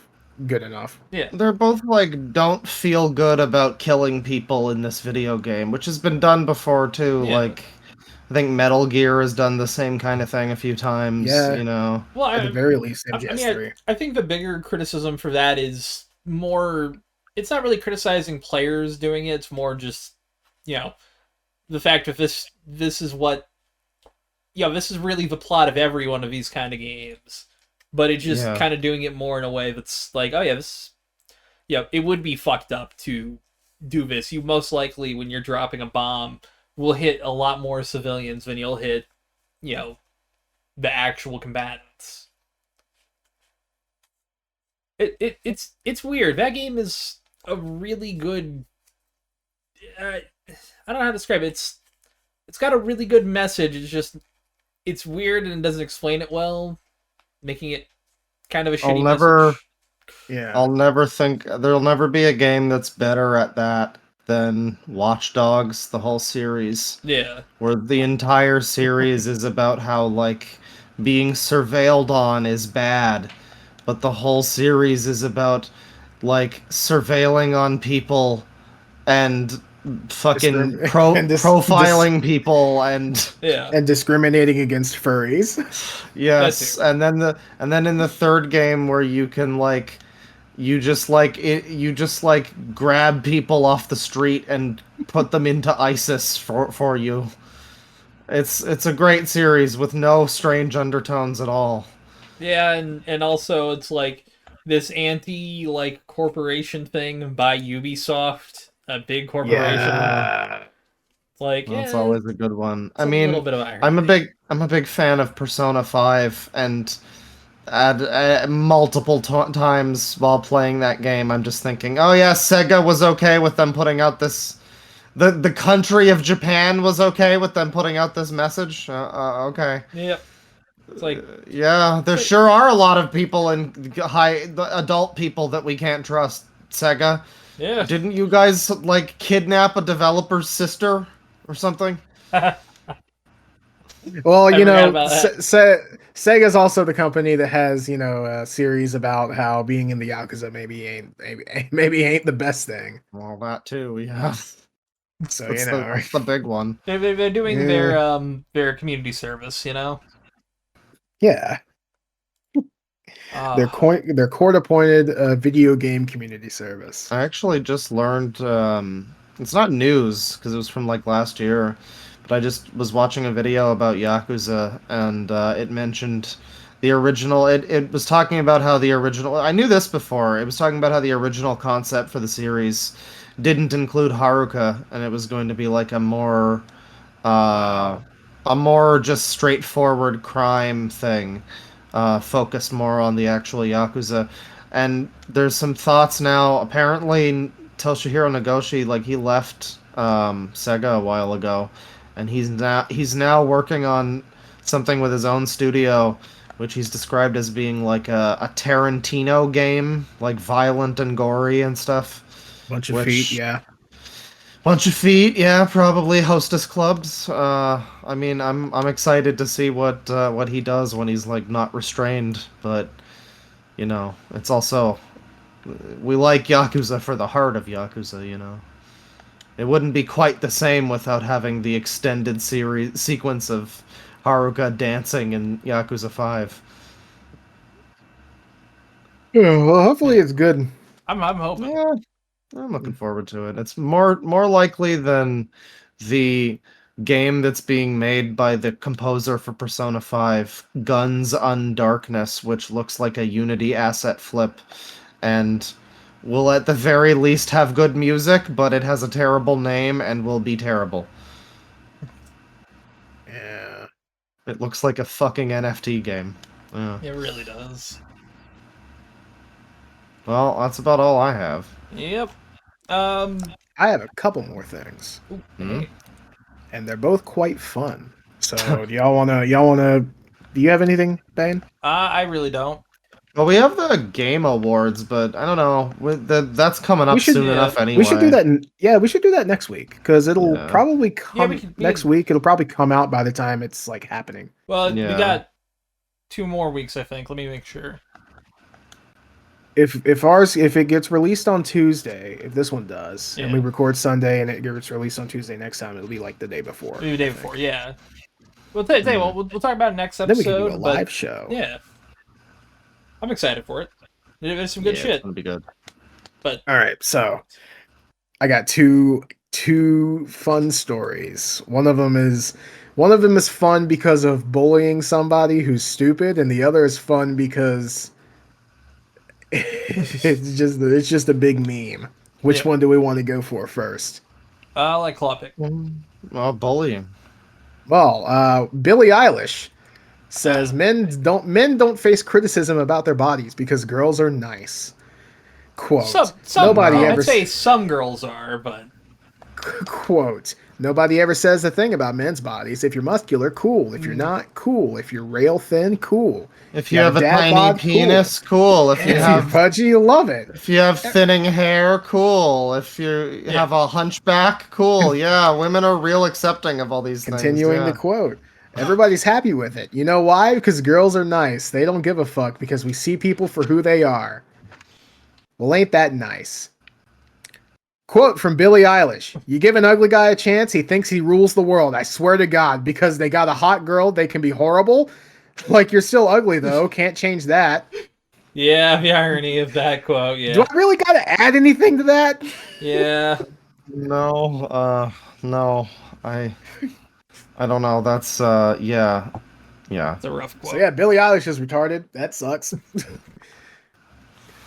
good enough. Yeah. They're both like don't feel good about killing people in this video game, which has been done before too. Yeah. Like I think Metal Gear has done the same kind of thing a few times, Yeah, you know. Well, at the very least, I mean, MGS3. I think the bigger criticism for that is more. It's not really criticizing players doing it. It's more just, you know, the fact that this is what, this is really the plot of every one of these kind of games, but it's just Yeah. kind of doing it more in a way that's like, oh yeah, it would be fucked up to do this. You most likely, when you're dropping a bomb, will hit a lot more civilians than you'll hit, you know, the actual combatants. It's weird. That game is a really good. I don't know how to describe it. It's got a really good message. It's just it's weird and it doesn't explain it well, making it kind of a I'll shitty never message. Yeah, I'll never think there'll never be a game that's better at that than Watch Dogs, the whole series, Yeah, where the entire series is about how like being surveilled on is bad, but the whole series is about like surveilling on people and fucking and profiling people and yeah, and discriminating against furries. that too. yes, and then in the third game where you can like you just like grab people off the street and put them into ISIS for you. It's a great series with no strange undertones at all. Yeah, and also it's like this anti like corporation thing by Ubisoft, a big corporation. Yeah, Yeah, It's like, that's yeah, always a good one. it's I a little mean, bit of irony. I'm a big fan of Persona 5 and multiple times while playing that game, I'm just thinking, oh yeah, Sega was okay with them putting out this. The country of Japan was okay with them putting out this message. Okay, Yep. It's like yeah, it's there like sure are a lot of people in the adult people that we can't trust. Sega, yeah. didn't you guys like kidnap a developer's sister or something? I well, forgot about that. Sega's also the company that has a series about how being in the Yakuza maybe ain't the best thing. Well, that too, yeah. So That's the big one. They're doing yeah, their community service, you know. yeah, Uh their court appointed video game community service. I actually just learned it's not news because it was from like last year, but I just was watching a video about Yakuza and it mentioned The original, it was talking about how the original. I knew this before. It was talking about how the original concept for the series didn't include Haruka, and it was going to be like uh, Wow. a more just straightforward crime thing, focused more on the actual Yakuza. And there's some thoughts now. Apparently, Toshihiro Nagoshi, like he left Sega a while ago, and he's now working on something with his own studio, which he's described as being like a Tarantino game, like violent and gory and stuff. Bunch of feet, Which yeah. bunch of feet, yeah, probably hostess clubs. I mean, I'm excited to see what he does when he's like not restrained, but it's also we like Yakuza for the heart of Yakuza. It wouldn't be quite the same without having the extended series sequence of Haruka dancing in Yakuza 5. Yeah, well, hopefully Yeah. it's good. I'm hoping. Yeah, I'm looking forward to it. It's more likely than the game that's being made by the composer for Persona 5, Guns Undarkness, which looks like a Unity asset flip and will at the very least have good music, but it has a terrible name and will be terrible. Yeah. It looks like a fucking NFT game. Yeah. It really does. Well, that's about all I have. Yep. I have a couple more things, Ooh, Hmm? hey. and they're both quite fun. So, do y'all wanna do you have anything, Bane? I really don't. Well, we have the Game Awards, but I don't know. That's coming We up should soon Yeah. enough we should do anyway. that we should do that next week because it'll Yeah. probably Yeah, we come could- next week. It'll probably come out by the time it's like happening. Well, we Yeah. got 2 more weeks, I think. Let me make sure. If it gets released on Tuesday, if this one does, and we Yeah. record Sunday and it gets released on Tuesday next time, it'll be like the day before. Maybe the day I think. before. Yeah. We'll tell you what. We'll talk about it next Then we can episode. do a but live show. yeah, I'm excited for it. There's some good Yeah, shit. It's gonna be good. But All right, so I got two fun stories. One of them is fun because of bullying somebody who's stupid, and the other is fun because it's just a big meme. Which Yeah. one do we want to go for first? I like claw pick. Well, bullying. Well, Billie Eilish says Uh. men don't face criticism about their bodies because girls are nice. Quote. Some Nobody I'd ever say some girls are, but quote. Nobody ever says a thing about men's bodies. If you're muscular, cool. If you're not, cool. If you're rail thin, cool. If you have a dad tiny bod, penis, cool. If you If you're have pudgy, you love it. if you have thinning hair, cool. If you Yeah. have a hunchback, cool. Yeah, women are real accepting of all these Continuing things. the quote. Everybody's happy with it. You know why? Because girls are nice. They don't give a fuck because we see people for who they are. Well, ain't that nice? Quote from Billie Eilish. You give an ugly guy a chance, he thinks he rules the world. I swear to God, because they got a hot girl, they can be horrible. Like, you're still ugly, though. Can't change that. yeah, the irony of that quote. Do Yeah, I really got to add anything to that? yeah. No. I don't know. That's yeah. It's a rough quote. So, yeah, Billie Eilish is retarded. That sucks.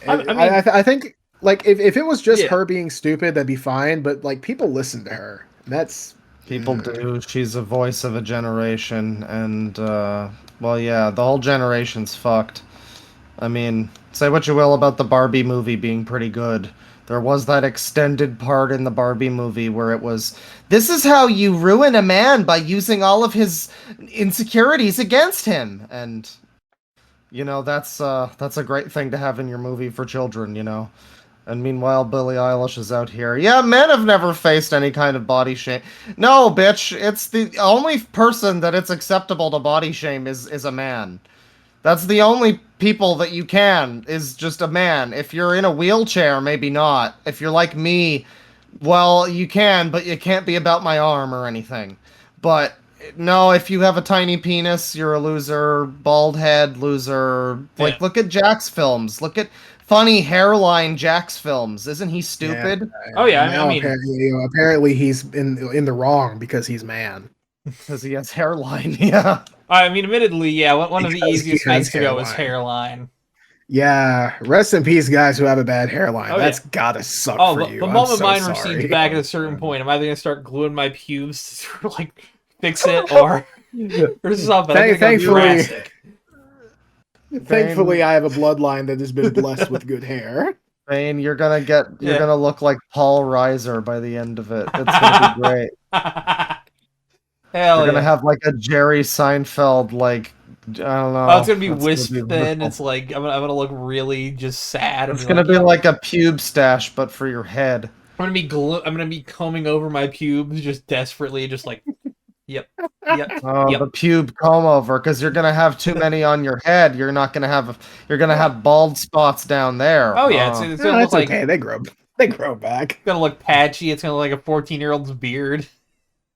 I mean- I think, like, if it was just Yeah. her being stupid, that'd be fine. But, like, people listen to her. That's People do. She's a voice of a generation, and well, yeah, the whole generation's fucked. I mean, say what you will about the Barbie movie being pretty good. There was that extended part in the Barbie movie where it was, this is how you ruin a man by using all of his insecurities against him. And that's a great thing to have in your movie for children. And meanwhile, Billie Eilish is out here. Yeah, men have never faced any kind of body shame. No, bitch, it's the only person that it's acceptable to body shame is a man. That's the only people that you can, is just a man. If you're in a wheelchair, maybe not. If you're like me, well, you can, but you can't be about my arm or anything. But no, if you have a tiny penis, you're a loser. Bald head, loser. Like, Yeah. look at Jack's films. Look at funny hairline Jack's films. Isn't he stupid? Oh, yeah, I Now mean- apparently he's in the wrong because he's man. Because he has hairline, yeah. I mean, admittedly, yeah, one of the Because he easiest has things to go is hairline. hairline. Yeah, rest in peace, guys who have a bad hairline. Oh, That's yeah. gotta suck Oh, for the you. I'm moment so mine recedes sorry. back at a certain point, I'm either gonna start gluing my pubes to like fix it or something. I'm gonna go Thankfully, drastic. thankfully, Bane, I have a bloodline that has been blessed with good hair. Bane, you're Yeah. gonna look like Paul Reiser by the end of it. It's gonna be great. You're Hell gonna yeah. have like a Jerry Seinfeld, like, I don't Oh, it's know. gonna be That's gonna wisp be thin. wonderful. It's like I'm gonna look really just sad and It's be gonna like, be "Yep." like a pube stash, but for your head. I'm gonna be combing over my pubes just desperately, just like, "Yep, yep, Oh, yep." the pube comb over, because you're gonna have too many on your head. You're not gonna have. You're gonna Yeah. have bald spots down there. Oh yeah, it's No, gonna look that's like okay. They grow back. gonna look patchy. It's gonna look like a 14-year-old's beard.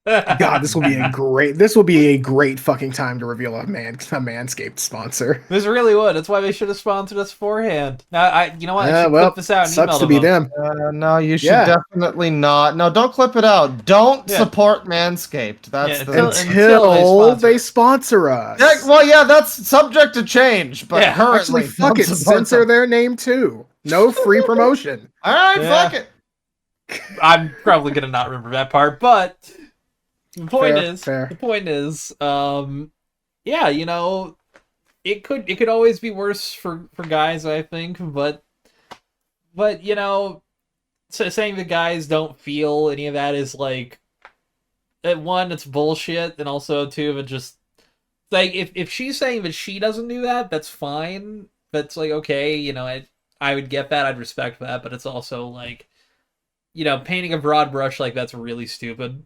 God, this will be a great fucking time to reveal a Manscaped sponsor. This really would. That's why they should have sponsored us beforehand. Now, you know what? I should clip Well, this out and sucks email to to be them. them. No, you should Yeah. definitely not. No, don't clip it out. Don't Yeah. support Manscaped. That's Yeah, the. until They sponsor us. Yeah, well, yeah, that's subject to change, but Yeah. Actually, currently, fuck don't it. support Censor them. their name too. No free promotion. All right, Yeah. fuck it. I'm probably gonna not remember that part, but the point Fair. yeah, you know, it could always be worse for guys, I think, but you know, saying the guys don't feel any of that is like, one, it's bullshit, and also two, it just like if she's saying that she doesn't do that, that's fine. That's like okay, you know, I would get that, I'd respect that, but it's also like, you know, painting a broad brush like that's really stupid.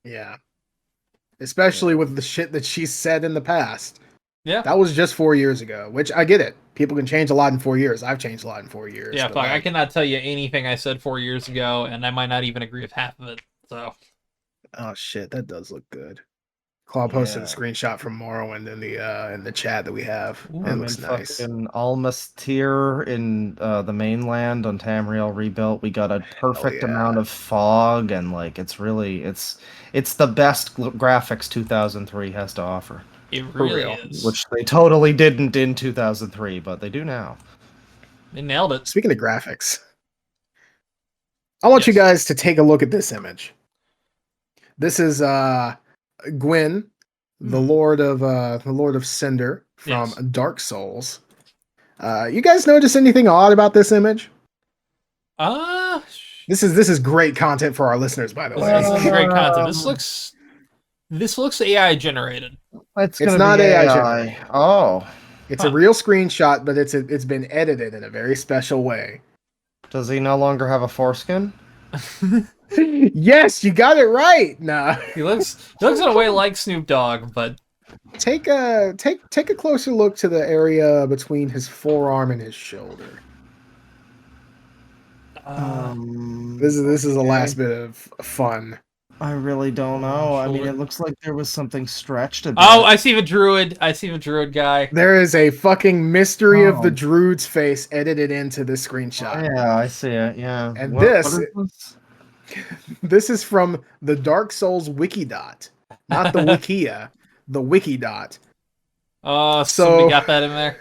Yeah. Especially with the shit that she said in the past. Yeah. That was just 4 years ago, which I get it. People can change a lot in 4 years. I've changed a lot in 4 years. Yeah, but, fuck. I like, cannot tell you anything I said 4 years ago, and I might not even agree with half of it. So oh shit, that does look good. Claw posted a screenshot from Morrowind in the chat that we have. Ooh. It I'm looks in nice. fucking Almastir in the mainland on Tamriel rebuilt. We got a perfect yeah. amount of fog, and like it's the best graphics 2003 has to offer, it really real. is. which they totally didn't in 2003, but they do now. They nailed it. Speaking of graphics, I want you Yes. guys to take a look at this image. This is Gwyn, the Lord of Cinder from Yes. Dark Souls. You guys notice anything odd about this image? This is great content for our listeners, by the way. This is great content. This looks AI generated. It's It's gonna not be AI AI. generated. Oh, It's a real screenshot, but it's been edited in a very special way. does he no longer have a foreskin? Yes, you got it right. Nah. He looks in a way like Snoop Dogg, but Take a closer look to the area between his forearm and his shoulder. This is the last bit of fun. I really don't know. I mean, it looks like there was something stretched a bit. oh, I see the druid. I see the druid guy. There is a fucking mystery of the Oh. druid's face edited into this screenshot. Yeah, I see it. Yeah. And What this- is this? This is from the Dark Souls Wikidot, not the Wikia, the Wikidot. Oh, So- somebody got that in there.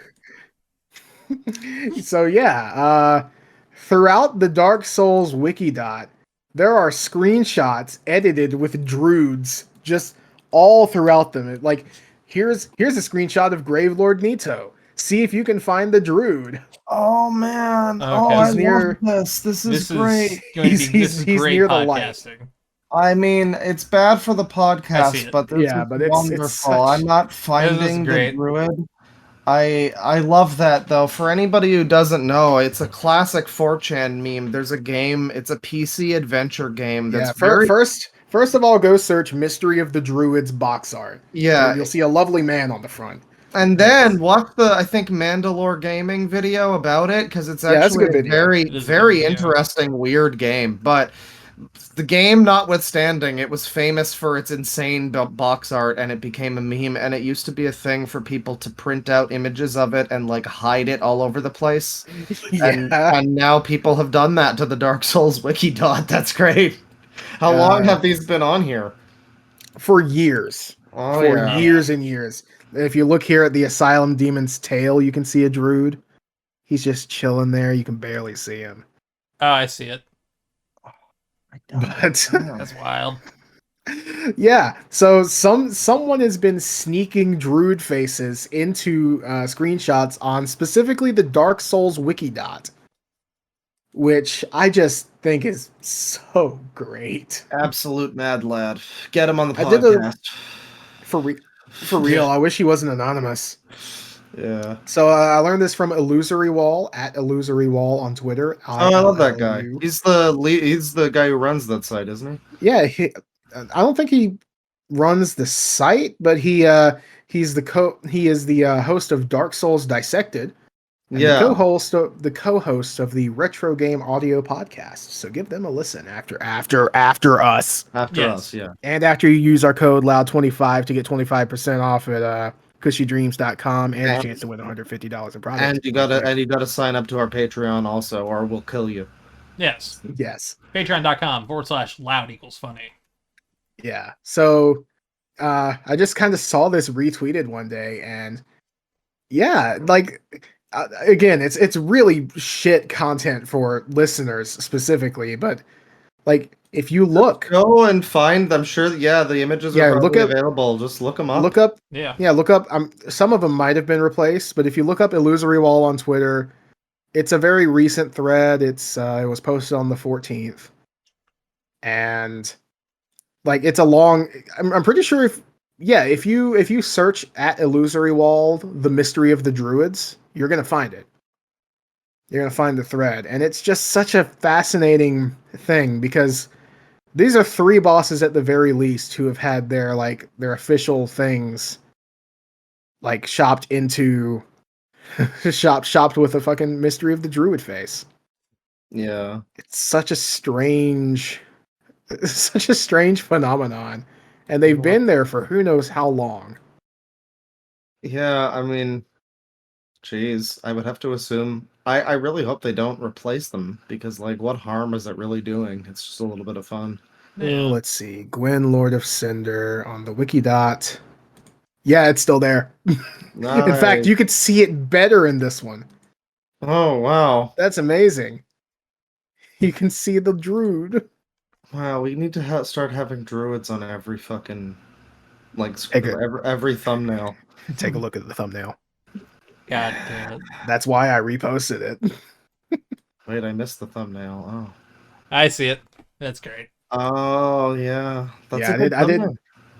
So yeah, throughout the Dark Souls Wikidot, there are screenshots edited with druids just all throughout them. Like, here's a screenshot of Gravelord Nito. See if you can find the druid. Oh man! Okay. Oh, I He's near- love this. This is This great. is going to be this is He's great near the light. podcasting. I mean, it's bad for the I see podcast, it. but this Yeah, is but it's wonderful. such- I'm not finding the great. druid. I love that though. For anybody who doesn't know, it's a classic 4chan meme. There's a game. It's a PC adventure game that's Yeah, very first of all, go search Mystery of the Druids box art. yeah. You'll see a lovely man on the front. And then watch the I think Mandalore Gaming video about it because it's Yeah, that's a actually good video. very It is a very good video. interesting weird game. But the game notwithstanding, it was famous for its insane box art, and it became a meme. And it used to be a thing for people to print out images of it and like hide it all over the place. And now people have done that to the Dark Souls wiki dot. That's great. How long have these been on here? for years. Oh For yeah. years and years. If you look here at the Asylum Demon's tail, you can see a druid. He's just chilling there. You can barely see him. Oh, I see it. I But That's wild. yeah, so someone has been sneaking druid faces into screenshots on specifically the Dark Souls Wikidot, which I just think is so great. Absolute mad lad. Get him on the I did a podcast. for re- for real. Yeah. I wish he wasn't anonymous. Yeah. So I learned this from Illusory Wall at Illusory Wall on Twitter. Oh, I love that guy. ILLU. He's the lead, he's the guy who runs that site, isn't Yeah, I don't think he runs the site, but he is the host of Dark Souls Dissected he? and Yeah. the co-host of the Retro Game Audio Podcast. So give them a listen after us. After Yes. us, yeah. And after you use our code LOUD25 to get 25% off at cushydreams.com and a And- chance to win $150 in product. And you gotta sign up to our Patreon also, or we'll kill you. Yes. Yes. Patreon.com/loud equals funny. Yeah. So I just kind of saw this retweeted one day, and yeah, like again, it's really shit content for listeners specifically, but like if you look Go and find. I'm sure. Yeah, the images Yeah, are look probably up- available. Just look them up. look up Yeah. look up some of them might have been replaced, but if you look up Illusory Wall on Twitter, it's a very recent thread. It was posted on the 14th, and like it's a long. I'm pretty sure if you search at Illusory Wall, the mystery of the druids, you're gonna find it. You're gonna find the thread, and it's just such a fascinating thing because these are 3 bosses at the very least who have had their official things like shopped into shopped with a fucking mystery of the druid face. Yeah. It's such a strange phenomenon, and they've been there for who knows how long. Yeah. I mean, geez, I would have to assume. I really hope they don't replace them because, like, what harm is it really doing? It's just a little bit of fun. Yeah. Let's see, Gwen, Lord of Cinder on the Wikidot. Yeah, it's still there. In fact, Nice. you could see it better in this one. Oh wow. That's amazing. You can see the druid. Wow, we need to start having druids on every fucking Take it. every thumbnail. Take a look at the thumbnail. God damn it. That's why I reposted it. Wait, I missed the thumbnail. I see it. That's great. Oh yeah, that's Yeah, a good thumbnail.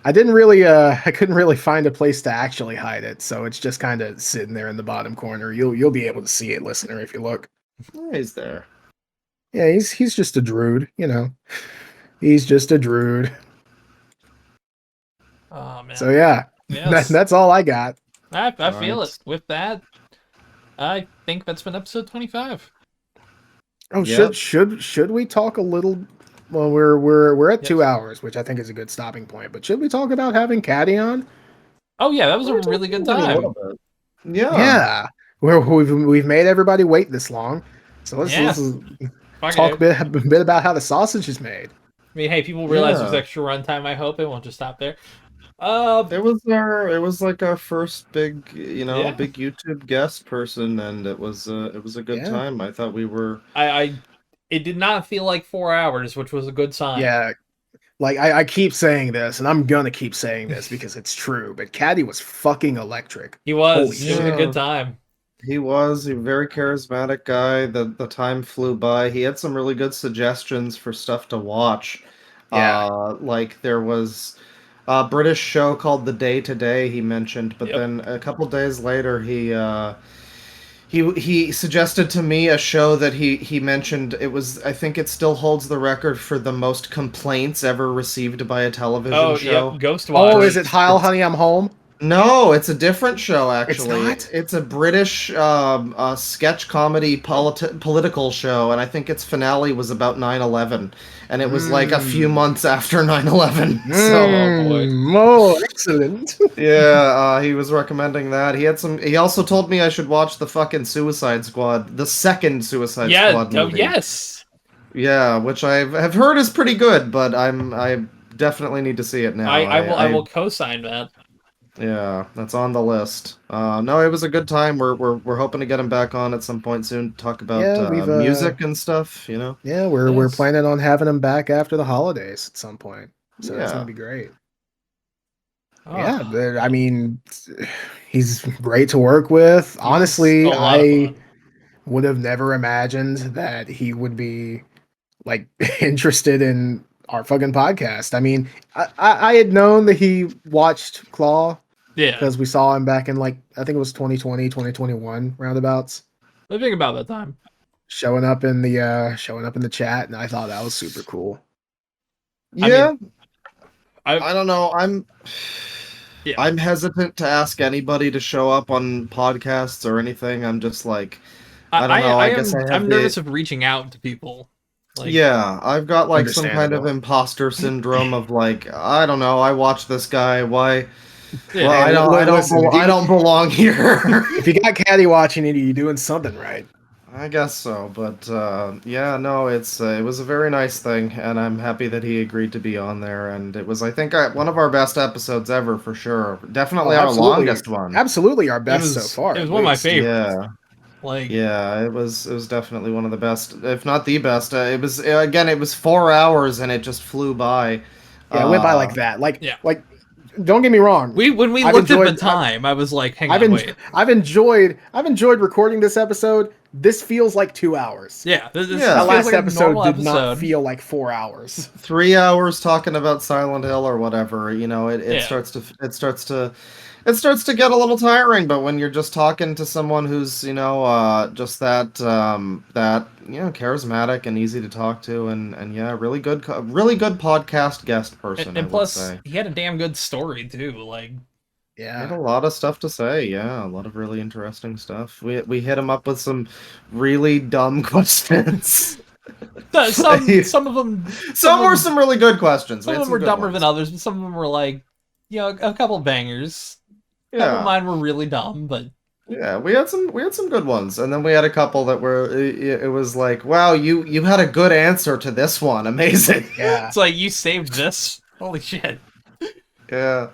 I didn't really I couldn't really find a place to actually hide it, so it's just kind of sitting there in the bottom corner. You'll be able to see it, listener, if you look. Oh, he's there. Yeah, he's just a druid, you know. He's just a druid. Oh man. So yeah, Yes. that's all I got. I feel Alright. it. With that, I think that's been episode 25. Oh, Yep. should we talk a little? Well, we're at Yes. 2 hours, which I think is a good stopping point. But should we talk about having Caddy on? Oh yeah, that was a really good time. Yeah. Yeah, we've made everybody wait this long, so let's Fuck talk it. a bit about how the sausage is made. I mean, hey, people realize Yeah. there's extra runtime. I hope it won't just stop there. It was like our first big, Yeah. big YouTube guest person, and it was a good Yeah. time. I thought we were. It did not feel like 4 hours, which was a good sign. Yeah, like I keep saying this, and I'm gonna keep saying this because it's true. But Caddy was fucking electric. He was. Holy It was a shit. good time. He was a very charismatic guy. The time flew by. He had some really good suggestions for stuff to watch. Yeah. Like there was a British show called The Day Today he mentioned, but Yep. then a couple days later he suggested to me a show that he mentioned. It was, I think it still holds the record for the most complaints ever received by a television Oh, show. yep. Ghostwatch. Oh, is it Heil, Honey, I'm Home? No, it's a different show actually. not? It's a British sketch comedy political show, and I think its finale was about 9/11, and it was like a few months after 9/11. So boy. Excellent. yeah, he was recommending that. He also told me I should watch the fucking Suicide Squad, the second Suicide Yeah. Squad Oh, movie. yes. Yeah, which have heard is pretty good, but I definitely need to see it now. I will co-sign that. Yeah, that's on the list. No, it was a good time. We're hoping to get him back on at some point soon. Talk about Yeah, we've music and stuff. You know. yeah, we're Yes. planning on having him back after the holidays at some point. So that's Yeah. gonna be great. Oh, Yeah, but, I mean, he's great to work with. Honestly, a lot of I fun. would have never imagined that he would be like interested in our fucking podcast. I mean, I had known that he watched Claw Yeah, because we saw him back in like I think it was 2020, 2021 roundabouts, I think about that time. showing up in the chat, and I thought that was super cool. Yeah, I I don't know. Yeah. I'm hesitant to ask anybody to show up on podcasts or anything. I'm just like, I don't know. I guess I have I'm the nervous of reaching out to people. Like, yeah, I've got like some kind of Understandable. imposter syndrome of like, I don't know. I watch this guy. Why? yeah. Well, Hey, listen, I don't belong here. if you got Caddy watching it, you're doing something right. I guess so, but yeah, no, it was a very nice thing, and I'm happy that he agreed to be on there. And it was, I think, one of our best episodes ever for sure. Oh, Definitely our absolutely, longest one. absolutely our best so far. It was At one of my least. favorites. Yeah, Like, yeah, it was definitely one of the best, if not the best. It was again, it was 4 hours, and it just flew by. Yeah, it went by like Uh, that. yeah. Like, don't get me wrong. When we I've looked at the enjoyed- time, I was like, hang I've on, wait. I've enjoyed recording this episode. This feels like 2 hours. Yeah, this Yeah. feels That last like a episode normal did not episode. feel like 4 hours. 3 hours talking about Silent Hill or whatever, you know, it Yeah. starts to get a little tiring. But when you're just talking to someone who's, you know, just that you know, charismatic and easy to talk to, and yeah, really good podcast guest person. And I would plus, say. he had a damn good story too. Like, He had Yeah. a lot of stuff to say. Yeah, a lot of really interesting stuff. We hit him up with some really dumb questions. some of them, Some were some really good questions. some We of had them were good dumber ones. than others, but some of them were like, you know, a couple bangers. A couple of Yeah. mine were really dumb, but Yeah, we had some good ones, and then we had a couple that were it was like, wow, you had a good answer to this one, amazing. Yeah. it's like you saved this. Holy shit! Yeah,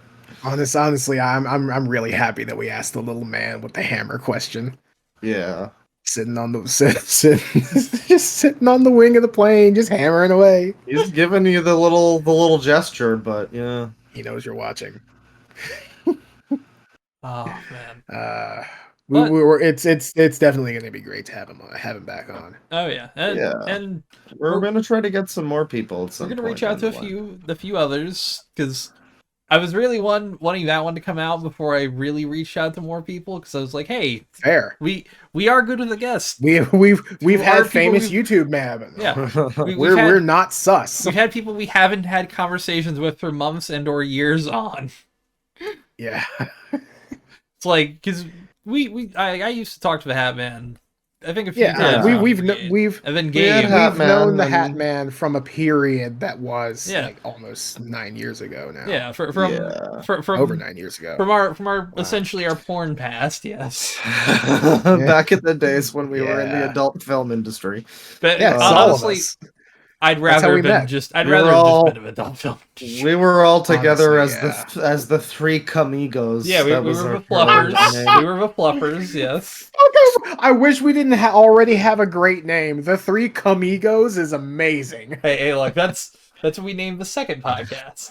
Honestly, I'm really happy that we asked the little man with the hammer question. yeah, Sitting on the just sitting on the wing of the plane, just hammering away. he's giving you the little gesture, but yeah, He knows you're watching. Oh man. It's definitely going to be great to have him back on. Oh yeah. And Yeah. and we're gonna try to get some more people. At some we're gonna point reach out to down the few others because I was really wanting that one to come out before I really reached out to more people because I was like, hey, Fair. we are good with the guests. We've Who are had people famous we've- YouTube man. Yeah. the We've had- We're not sus. We've had people we haven't had conversations with for months and or years on. Yeah. It's like because I used to talk to the Hat Man. I think a few Yeah. times. Yeah. on We've Brigade. we've and then we had Gabe. Hat we've known the Man Hat and- Man from a period that was Yeah. like almost 9 years ago now. Yeah, from Over 9 years ago. from our Wow. essentially our porn past. Yes, Back in the days when we were in the Yeah. adult film industry. but Yeah, it's all of honestly, us. I'd That's how rather we have been met. just. I'd We were rather have all- just been an adult film. We were all together Honestly, as the three Camigos. Yeah, we That were was our the fluffers. name. We were the fluffers. Yes. Okay, I wish we didn't already have a great name. The Three Camigos is amazing. Hey, look, that's what we named the second podcast.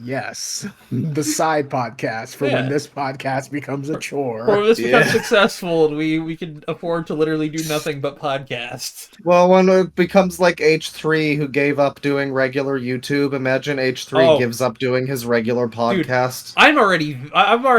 Yes, the side podcast for Yeah. when this podcast becomes a Or chore. when this becomes Yeah. successful and we can afford to literally do nothing but podcast. Well, when it becomes like H3 who gave up doing regular YouTube, imagine H3 Oh. gives up doing his regular podcast. I'm already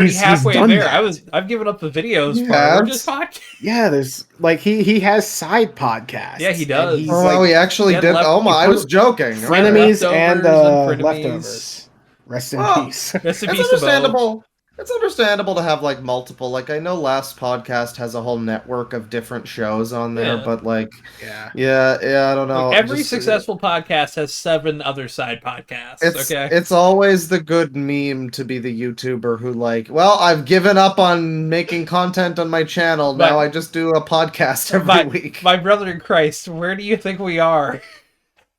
He's halfway done there. that. I've given up the videos You part. have? We're just podcast. Yeah, there's like he has side podcasts. Yeah, he and does. He's Oh, like he actually he had did. left- Oh my, I he was joking. frenemies and Leftovers and frenemies. leftovers. Rest in Well, peace. Rest in It's peace to both. understandable. It's understandable to have like multiple. Like I know Last Podcast has a whole network of different shows on there, Yeah. but like, Yeah. yeah, I don't know. Look, every Just, successful podcast has 7 other side podcasts. Okay. It's always the good meme to be the YouTuber who like, well, I've given up on making content on my channel. Now I just do a podcast every week. My brother in Christ, where do you think we are?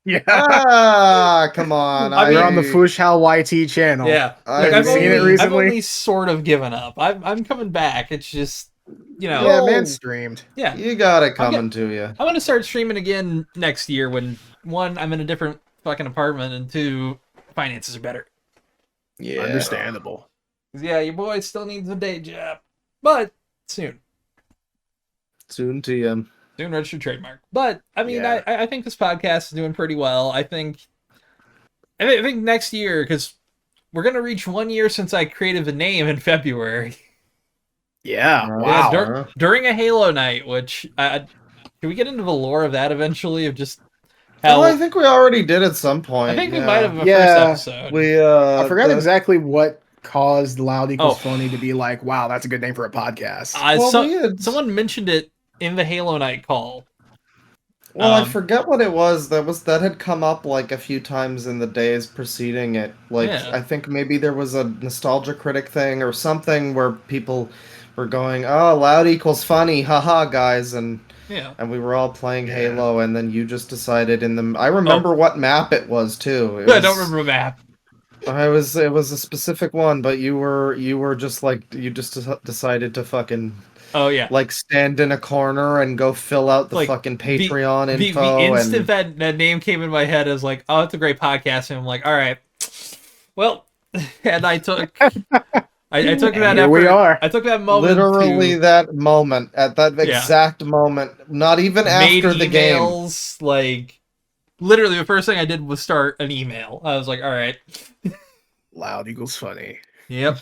Yeah. Come on. I You're mean- on the Fuzhou YT channel. Yeah, I look, Have you seen it mean- I've recently? only sort of given up. I'm coming back. It's just, Yeah, Well, man streamed. yeah. You got it coming to you. I'm gonna start streaming again next year when one, I'm in a different fucking apartment, and two, finances are better. Yeah. Understandable. 'Cause, yeah, your boy still needs a day job, but soon. Soon to you. Soon registered trademark. But I mean, Yeah. I think this podcast is doing pretty well. I think next year, because we're gonna reach 1 year since I created the name in February. Yeah. Yeah, Wow. During a Halo night, which can we get into the lore of that eventually? Of just Oh, how I think we already did at some point. I think we yeah. might have a Yeah. first episode. We I forgot exactly what caused Loud Equals Oh. Funny to be like, wow, that's a good name for a podcast. Well, we had- Someone mentioned it in the Halo night call. Well, I Um, forget what it was. That had come up like a few times in the days preceding it. Like Yeah. I think maybe there was a nostalgia critic thing or something where people were going, "Oh, loud equals funny, haha, guys," and Yeah. we were all playing Yeah. Halo, and then you just decided in the. I remember what map it was too. It I was, don't remember the map. It was a specific one, but you were just like you just decided to fucking Oh yeah. like stand in a corner and go fill out the Like, fucking Patreon The info instant and that name came in my head is like, oh, it's a great podcast, and I'm like, all right, well, and I took I took And that here effort. we are. I took that moment. literally to that moment at that Yeah. exact moment, not even made after the game. emails. Like, literally, the first thing I did was start an email. I was like, all right, Loud Equals Funny. yep.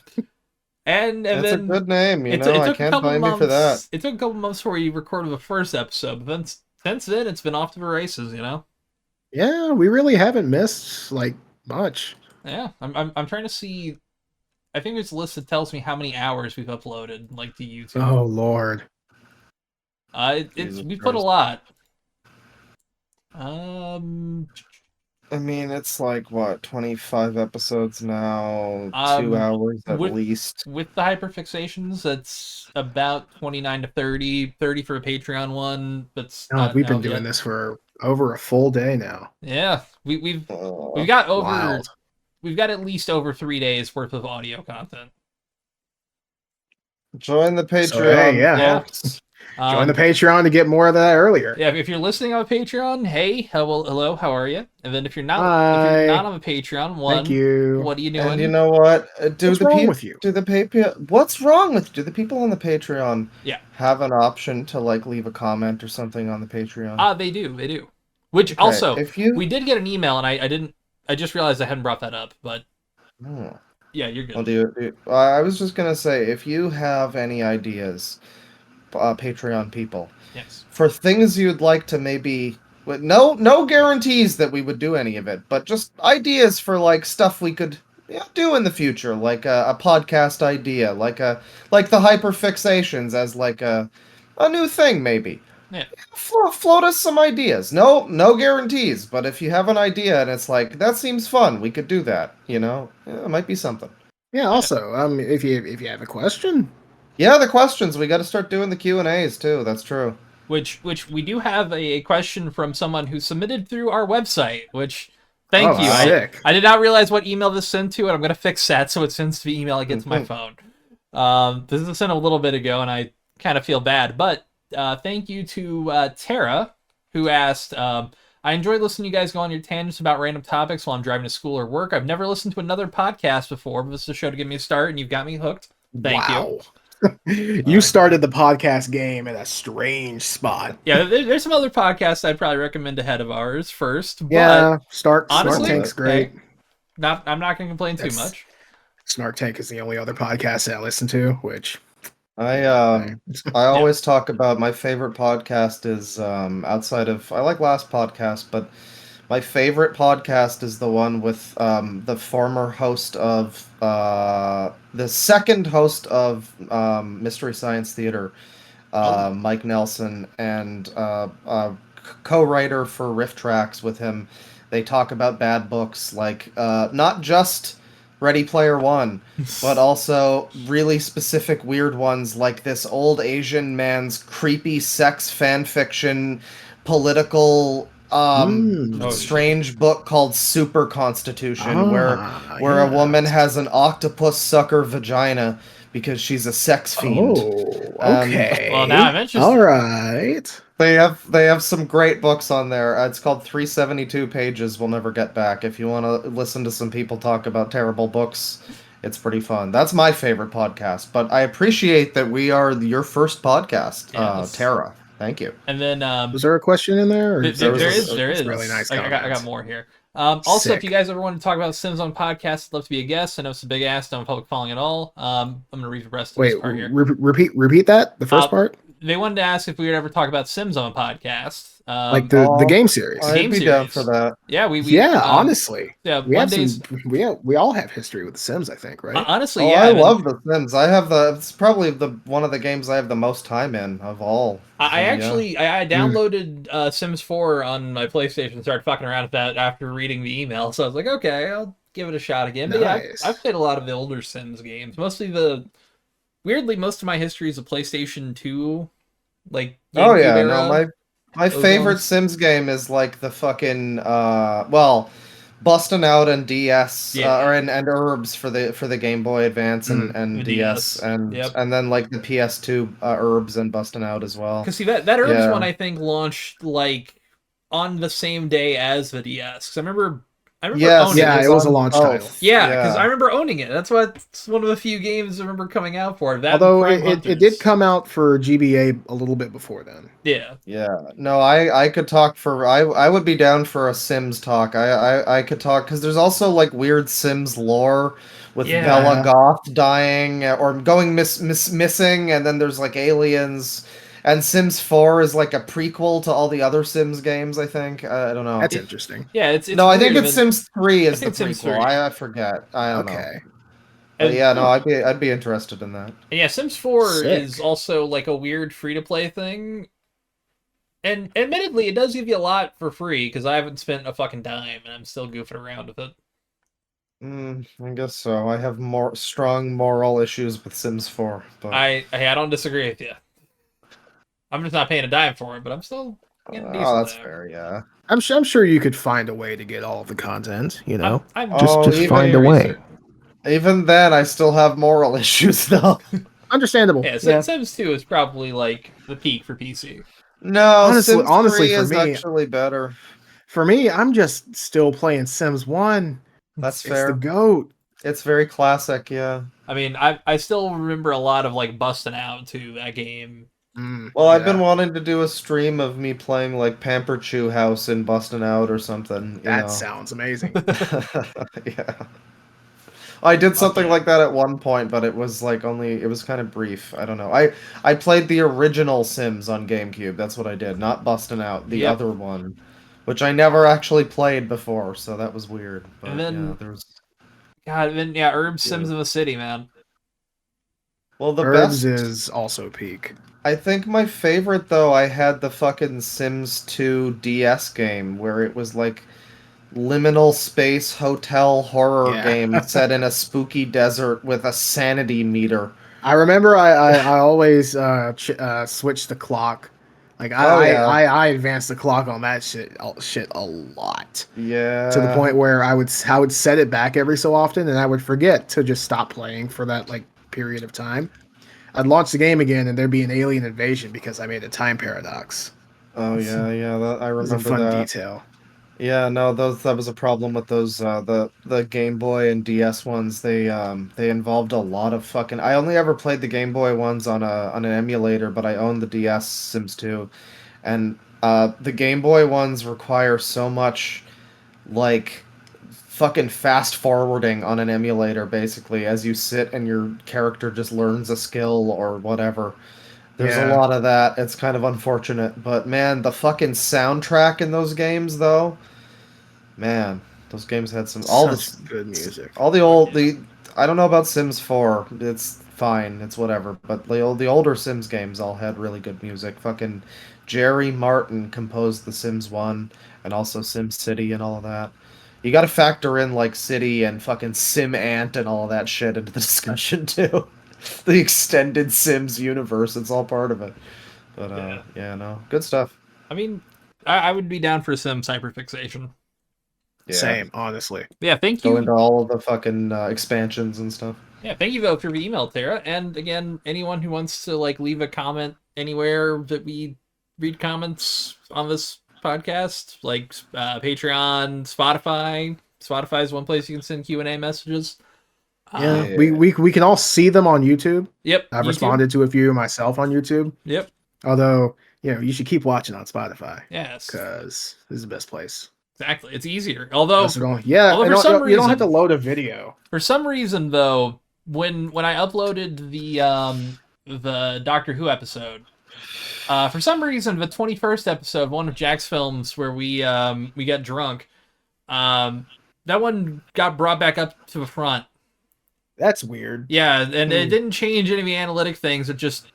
And That's then a good name, you it know. I took a can't couple blame months. you for that. It took a couple months before you recorded the first episode, but then since then it's been off to the races. You know. Yeah, we really haven't missed like much. Yeah, I'm trying to see. I think there's a list that tells me how many hours we've uploaded, like to YouTube. Oh Lord. It's Jesus we put a Christ. lot. I mean, it's like what 25 episodes now, 2 Um, hours at with- least. With the hyperfixations, that's about 29 to 30. 30 for a Patreon one. That's No, not we've been out doing yet. this for over a full day now. Yeah, we've Uh, got over. Wild. We've got at least over 3 days worth of audio content. join the Patreon, So, hey, yeah. folks. Join the Patreon to get more of that earlier. Yeah, if you're listening on Patreon, hey, hello, how are you? And then if you're not Hi. on a Patreon, Thank you. what are you doing? And you know what? What's wrong with you? Do the Patreon? What's wrong with? Do the people on the Patreon? Yeah. Have an option to like leave a comment or something on the Patreon. They do. Which Okay, also, if you- we did get an email, and I didn't. I just realized I hadn't brought that up, but Hmm. yeah, you're good. Well, I was just gonna say, if you have any ideas, Patreon people, Yes. for things you'd like to maybe, with no guarantees that we would do any of it, but just ideas for like stuff we could do in the future, like a podcast idea, like the hyperfixations as like a new thing maybe. Yeah. Float us some ideas. No guarantees, but if you have an idea and it's like that seems fun, we could do that. You know, it might be something. Yeah. Also, if you have a question, Yeah, the questions. We got to start doing the Q&As too. That's true. Which we do have a question from someone who submitted through our website. Which thank you. Sick. I did not realize what email this sent to, and I'm gonna fix that so it sends to the email I get to my phone. This was sent a little bit ago, and I kind of feel bad, but thank you to Tara, who asked. I enjoy listening to you guys go on your tangents about random topics while I'm driving to school or work. I've never listened to another podcast before, but this is a show to get me a start, and you've got me hooked. Thank you. You started the podcast game at a strange spot. Yeah, there's some other podcasts I'd probably recommend ahead of ours first. But Yeah, Snark honestly, Tank's great. hey, I'm not gonna complain too That's- much. Snark Tank is the only other podcast that I listen to, which I always talk about my favorite podcast is outside of I like last podcast, but my favorite podcast is the one with the former host of the second host of Mystery Science Theater, Mike Nelson, and co-writer for Riff Tracks with him. They talk about bad books, like not just Ready Player One, but also really specific weird ones like this old Asian man's creepy sex fan fiction, political Oh shit. strange book called Super Constitution, where a woman Yes. has an octopus sucker vagina because she's a sex fiend, Oh, and Well, now okay. I'm All interested. right. they have some great books on there. It's called 372 Pages We'll Never Get Back. If you want to listen to some people talk about terrible books, it's pretty fun. That's my favorite podcast. But I appreciate that we are your first podcast, Yeah, that's Tara. Thank you. and then Was there a question in there, or is There it was there just is a there it's really is nice I got comments? more here. Also, if you Sick. guys ever want to talk about Sims on podcast, I'd love to be a guest. I know it's a big ask, don't public following at all. I'm gonna read the rest of this Wait, part here. repeat that. The first Uh, part, they wanted to ask if we would ever talk about Sims on a podcast. like the Oh, game series. Game I'd be down for series. that. Yeah, we Yeah, honestly, yeah, we have Mondays. we all have history with The Sims, I think, right? Honestly, Oh, yeah. I I mean, love The Sims. I have it's probably the one of the games I have the most time in of all. I So yeah. actually I Mm, downloaded Sims 4 on my PlayStation and started fucking around with that after reading the email. So I was like, okay, I'll give it a shot again. But yeah, I've nice. played a lot of the older Sims games. Weirdly, most of my history is a PlayStation 2, like Oh GameCube yeah, no, era. my Those favorite ones. Sims game is like the fucking well, busting out and DS Yeah, and Herbs for the Game Boy Advance Mm, and the DS DS. Yep. and then like the PS2 Herbs and busting out as well. Because see that Herbs one Yeah. I think launched like on the same day as the DS. Because I remember Yes, owning it yeah, it. it was was a on launch title. both. Yeah, because I Yeah. remember owning it. That's why it's one of the few games I remember coming out for. That and Although Prime it did Hunters. come out for GBA a little bit before then. Yeah. Yeah, no, I could talk for I would be down for a Sims talk. I could talk because there's also like weird Sims lore with Bella Yeah. Yeah. Goth dying or going missing, and then there's like aliens, and Sims 4 is like a prequel to all the other Sims games. I think I don't know. That's It, interesting. yeah, it's No, I think weird. it's Even Sims 3 I is think the it's Sims prequel. 3. I forget. I don't know, Okay. but And, yeah, no, Huh. I'd be interested in that. and yeah, Sims 4 is Sick. also like a weird free to play thing. And admittedly, it does give you a lot for free because I haven't spent a fucking dime and I'm still goofing around with it. I guess so. I have more strong moral issues with Sims 4, but. I don't disagree with you. I'm just not paying a dime for it, but I'm still getting Oh, decent that's there. fair, yeah. I'm sure you could find a way to get all of the content. You I'm know, I'm Oh, just find a very way. certain. even then, I still have moral issues, though. Understandable. Yeah, Yeah. Sims 2 is probably like the peak for PC. No, Sims Honestly, 3 is actually better. for me, I'm just still playing Sims 1. That's It's the fair. goat. It's very classic, yeah. I mean, I still remember a lot of like busting out to that game. Well, I've Yeah. been wanting to do a stream of me playing like Pamper Chew House and busting out or something, you That know. sounds amazing. Yeah. I did Fuck something yeah. like that at one point, but it was like only it was kind of brief. I don't know. I played the original Sims on GameCube. That's what I did, not busting out the Yep. other one, which I never actually played before, so that was weird. But And yeah, then there's God, then yeah, Herb yeah. Sims of a City, man. Well, the Herbs best is also peak. I think my favorite though, I had the fucking Sims 2 DS game where it was like liminal space hotel horror Yeah. game set in a spooky desert with a sanity meter. I remember I always switched the clock. Like Oh yeah. I advanced the clock on that shit a lot. To the Yeah. point where I would set it back every so often and I would forget to just stop playing for that like period of time. I'd launch the game again and there'd be an alien invasion because I made a time paradox. Oh yeah, yeah, I It was a remember fun that. detail. Yeah, no, those that was a problem with those the Game Boy and DS ones. They involved a lot of fucking I only ever played the Game Boy ones on an emulator, but I owned the DS Sims 2. And the Game Boy ones require so much like fucking fast forwarding on an emulator basically as you sit and your character just learns a skill or whatever. There's a Yeah, lot of that. It's kind of unfortunate, but man, the fucking soundtrack in those games though, man, those games had some such good music. all the old the I don't know about Sims 4. It's fine, it's whatever, but the older Sims games all had really good music. Fucking Jerry Martin composed the Sims 1 and also Sim City and all of that. You got to factor in like City and fucking Sim Ant and all of that shit into the discussion too. The extended Sims universe, it's all part of it. But Yeah. yeah, no. Good stuff. I mean, I would be down for some hyperfixation. Yeah. Same, honestly. Yeah, thank Go you. into all of the fucking expansions and stuff. Yeah, thank you though for the email, Tara. And again, anyone who wants to like leave a comment anywhere that we read comments on this podcast, like Patreon, Spotify. Spotify is one place you can send Q&A messages. Yeah, Yeah. we can all see them on YouTube. Yep. I've YouTube. responded to a few myself on YouTube. Yep. Although, you should keep watching on Spotify Yes. because this is the best place. Exactly. It's easier. Although Although for and some you don't have reason, to load a video. for some reason though, when I uploaded the Doctor Who episode, for some reason the 21st episode, one of Jack's films where we get drunk, that one got brought back up to the front. That's weird. Yeah, and it didn't change any of the analytic things. It just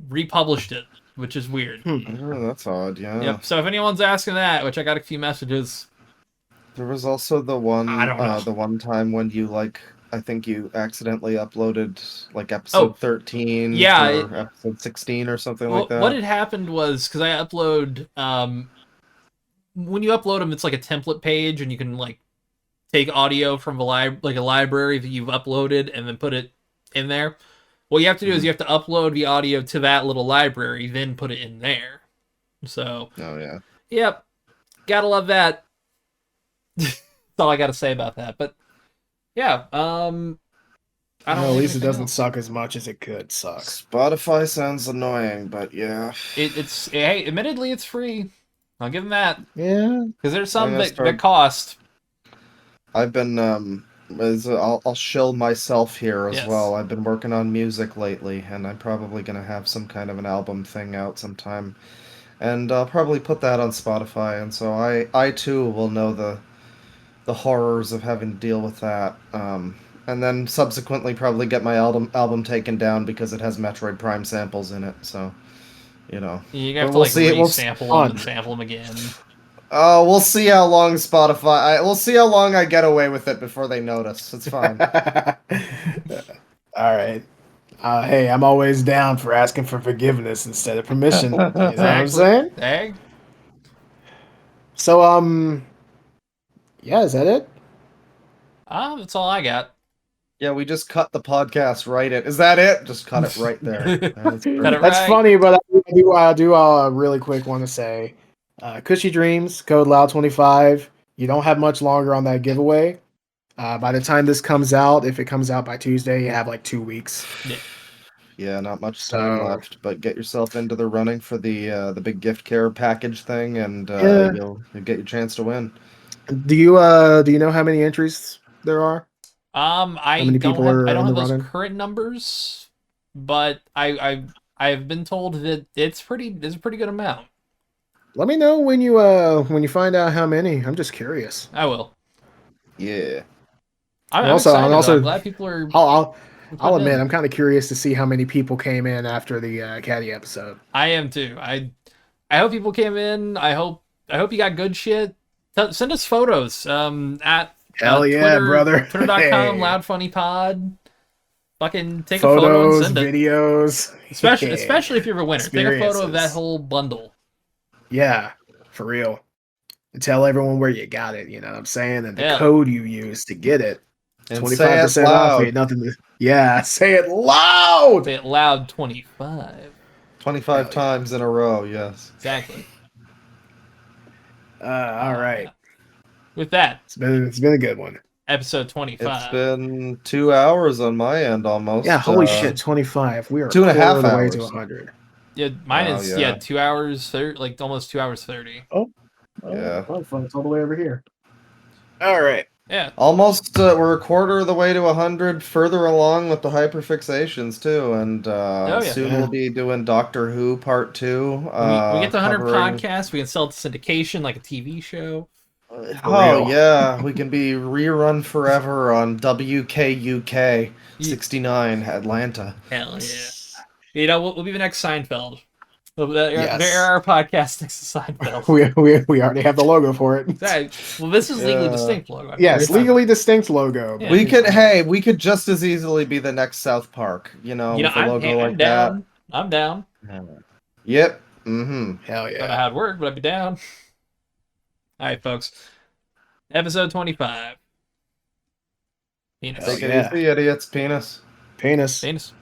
republished it, which is weird. Oh, that's odd. Yeah. Yep. So if anyone's asking that, which I got a few messages. There was also the one, I don't know. the one time when you I think you accidentally uploaded like episode 13 yeah, for episode 16 or something like that. What had happened was because I upload, when you upload them, it's like a template page, and you can like take audio from a library that you've uploaded and then put it in there. What you have to do is you have to upload the audio to that little library, then put it in there. So. Oh yeah. Yep. Gotta love that. That's all I gotta say about that. But yeah, I don't At know, least it doesn't suck as much as it could suck. Spotify sounds annoying, but yeah. Hey, admittedly, it's free. I'll give them that. Yeah. Because there's some I'm gonna that cost. I've been I'll shill myself here as Yes. well. I've been working on music lately, and I'm probably gonna have some kind of an album thing out sometime, and I'll probably put that on Spotify. And so I too will know the horrors of having to deal with that. And then subsequently probably get my album taken down because it has Metroid Prime samples in it. So, You have But to we'll like see. re-sample them and sample them again. We'll see how long we'll see how long I get away with it before they notice. It's fine. All right. Hey, I'm always down for asking for forgiveness instead of permission. You know what I'm saying? Hey, So, yeah, is that it? that's all I got. Yeah, we just cut the podcast right in. Is that it? Just cut it right there. That's Cut it That's right. funny, but I do really quick want to say, Cushy Dreams, code Loud25. You don't have much longer on that giveaway. By the time this comes out, if it comes out by Tuesday, you have like 2 weeks. Yeah, not much time left, but get yourself into the running for the big gift care package thing, and you'll get your chance to win. Do you know how many entries there are? I many don't people have are I don't on have the those running? current numbers, but I've been told that it's a pretty good amount. Let me know when you find out how many. I'm just curious. I will. Yeah. I'm Also- excited. I'm though. also- I'm glad people are. I'll putting admit in. I'm kind of curious to see how many people came in after the Caddy episode. I am too. I hope people came in. I hope you got good shit. Send us photos. At Hell yeah, Twitter, brother. Twitter.com Hey. loudfunnypod. Fucking take a photo and Photos, send it. videos, Especially if you're a winner. Take a photo of that Experiences. whole bundle. Yeah, for real. And tell everyone where you got it. You know what I'm saying, and the Yeah. code you use to get it. And 25% say it off. loud. Ain't nothing. Yeah, say it loud. Say it loud 25. 25 times in a row, yes. Exactly. All right. With that, It's been a good one. episode 25. It's been 2 hours on my end almost. Yeah, holy shit, 25. We are 2.5 quarter of the way to hours. 100. Yeah, mine Wow, is yeah. 2 hours, like almost 2 hours 30. Yeah. Oh, fun. It's all the way over here. All right. Yeah. Almost, we're a quarter of the way to 100, further along with the hyperfixations too, and yeah. soon Yeah. we'll be doing Doctor Who Part 2. we get to 100 covering- podcasts. We can sell it to syndication like a TV show. Oh real. yeah, we can be rerun forever on WKUK 69 Atlanta. Hell yeah. You know, we'll be the next Seinfeld. There Yes. are our podcast next to Seinfeld. We already have the logo for it. Well, this is legally Yeah. distinct logo. Yes, legally distinct logo. Yeah. We could just as easily be the next South Park, with a logo I'm like down. I'm down. that. Yep. Mm-hmm. Hell I don't know yeah. how it worked, but I'd be down. All right, folks. Episode 25. Penis. Hell Take it yeah. easy, idiots. Penis. Penis. Penis.